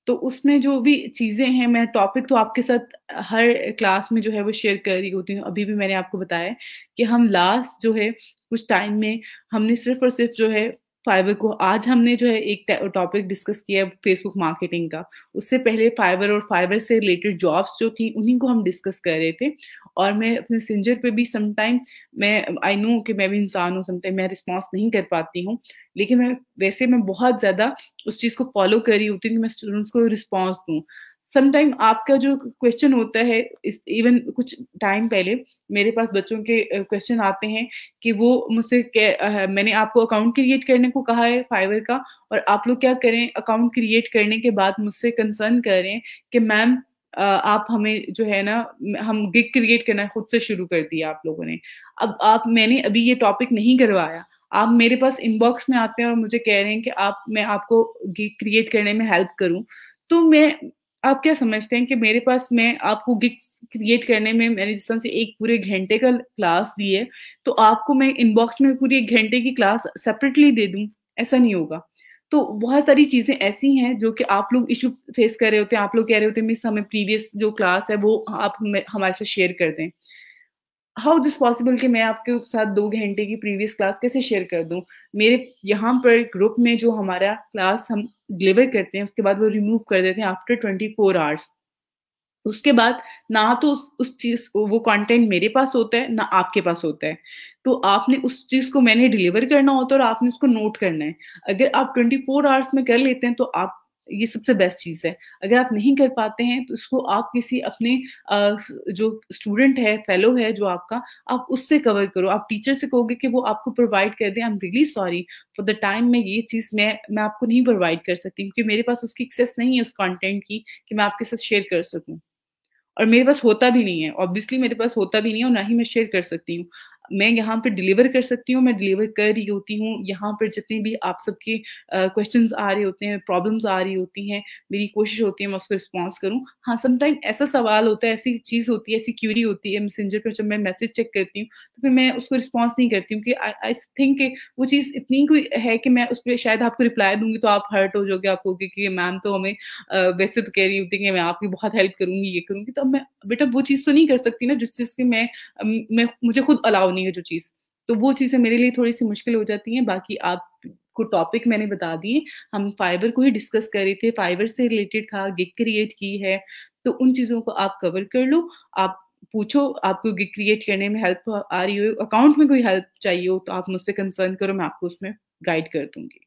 तो उसमें जो भी चीज़ें हैं मैं टॉपिक तो आपके साथ हर क्लास में जो है वो शेयर कर रही होती हूँ। अभी भी मैंने आपको बताया है कि हम लास्ट जो है कुछ टाइम में हमने सिर्फ़ और सिर्फ़ जो है फाइवर को आज हमने जो है एक टॉपिक डिस्कस किया है फेसबुक मार्केटिंग का। उससे पहले फाइवर और फाइवर से रिलेटेड जॉब्स जो थी उन्हीं को हम डिस्कस कर रहे थे और मैं अपने मैसेंजर पे भी सम टाइम मैं आई नो कि मैं भी इंसान हूँ, सम टाइम मैं रिस्पॉन्स नहीं कर पाती हूँ। लेकिन मैं बहुत ज़्यादा उस चीज़ को फ़ॉलो कर रही होती हूँ कि मैं स्टूडेंट्स को रिस्पॉन्स दूँ। सम टाइम आपका जो क्वेश्चन होता है इस इवन कुछ टाइम पहले मेरे पास बच्चों के क्वेश्चन आते हैं कि वो मुझसे मैंने आपको अकाउंट क्रिएट करने को कहा है फाइवर का और आप लोग क्या करें अकाउंट क्रिएट करने के बाद मुझसे कंसर्न कर रहे हैं कि मैम आप हमें जो है ना हम गिग क्रिएट करना खुद से शुरू कर दिया आप लोगों ने। अब आप मैंने अभी ये टॉपिक नहीं करवाया। आप मेरे पास इनबॉक्स में आते हैं और मुझे कह रहे हैं कि आप मैं आपको गिग क्रिएट करने में हेल्प करूँ। तो मैं आप क्या समझते हैं कि मेरे पास मैं आपको गिग क्रिएट करने में मैंने जिस तरह से एक पूरे घंटे का क्लास दी है, तो आपको मैं इनबॉक्स में पूरी 1 घंटे की क्लास सेपरेटली दे दूँ? ऐसा नहीं होगा। तो बहुत सारी चीज़ें ऐसी हैं जो कि आप लोग इश्यू फेस कर रहे होते हैं, आप लोग कह रहे होते हैं मिस हमें प्रीवियस जो क्लास है वो आप हमें हमारे साथ शेयर कर दें। हाउ दिस पॉसिबल कि मैं आपके साथ 2 घंटे की प्रीवियस क्लास कैसे शेयर कर दूँ? मेरे यहाँ पर ग्रुप में जो हमारा क्लास हम डिलीवर करते हैं, उसके बाद वो रिमूव कर देते हैं आफ्टर 24 आवर्स। उसके बाद ना तो उस चीज़ वो कंटेंट मेरे पास होता है, ना आपके पास होता है। तो आपने उस चीज़ को मैंने डिलीवर करना होता है और आपने उसको नोट करना है। अगर आप 24 आवर्स में कर लेते हैं तो आप ये सबसे बेस्ट चीज़ है। अगर आप नहीं कर पाते हैं तो इसको आप किसी अपने जो स्टूडेंट है, फेलो है जो आपका, आप उससे कवर करो। आप टीचर से कहोगे कि वो आपको प्रोवाइड कर दें, I am really sorry for the time मैं ये चीज़ मैं आपको नहीं प्रोवाइड कर सकती क्योंकि मेरे पास उसकी एक्सेस नहीं है उस कंटेंट की कि मैं आपके साथ शेयर कर सकूँ। और मेरे पास होता भी नहीं है, ऑब्वियसली मेरे पास होता भी नहीं है और ना ही मैं शेयर कर सकती हूँ। मैं यहाँ पे डिलीवर कर सकती हूँ, मैं डिलीवर कर रही होती हूँ, यहाँ पर जितने भी आप सबके क्वेश्चन्स आ रहे होते हैं, प्रॉब्लम्स आ रही होती हैं, मेरी कोशिश होती है मैं उसको रिस्पॉन्स करूँ। हाँ, समटाइम ऐसा सवाल होता है, ऐसी चीज़ होती है, ऐसी क्वेरी होती है मैसेंजर पे जब मैं मैसेज चेक करती हूँ, तो फिर मैं उसको रिस्पॉन्स नहीं करती हूँ कि आई आई थिंक कि वो चीज़ इतनी कोई है कि मैं उसपे शायद आपको रिप्लाई दूँगी तो आप हर्ट हो जाओगे, आप कहोगे कि मैम तो हमें वैसे तो कह रही होती कि मैं आपकी बहुत हेल्प करूँगी, ये करूँगी, तो अब मैं बेटा वो चीज़ तो नहीं कर सकती ना जिस चीज़ की मैं मुझे खुद अलाउ नहीं है जो चीज़। तो वो चीज़ें मेरे लिए थोड़ी-सी मुश्किल हो जाती हैं, बाकी आपको टॉपिक मैंने बता दिए, हम फाइवर को ही डिस्कस कर रहे थे, फाइवर से रिलेटेड था, गिग क्रिएट की है, तो उन चीज़ों को आप कवर कर लो, आप पूछो आपको गिग क्रिएट करने में हेल्प आ रही हो, अकाउंट में कोई हेल्प चाहिए हो तो आप मुझसे कंसर्न करो, मैं आपको उसमें गाइड कर दूँगी।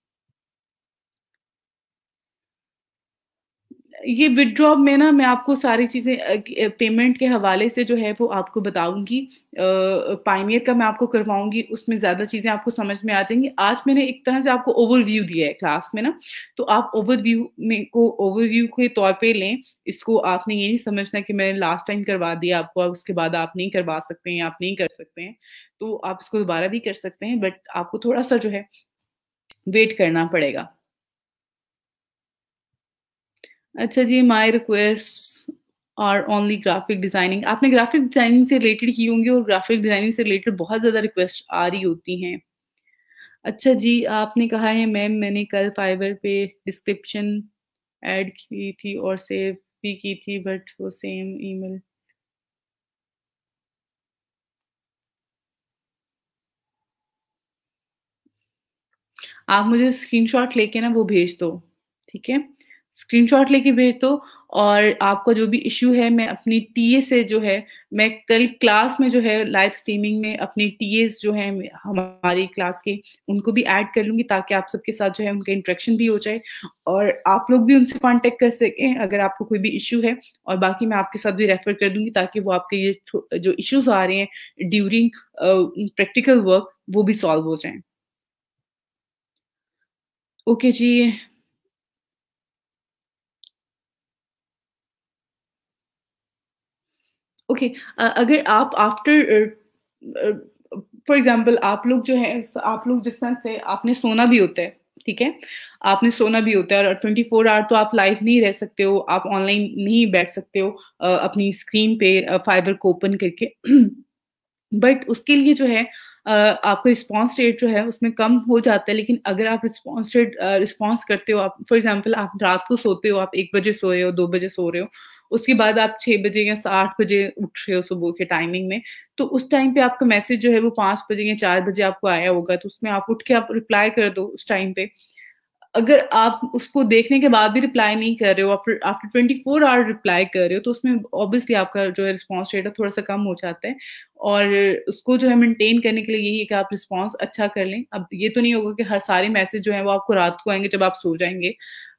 ये विथड्रॉ में ना मैं आपको सारी चीज़ें पेमेंट के हवाले से जो है वो आपको बताऊँगी। पायनियर का मैं आपको करवाऊँगी, उसमें ज़्यादा चीज़ें आपको समझ में आ जाएँगी। आज मैंने एक तरह से आपको ओवरव्यू दिया है क्लास में ना, तो आप ओवरव्यू के तौर पे लें। इसको आपने ये नहीं समझना कि मैंने लास्ट टाइम करवा दिया आपको, अब उसके बाद आप नहीं करवा सकते हैं, आप नहीं कर सकते हैं। तो आप इसको दोबारा भी कर सकते हैं, बट आपको थोड़ा-सा जो है वेट करना पड़ेगा। अच्छा जी, my request are only graphic designing. आपने ग्राफिक डिज़ाइनिंग से रिलेटेड की होंगी और ग्राफिक डिज़ाइनिंग से रिलेटेड बहुत ज़्यादा रिक्वेस्ट आ रही होती हैं। अच्छा जी, आपने कहा है मैम मैंने कल फाइवर पे डिस्क्रिप्शन ऐड की थी और सेव भी की थी बट वो सेम ईमेल। आप मुझे स्क्रीनशॉट लेके ना वो भेज दो, ठीक है? स्क्रीनशॉट लेके भेज दो और आपका जो भी इश्यू है मैं अपनी टीए से जो है मैं कल क्लास में जो है लाइव स्ट्रीमिंग में अपने टीएस जो हैं हमारी क्लास के उनको भी ऐड कर लूँगी ताकि आप सबके साथ जो है उनका इंटरेक्शन भी हो जाए और आप लोग भी उनसे कॉन्टैक्ट कर सकें अगर आपको कोई भी इश्यू है और बाकी मैं आपके साथ भी रेफर कर दूँगी ताकि वो आपके ये जो इश्यूज़ आ रहे हैं ड्यूरिंग प्रैक्टिकल वर्क वो भी सॉल्व हो जाएँ। ओके जी। ओके अगर आप फॉर एग्जांपल आप लोग जो है आप लोग जिस तरह से आपने सोना भी होता है ठीक है आपने सोना भी होता है और 24 आवर तो आप लाइव नहीं रह सकते हो आप ऑनलाइन नहीं बैठ सकते हो अपनी स्क्रीन पे फाइबर को ओपन करके बट उसके लिए जो है आपका रिस्पॉन्स रेट जो है उसमें कम हो जाता है लेकिन अगर आप रिस्पॉन्स करते हो आप फॉर एग्जांपल आप रात को सोते हो आप 1 बजे सोए हो 2 बजे सो रहे हो उसके बाद आप 6 बजे या 8 बजे उठ रहे हो सुबह के टाइमिंग में तो उस टाइम पे आपका मैसेज जो है वो 5 बजे या 4 बजे आपको आया होगा तो उसमें आप उठ के आप रिप्लाई कर दो उस टाइम पे अगर आप उसको देखने के बाद भी रिप्लाई नहीं कर रहे हो आफ्टर आफ्टर 24 आवर रिप्लाई कर रहे हो तो उसमें ऑब्वियसली आपका जो है रिस्पॉन्स रेट है थोड़ा-सा कम हो जाता है और उसको जो है मेंटेन करने के लिए यही है कि आप रिस्पॉन्स अच्छा कर लें। अब ये तो नहीं होगा कि हर सारे मैसेज जो हैं वो आपको रात को आएँगे जब आप सो जाएँगे।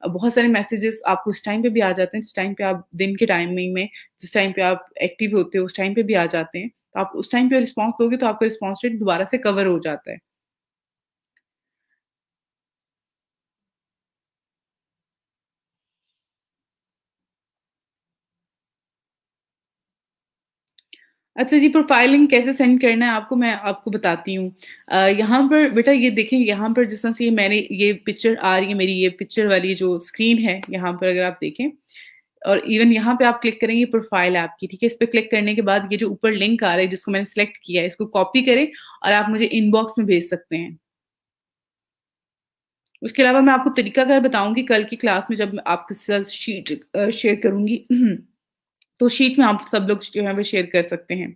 बहुत सारे मैसेजेस आपको उस टाइम पे भी आ जाते हैं जिस टाइम पे आप दिन के टाइमिंग में जिस टाइम पे आप एक्टिव होते हो उस टाइम पे भी आ जाते हैं। तो आप उस टाइम पे रिस्पॉन्स दोगे तो आपका रिस्पॉन्स रेट दोबारा से कवर हो जाता है। अच्छा जी, प्रोफाइलिंग कैसे सेंड करना है आपको मैं आपको बताती हूँ। यहाँ पर बेटा ये देखें यहाँ पर जिस तरह से मैंने ये पिक्चर आ रही है मेरी ये पिक्चर वाली जो स्क्रीन है यहाँ पर अगर आप देखें और इवन यहाँ पे आप क्लिक करेंगे प्रोफाइल आपकी ठीक है इस पे क्लिक करने के बाद ये जो ऊपर लिंक आ रहा है जिसको मैंने सेलेक्ट किया है इसको कॉपी करें और आप मुझे इनबॉक्स में भेज सकते हैं उसके अलावा मैं आपको तरीकाकार बताऊँगी कल की क्लास में जब मैं आपके साथ शीट शेयर करूँगी। तो शीट में आप सब लोग जो है वो शेयर कर सकते हैं।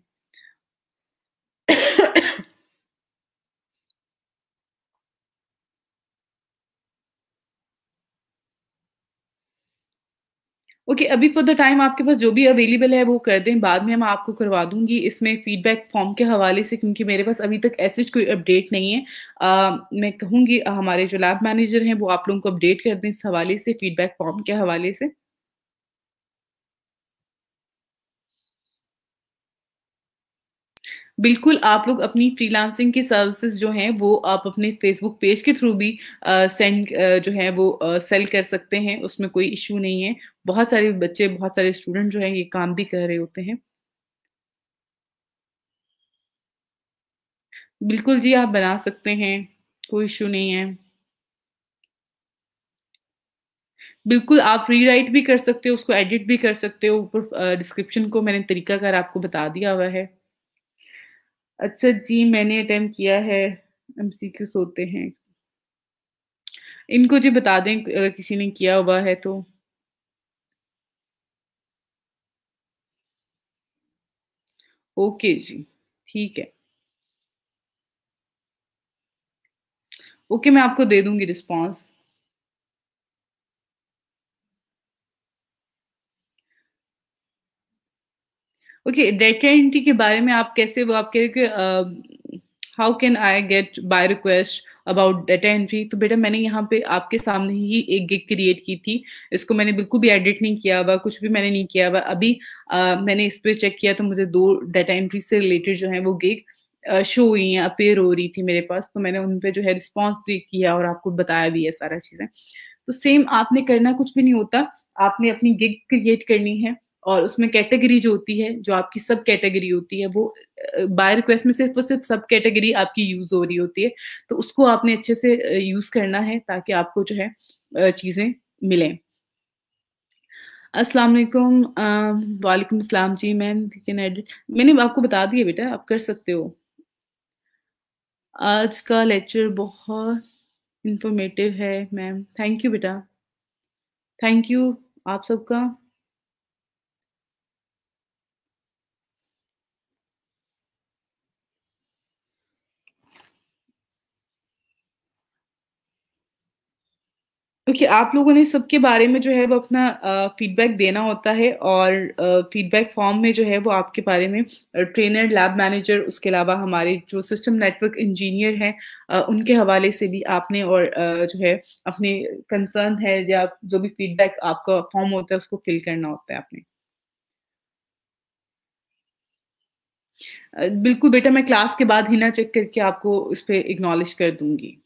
ओके, अभी फॉर द टाइम आपके पास जो भी अवेलेबल है वो कर दें, बाद में मैं आपको करवा दूँगी इसमें फीडबैक फॉर्म के हवाले से, क्योंकि मेरे पास अभी तक ऐसी कोई अपडेट नहीं है। मैं कहूँगी हमारे जो लैब मैनेजर हैं वो आप लोगों को अपडेट कर दें इस हवाले से, फीडबैक फॉर्म के हवाले से। बिल्कुल, आप लोग अपनी फ्रीलांसिंग की सर्विसेज़ जो हैं, वो आप अपने फ़ेसबुक पेज के थ्रू भी जो है वो सेल कर सकते हैं, उसमें कोई इश्यू नहीं है। बहुत सारे बच्चे, बहुत सारे स्टूडेंट जो हैं, ये काम भी कर रहे होते हैं। बिल्कुल जी, आप बना सकते हैं, कोई इश्यू नहीं है। बिल्कुल, आप रीराइट भी कर सकते हो, उसको एडिट भी कर सकते हो, ऊपर डिस्क्रिप्शन को मैंने तरीकाकार आपको बता दिया हुआ है। अच्छा जी, मैंने अटेम्प्ट किया है, एमसीक्यूज़ होते हैं। इनको जी बता दें अगर किसी ने किया हुआ है तो। ओके जी, ठीक है। ओके, मैं आपको दे दूँगी रिस्पॉन्स। ओके, डेटा एंट्री के बारे में आप कैसे, वो आप कह रहे कि how can I get by request about data entry, तो बेटा मैंने यहाँ पे आपके सामने ही एक गिग क्रिएट की थी। इसको मैंने बिल्कुल भी एडिट नहीं किया हुआ, कुछ भी मैंने नहीं किया हुआ। अभी मैंने इस पे चेक किया तो मुझे 2 डेटा एंट्री से रिलेटेड जो है वो गिग शो हुई हैं, अपीयर हो रही थी मेरे पास, तो मैंने उन पे जो है रिस्पॉन्स भी किया और आपको बताया भी है सारा चीज़ें। तो सेम आपने करना कुछ भी नहीं होता, आपने अपनी गिग क्रिएट करनी है और उसमें कैटेगरी जो होती है, जो आपकी सब कैटेगरी होती है, वो बाय रिक्वेस्ट में सिर्फ़ और सिर्फ़ सब कैटेगरी आपकी यूज़ हो रही होती है। तो उसको आपने अच्छे से यूज़ करना है ताकि आपको जो है चीज़ें मिलें। अस्सलाम वालेकुम, वालेकुम अस्सलाम जी मैम, कैन एडिट, मैंने आपको बता दिया बेटा, आप कर सकते हो। आज का लेक्चर बहुत इन्फॉर्मेटिव है मैम, थैंक यू बेटा, थैंक यू आप सबका। देखिए, आप लोगों ने सबके बारे में जो है वो अपना फीडबैक देना होता है और फीडबैक फॉर्म में जो है वो आपके बारे में ट्रेनर, लैब मैनेजर, उसके अलावा हमारे जो सिस्टम नेटवर्क इंजीनियर हैं उनके हवाले से भी आपने और जो है अपने कंसर्न है या जो भी फीडबैक आपका फॉर्म होता है उसको फिल करना होता है आपने। बिल्कुल बेटा, मैं क्लास के बाद ही ना चेक करके आपको इस पे एक्नॉलेज कर दूँगी।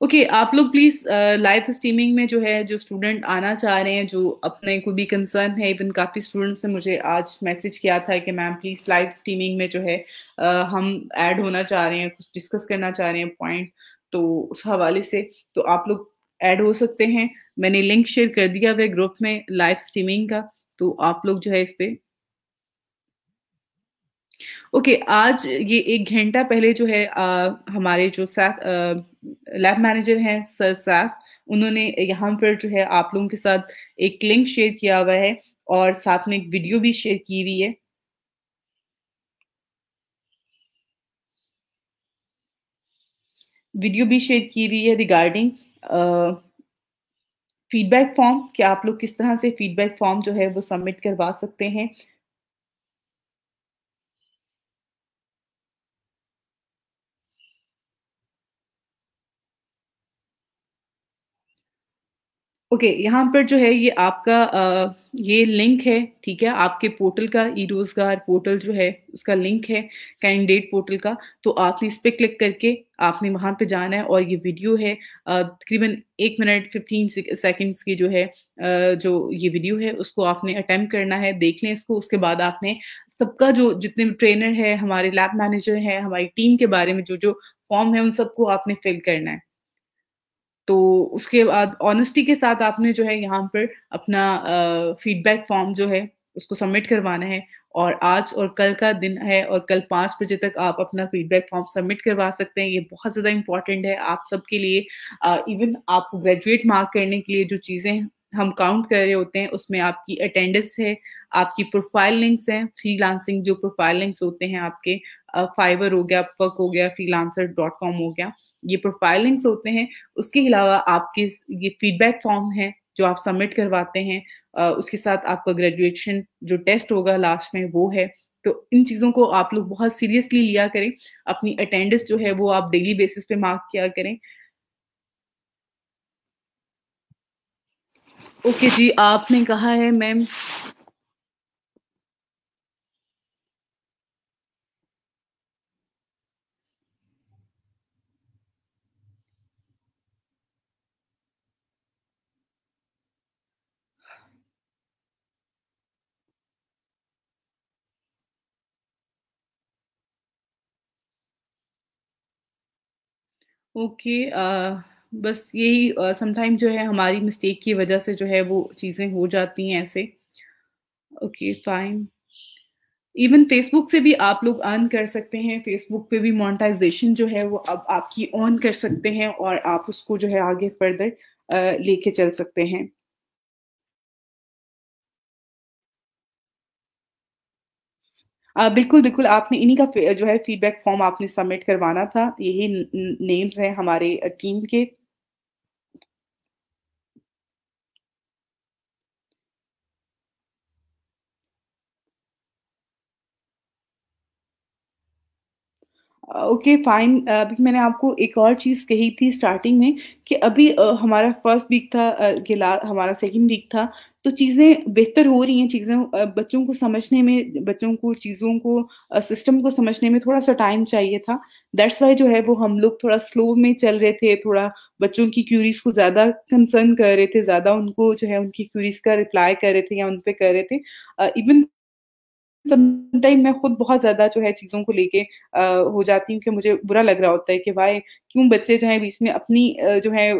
ओके, आप लोग प्लीज़ लाइव स्ट्रीमिंग में जो है, जो स्टूडेंट आना चाह रहे हैं, जो अपने कोई भी कंसर्न है, इवन काफ़ी स्टूडेंट्स ने मुझे आज मैसेज किया था कि मैम प्लीज़ लाइव स्ट्रीमिंग में जो है हम ऐड होना चाह रहे हैं, कुछ डिस्कस करना चाह रहे हैं पॉइंट, तो उस हवाले से तो आप लोग ऐड हो सकते हैं। मैंने लिंक शेयर कर दिया हुआ है ग्रुप में लाइव स्ट्रीमिंग का, तो आप लोग जो है इस पे ओके, आज ये 1 घंटा पहले जो है हमारे जो लैब मैनेजर हैं सर सैफ, उन्होंने यहाँ पर जो है आप लोगों के साथ एक लिंक शेयर किया हुआ है और साथ में एक वीडियो भी शेयर की हुई है। वीडियो भी शेयर की हुई है रिगार्डिंग फीडबैक फॉर्म, कि आप लोग किस तरह से फीडबैक फॉर्म जो है वो सबमिट करवा सकते हैं। ओके, यहाँ पर जो है ये आपका ये लिंक है, ठीक है? आपके पोर्टल का, ई-रोज़गार पोर्टल जो है, उसका लिंक है कैंडिडेट पोर्टल का। तो आपने इस पे क्लिक करके आपने वहाँ पे जाना है और ये वीडियो है तकरीबन 1 मिनट 15 सेकंड्स की जो है जो ये वीडियो है उसको आपने अटेम्प्ट करना है, देख लें इसको। उसके बाद आपने सबका जो जितने भी ट्रेनर हैं, हमारे लैब मैनेजर हैं, हमारी टीम के बारे में जो-जो फॉर्म है, उन सबको आपने फिल करना है। तो उसके बाद ऑनेस्टी के साथ आपने जो है यहाँ पर अपना फीडबैक फॉर्म जो है उसको सबमिट करवाना है और आज और कल का दिन है और कल 5 बजे तक आप अपना फीडबैक फॉर्म सबमिट करवा सकते हैं। ये बहुत ज़्यादा इम्पोर्टेंट है आप सबके लिए। इवन आप ग्रेजुएट मार्क करने के लिए जो चीज़ें हम काउंट कर रहे होते हैं, उसमें आपकी अटेंडेंस है, आपकी प्रोफाइल लिंक्स हैं, फ्रीलांसिंग जो प्रोफाइल लिंक्स होते हैं आपके, फाइवर हो गया, अपवर्क हो गया, freelancer.com हो गया, ये प्रोफाइल लिंक्स होते हैं। उसके अलावा आपके ये फीडबैक फॉर्म है जो आप सबमिट करवाते हैं, उसके साथ आपका ग्रेजुएशन जो टेस्ट होगा लास्ट में वो है। तो इन चीज़ों को आप लोग बहुत सीरियसली लिया करें। अपनी अटेंडेंस जो है वो आप डेली बेसिस पे मार्क किया करें। ओके जी, आपने कहा है मैम। ओके, बस यही समटाइम जो है हमारी मिस्टेक की वजह से जो है वो चीज़ें हो जाती हैं ऐसे। Okay, fine. इवन फेसबुक से भी आप लोग अर्न कर सकते हैं। फेसबुक पे भी मोनेटाइजेशन जो है वो अब आपकी ऑन कर सकते हैं और आप उसको जो है आगे फर्दर लेके चल सकते हैं। बिल्कुल, बिल्कुल, आपने इन्हीं का जो है फीडबैक फॉर्म आपने सबमिट करवाना था। यही नेम्स हैं हमारे टीम के। Okay, fine. अभी मैंने आपको एक और चीज़ कही थी स्टार्टिंग में कि अभी हमारा फर्स्ट वीक था, हमारा सेकंड वीक था, तो चीज़ें बेहतर हो रही हैं। चीज़ें बच्चों को समझने में, बच्चों को चीज़ों को, सिस्टम को समझने में थोड़ा-सा टाइम चाहिए था। दैट्स व्हाई जो है वो हम लोग थोड़ा स्लो में चल रहे थे, थोड़ा बच्चों की क्यूरीज़ को ज़्यादा कंसर्न कर रहे थे, ज़्यादा उनको जो है उनकी क्यूरीज़ का रिप्लाई कर रहे थे या उन पे कर रहे थे। इवन समटाइम मैं खुद बहुत ज़्यादा जो है चीज़ों को लेके हो जाती हूँ कि मुझे बुरा लग रहा होता है कि भाई क्यों बच्चे जो हैं बीच में अपनी जो है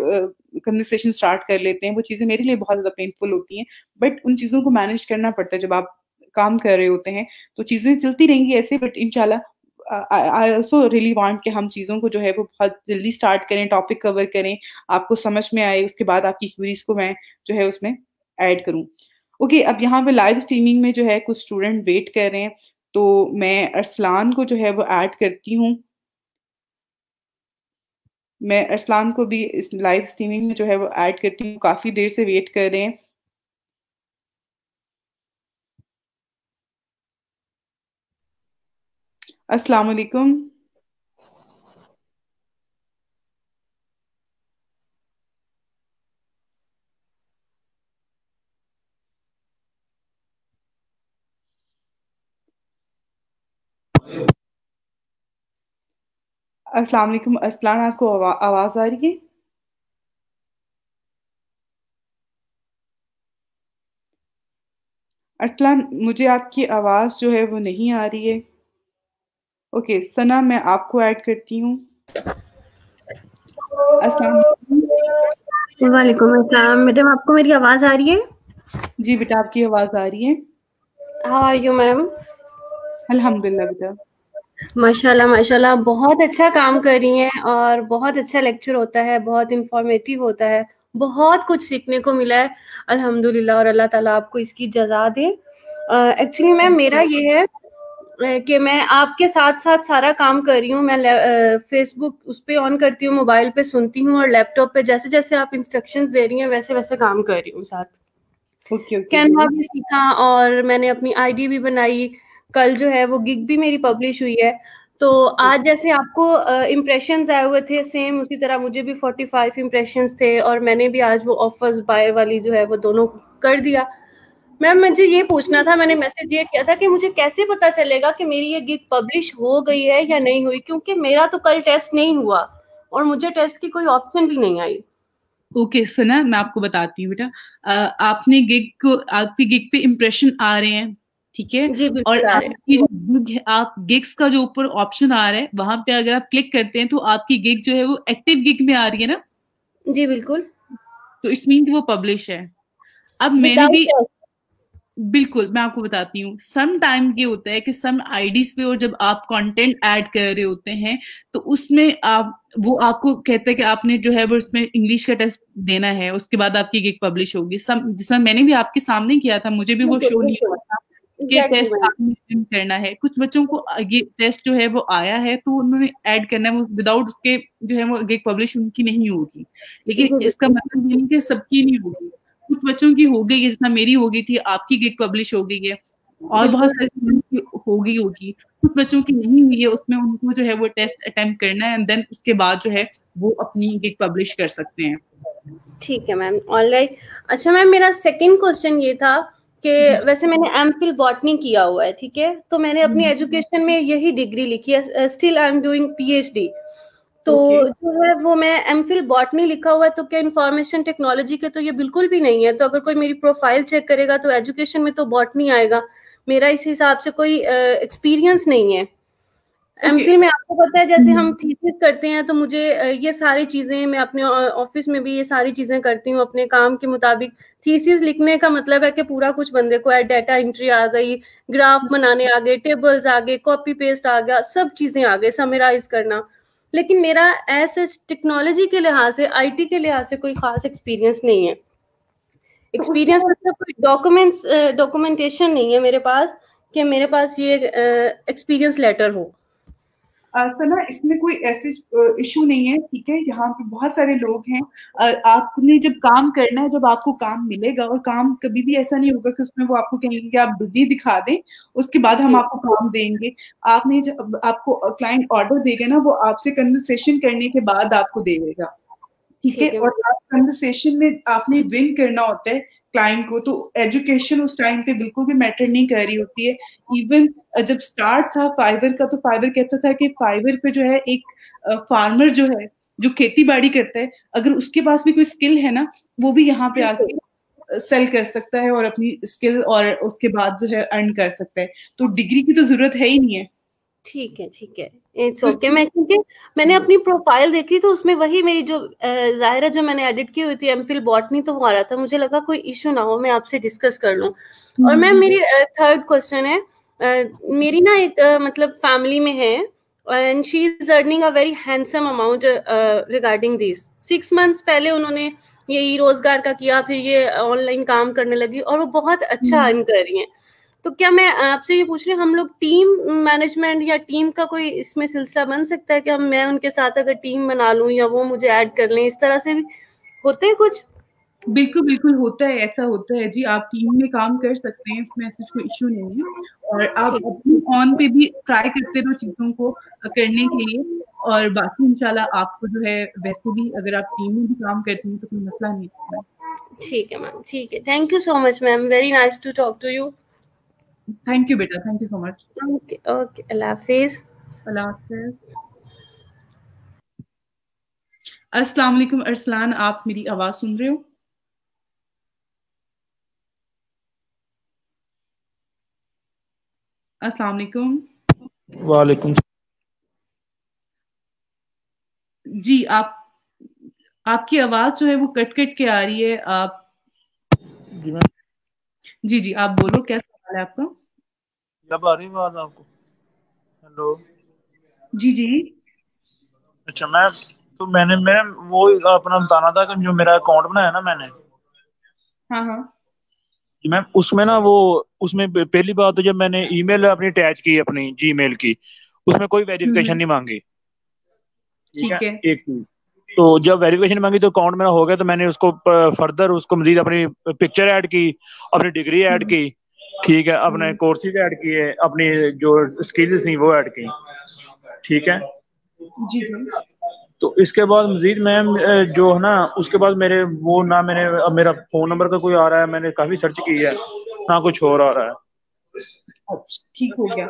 कन्वर्सेशन स्टार्ट कर लेते हैं। वो चीज़ें मेरे लिए बहुत ज़्यादा पेनफुल होती हैं। बट उन चीज़ों को मैनेज करना पड़ता है जब आप काम कर रहे होते हैं। तो चीज़ें चलती रहेंगी ऐसे, बट इंशाल्लाह आई ऑल्सो रियली वांट कि हम चीज़ों को जो है वो बहुत जल्दी स्टार्ट करें, टॉपिक कवर करें, आपको समझ में आए, उसके बाद आपकी क्वेरीज़ को मैं जो है उसमें ऐड करूँ। ओके, अब यहाँ पे लाइव स्ट्रीमिंग में जो है कुछ स्टूडेंट वेट कर रहे हैं, तो मैं अरसलान को जो है वो ऐड करती हूँ। मैं अरसलान को भी इस लाइव स्ट्रीमिंग में जो है वो ऐड करती हूँ, काफ़ी देर से वेट कर रहे हैं। अस्सलाम वालेकुम। अस्सलाम वालेकुम अरसलान, आपको आवाज़ आ रही है? अरसलान, मुझे आपकी आवाज़ जो है वो नहीं आ रही है। ओके, सना मैं आपको ऐड करती हूँ। अस्सलाम वालेकुम। वालेकुम अस्सलाम। मैडम, आपको मेरी आवाज़ आ रही है? जी बेटा, आपकी आवाज़ आ रही है। How are you ma'am? अल्हम्दुलिल्लाह बेटा। माशाल्लाह माशाल्लाह, बहुत अच्छा काम कर रही हैं और बहुत अच्छा लेक्चर होता है, बहुत इंफॉर्मेटिव होता है, बहुत कुछ सीखने को मिला है अल्हम्दुलिल्लाह, और अल्लाह ताला आपको इसकी जज़ा दे। एक्चुअली मैम मेरा ये है कि मैं आपके साथ-साथ सारा काम कर रही हूँ। मैं फेसबुक उस पे ऑन करती हूँ, मोबाइल पे सुनती हूँ और लैपटॉप पे जैसे-जैसे आप इंस्ट्रक्शंस दे रही हैं वैसे-वैसे काम कर रही हूँ साथ। ओके, ओके कैनवा बेटा। भी सीखा और मैंने अपनी आईडी भी बनाई। कल जो है वो गिग भी मेरी पब्लिश हुई है। तो आज जैसे आपको इम्प्रेशंस आए हुए थे, सेम उसी तरह मुझे भी 45 इम्प्रेशंस थे और मैंने भी आज वो ऑफर्स बाय वाली जो है वो दोनों कर दिया। मैम मुझे ये पूछना था, मैंने मैसेज ये किया था कि मुझे कैसे पता चलेगा कि मेरी ये गिग पब्लिश हो गई है या नहीं हुई, क्योंकि मेरा तो कल टेस्ट नहीं हुआ और मुझे टेस्ट की कोई ऑप्शन भी नहीं आई। ओके सना, मैं आपको बताती हूँ बेटा। आपने गिग को, आपकी गिग पे इम्प्रेशन आ रहे हैं, ठीक है। जी और बिल्कुल आ रहे आपकी जो गिग है, आप गिग्स का जो ऊपर ऑप्शन आ रहा है वहां पे अगर आप क्लिक करते हैं तो आपकी गिग जो है वो एक्टिव गिग में आ रही है ना। हैं। जी बिल्कुल। तो इट्स मीन कि वो पब्लिश है। अब मैंने विदाउट भी टेस्ट। बिल्कुल, मैं आपको बताती हूँ। सम टाइम ये होता है कि सम आईडीज पे और जब आप कंटेंट ऐड कर रहे होते हैं तो उसमें आप वो आपको कहते हैं कि आपने जो है वो उसमें इंग्लिश का टेस्ट देना है, उसके बाद आपकी गिग पब्लिश होगी। सम जिसमें मैंने भी आपके सामने किया था, मुझे भी वो बिल्कुल, शो नहीं बिल्कुल। हुआ था कि एग्ज़ैक्टली टेस्ट मैम। आपने fill करना है। कुछ बच्चों को ये टेस्ट जो है वो आया है तो उन्होंने ऐड करना है, वो विदाउट उसके जो है वो गिग पब्लिश उनकी नहीं होगी। लेकिन जी, इसका बिल्कुल। मतलब ये नहीं कि सबकी नहीं होगी। कुछ बच्चों की हो गई है, जितना मेरी हो गई थी, आपकी गिग पब्लिश हो गई है और बहुत बिल्कुल। सारे स्टूडेंट्स की हो गई होगी। कुछ बच्चों की नहीं हुई है, उसमें उनको जो है वो टेस्ट अटेम्प्ट करना है एंड देन उसके बाद जो है वो अपनी गिग पब्लिश कर सकते हैं। ठीक है मैम, ऑलराइट। अच्छा मैम, मेरा सेकंड क्वेश्चन ये था कि जी, वैसे मैंने एमफिल बॉटनी किया हुआ है, ठीक है? तो मैंने अपनी जी। एजुकेशन में यही डिग्री लिखी है, still I am doing PhD. तो ओके। जो है वो मैं एमफिल बॉटनी लिखा हुआ है, तो क्या इंफॉर्मेशन टेक्नोलॉजी के तो ये बिल्कुल भी नहीं है। तो अगर कोई मेरी प्रोफाइल चेक करेगा तो एजुकेशन में तो बॉटनी आएगा। मेरा इस हिसाब से कोई एक्सपीरियंस नहीं है। ओके। एमफिल में आपको पता है जैसे हम थीसिस करते हैं तो मुझे ये सारी चीजें, मैं अपने ऑफिस में भी ये सारी चीजें करती हूँ अपने काम के मुताबिक। थीसिस लिखने का मतलब है कि पूरा कुछ बंदे को है, डाटा एंट्री आ गई, ग्राफ बनाने आ गए, टेबल्स आ गए, कॉपी पेस्ट आ गया, सब चीजें आ गए, समराइज करना। लेकिन मेरा ऐसे टेक्नोलॉजी के लिहाज से, आईटी के लिहाज से कोई खास एक्सपीरियंस नहीं है। तो एक्सपीरियंस उसका मतलब कोई डॉक्यूमेंटेशन नहीं है मेरे पास कि मेरे पास ये एक्सपीरियंस लेटर हो। सर ना इसमें कोई ऐसे इशू नहीं है, ठीक है। यहाँ पे बहुत सारे लोग हैं। आपने जब काम करना है, जब आपको काम मिलेगा, और काम कभी भी ऐसा नहीं होगा कि उसमें वो आपको कहेंगे कि आप डिग्री दिखा दें उसके बाद हम जी। आपको काम देंगे। आपने जब आपको क्लाइंट ऑर्डर देगा ना, वो आपसे कन्वर्सेशन करने के बाद आपको देगा, ठीक है। ठीक है और मैम। आप कन्वर्सेशन में आपने विन करना होता है क्लाइंट को, तो एजुकेशन उस टाइम पे बिल्कुल भी मैटर नहीं कर रही होती है। इवन जब स्टार्ट था फाइवर का, तो फाइवर कहता था कि फाइवर पे जो है एक फार्मर जो है, जो खेती बाड़ी करता है, अगर उसके पास भी कोई स्किल है ना, वो भी यहाँ पे बिल्कुल। आके सेल कर सकता है और अपनी स्किल और उसके बाद जो है अर्न कर सकता है। तो डिग्री की तो जरूरत है ही नहीं है। ठीक है, ठीक है। इट्स तो ओके। मैं क्योंकि मैंने अपनी प्रोफाइल देखी तो उसमें वही मेरी जो ज़ाहिरा जो मैंने एडिट की हुई थी एमफिल बॉटनी, तो वो आ रहा था। मुझे लगा कोई इश्यू ना हो, मैं आपसे डिस्कस कर लूँ। और मैम मेरी थर्ड क्वेश्चन है, मेरी ना एक मतलब फैमिली में है and she is earning a very handsome amount regarding this. 6 months पहले उन्होंने ये ई रोजगार का किया, फिर ये ऑनलाइन काम करने लगी और वो बहुत अच्छा अर्न कर रही हैं। तो क्या मैं आपसे ये पूछ रही हूँ, हम लोग टीम मैनेजमेंट या टीम का कोई इसमें सिलसिला बन सकता है कि हम, मैं उनके साथ अगर टीम बना लूं या वो मुझे ऐड कर लें, इस तरह से भी होते हैं कुछ? बिल्कुल, बिल्कुल होता है, ऐसा होता है जी। आप टीम में काम कर सकते हैं, इसमें ऐसा कोई इश्यू नहीं है। और आप ठीक। अपनी ऑन पे भी ट्राई करते रहो चीज़ों को करने के लिए। और बाकी इंशाल्लाह आपको जो है, वैसे भी अगर आप टीम में भी काम करती हैं तो कोई मसला नहीं है। ठीक है मैम, ठीक है। Thank you so much ma'am, very nice to talk to you. Thank you बेटा, thank you so much. Okay, okay, अल्लाह हाफिज। अल्लाह हाफ़िज़। अस्सलाम वालेकुम अरसलान, आप मेरी आवाज़ सुन रहे हो? अस्सलाम वालेकुम। वालेकुम। जी, आपकी आवाज़ जो है वो कट-कट के आ रही है। आप जी मैम, जी, जी, आप बोलो, क्या सवाल है आपका? जब आ रही है आवाज आपको? हेलो। जी, जी। अच्छा मैम, तो मैं वो अपना बताना था कि जो मेरा अकाउंट बनाया ना मैंने, हाँ, हाँ। जी मैम, उसमें ना वो, उसमें पहली बात तो जब मैंने ईमेल अपनी अटैच की अपनी जीमेल की, उसमें कोई हुँ, वेरिफिकेशन हुँ। नहीं मांगी। ठीक है, ठीक है। एक चीज। तो जब वेरिफिकेशन मांगी तो अकाउंट मेरा हो गया, तो मैंने उसको फर्दर उसको मजीद अपनी पिक्चर ऐड की, अपनी डिग्री ऐड हुँ, की, ठीक है, अपने हुँ। कोर्सेज ऐड किए, अपनी जो स्किल्स थी वो ऐड की, ठीक है। जी, जी। तो इसके बाद मजीद मैम जो है ना, उसके बाद मेरे वो ना, मैंने अब मेरा फोन नंबर का कोई आ रहा है, मैंने काफी सर्च की है ना, कुछ और आ रहा है। अच्छा, ठीक हो गया।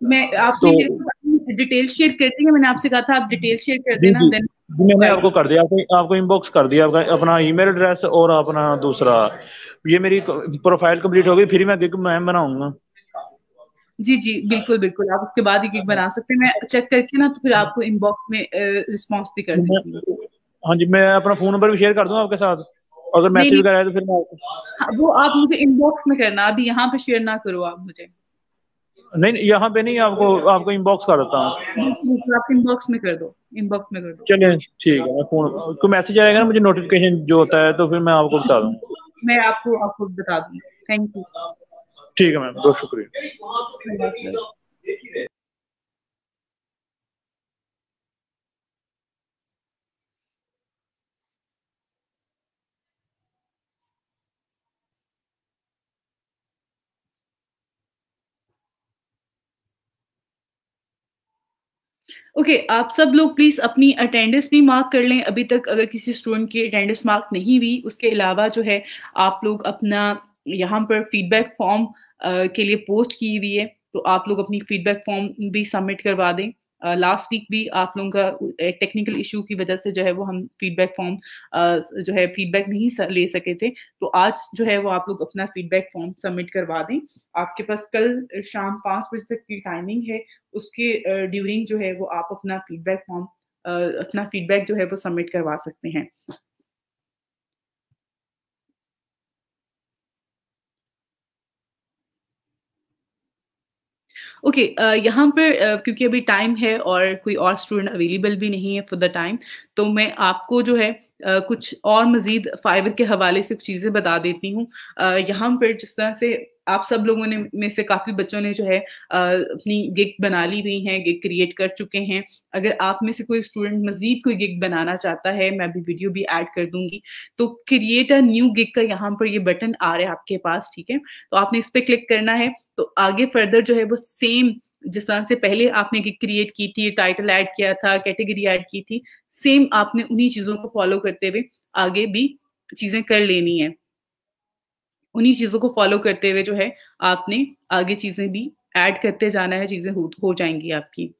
मैं आपने तो मेरे को अपनी डिटेल शेयर कर दी है, मैंने आपसे कहा था आप डिटेल शेयर कर जी देना, जी देन जी, मैंने कर आपको दूँ। कर दिया, आपको आपको इनबॉक्स कर दिया, आपका अपना ईमेल एड्रेस और अपना दूसरा, ये मेरी प्रोफाइल कंप्लीट हो गई, फिर मैं गिग मैम बनाऊंगा। जी, जी, बिल्कुल, बिल्कुल, आप उसके बाद ही गिग बना सकते हैं। मैं चेक करके ना तो फिर आपको इनबॉक्स में रिस्पॉन्स भी कर मैं, देती हूँ। हाँ जी, मैं अपना फोन नंबर भी शेयर कर दूं आपके साथ। अगर नहीं मैसेज नहीं, वगैरह है तो फिर मैं हाँ, वो आप मुझे इनबॉक्स में करना, अभी यहाँ पे शेयर ना करो आप मुझे। नहीं नहीं, यहाँ पे नहीं, आपको आपको इनबॉक्स कर देता हूँ। बिल्कुल, आप इनबॉक्स में कर दो, इनबॉक्स में कर दो, कोई चलिए इशू। ठीक है, मैं फोन को मैसेज आएगा ना मुझे नोटिफिकेशन जो होता है, तो फिर मैं आपको बता दूंगा। मैं आपको आपको बता दूंगी। Thank you. ठीक है मैम, बहुत शुक्रिया। अल्लाह हाफ़िज़। ओके, आप सब लोग प्लीज़ अपनी अटेंडेंस भी मार्क कर लें, अभी तक अगर किसी स्टूडेंट की अटेंडेंस मार्क नहीं हुई। उसके अलावा जो है आप लोग अपना यहाँ पर फीडबैक फॉर्म के लिए पोस्ट की हुई है, तो आप लोग अपनी फीडबैक फॉर्म भी सबमिट करवा दें। लास्ट वीक भी आप लोगों का एक टेक्निकल इश्यू की वजह से जो है वो हम फीडबैक फॉर्म जो है फीडबैक नहीं ले सके थे, तो आज जो है वो आप लोग अपना फीडबैक फॉर्म सबमिट करवा दें। आपके पास कल शाम 5 बजे तक की टाइमिंग है, उसके ड्यूरिंग जो है वो आप अपना फीडबैक फॉर्म अपना फीडबैक जो है वो सबमिट करवा सकते हैं। ओके, यहाँ पर क्योंकि अभी टाइम है और कोई और स्टूडेंट अवेलेबल भी नहीं है फॉर द टाइम, तो मैं आपको जो है कुछ और मज़ीद फाइवर के हवाले से चीज़ें बता देती हूँ। यहाँ पर जिस तरह से आप सब लोगों ने में से काफ़ी बच्चों ने जो है अपनी गिग बना ली हुई हैं, गिग क्रिएट कर चुके हैं। अगर आप में से कोई स्टूडेंट मज़ीद कोई गिग बनाना चाहता है, मैं अभी वीडियो भी ऐड कर दूँगी, तो क्रिएट अ न्यू गिग का यहाँ पर ये बटन आ रहा है आपके पास, ठीक है? तो आपने इस पे क्लिक करना है, तो आगे फर्दर जो है वो सेम जिस तरह से पहले आपने गिग क्रिएट की थी, टाइटल ऐड किया था, कैटेगरी ऐड की थी, सेम आपने उन्हीं चीज़ों को फॉलो करते हुए आगे भी चीज़ें कर लेनी है। उन्हीं चीज़ों को फॉलो करते हुए जो है आपने आगे चीज़ें भी ऐड करते जाना है, चीज़ें हो जाएँगी आपकी।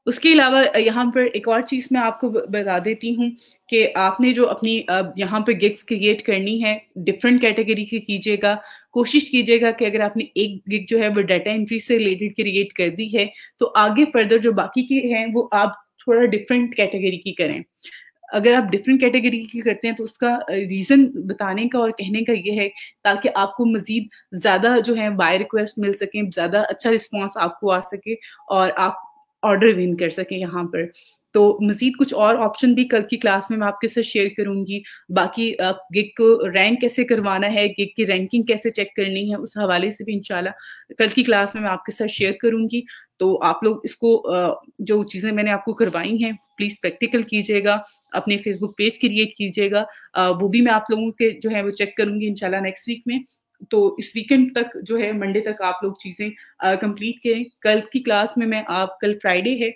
उसके अलावा यहाँ पर एक और चीज़ मैं आपको बता देती हूँ कि आपने जो अपनी यहाँ पे गिग्स क्रिएट करनी है, डिफरेंट कैटेगरी की कीजिएगा। कोशिश कीजिएगा कि अगर आपने एक गिग जो है वो डाटा एंट्री से रिलेटेड क्रिएट कर दी है, तो आगे फर्दर जो बाकी के हैं वो आप थोड़ा डिफरेंट कैटेगरी की करें। अगर आप डिफरेंट कैटेगरी की करते हैं तो उसका रीज़न बताने का और कहने का ये है ताकि आपको मज़ीद ज़्यादा जो है बाय रिक्वेस्ट मिल सकें, ज़्यादा अच्छा रिस्पॉन्स आपको आ सके और आप ऑर्डर विन कर सकें यहाँ पर। तो मज़ीद कुछ और ऑप्शन भी कल की क्लास में मैं आपके साथ शेयर करूँगी। बाकी आप गिग को रैंक कैसे करवाना है, गिग की रैंकिंग कैसे चेक करनी है, उस हवाले से भी इंशाल्लाह कल की क्लास में मैं आपके साथ शेयर करूँगी। तो आप लोग इसको जो चीज़ें मैंने आपको करवाई हैं, प्लीज़ प्रैक्टिकल कीजिएगा, अपने फेसबुक पेज क्रिएट कीजिएगा। वो भी मैं आप लोगों के जो है वो चेक करूँगी इंशाल्लाह नेक्स्ट वीक में। तो इस वीकेंड तक जो है मंडे तक आप लोग चीज़ें कंप्लीट करें। कल की क्लास में मैं आप कल फ्राइडे है,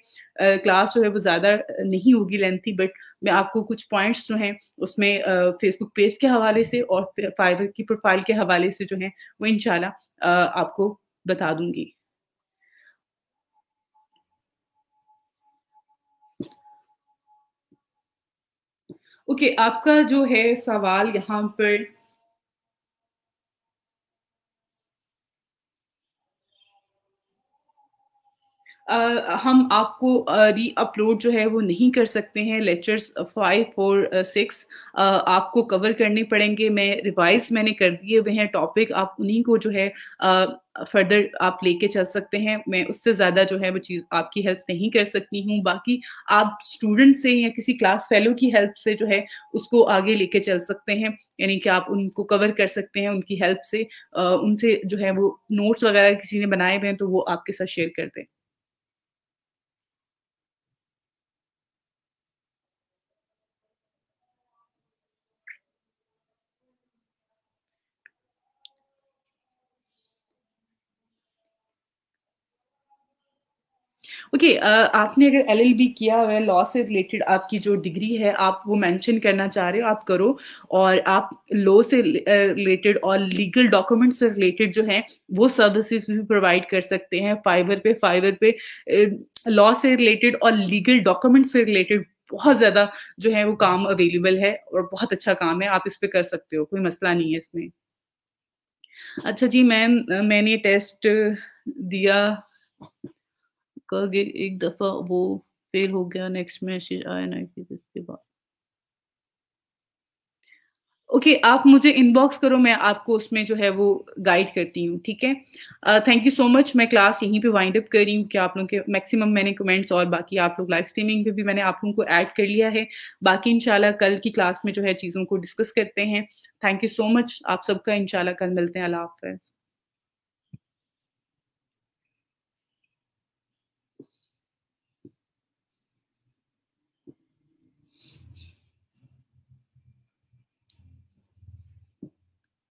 क्लास जो है वो ज़्यादा नहीं होगी लेंथी, बट मैं आपको कुछ पॉइंट्स जो हैं उसमें फेसबुक पेज के हवाले से और फाइवर की प्रोफाइल के हवाले से जो है वो इंशाल्लाह आपको बता दूँगी। ओके, आपका जो है सवाल यहाँ पर हम आपको री-अपलोड जो है वो नहीं कर सकते हैं लेक्चर्स 5 और 6 आपको कवर करने पड़ेंगे। मैंने कर दिए हुए हैं टॉपिक, आप उन्हीं को जो है फर्दर आप लेके चल सकते हैं। मैं उससे ज़्यादा जो है वो चीज़ आपकी हेल्प नहीं कर सकती हूँ। बाकी आप स्टूडेंट से या किसी क्लास फेलो की हेल्प से जो है उसको आगे लेके चल सकते हैं। यानी कि आप उनको कवर कर सकते हैं उनकी हेल्प से। उनसे जो है वो नोट्स वगैरह किसी ने बनाए हुए हैं तो वो आपके साथ शेयर कर दें। ओके, आपने अगर एलएलबी किया हुआ है, लॉ से रिलेटेड आपकी जो डिग्री है आप वो मेंशन करना चाह रहे हो आप करो, और आप लॉ से रिलेटेड और लीगल डॉक्यूमेंट से रिलेटेड जो है वो सर्विसेज भी प्रोवाइड कर सकते हैं फाइवर पे लॉ से रिलेटेड और लीगल डॉक्यूमेंट से रिलेटेड बहुत ज्यादा जो है वो काम अवेलेबल है और बहुत अच्छा काम है, आप इस पे कर सकते हो, कोई मसला नहीं है इसमें। अच्छा जी मैम, मैंने ये टेस्ट दिया, एक दफ़ा वो फेल हो गया, नेक्स्ट मैसेज आया ना कि इसके बाद। ओके आप मुझे इनबॉक्स करो, मैं आपको उसमें जो है वो गाइड करती हूँ, ठीक है। Thank you so much. मैं क्लास यहीं पे वाइंड अप कर रही हूँ कि आप लोगों के मैक्सिमम मैंने कमेंट्स और बाकी आप लोग लाइव स्ट्रीमिंग पे भी मैंने आप लोगों को ऐड कर लिया है। बाकी इंशाल्लाह कल की क्लास में जो है चीज़ों को डिस्कस करते हैं। थैंक यू सो मच आप सबका। इंशाल्लाह कल मिलते हैं। अल्लाह हाफ़िज़।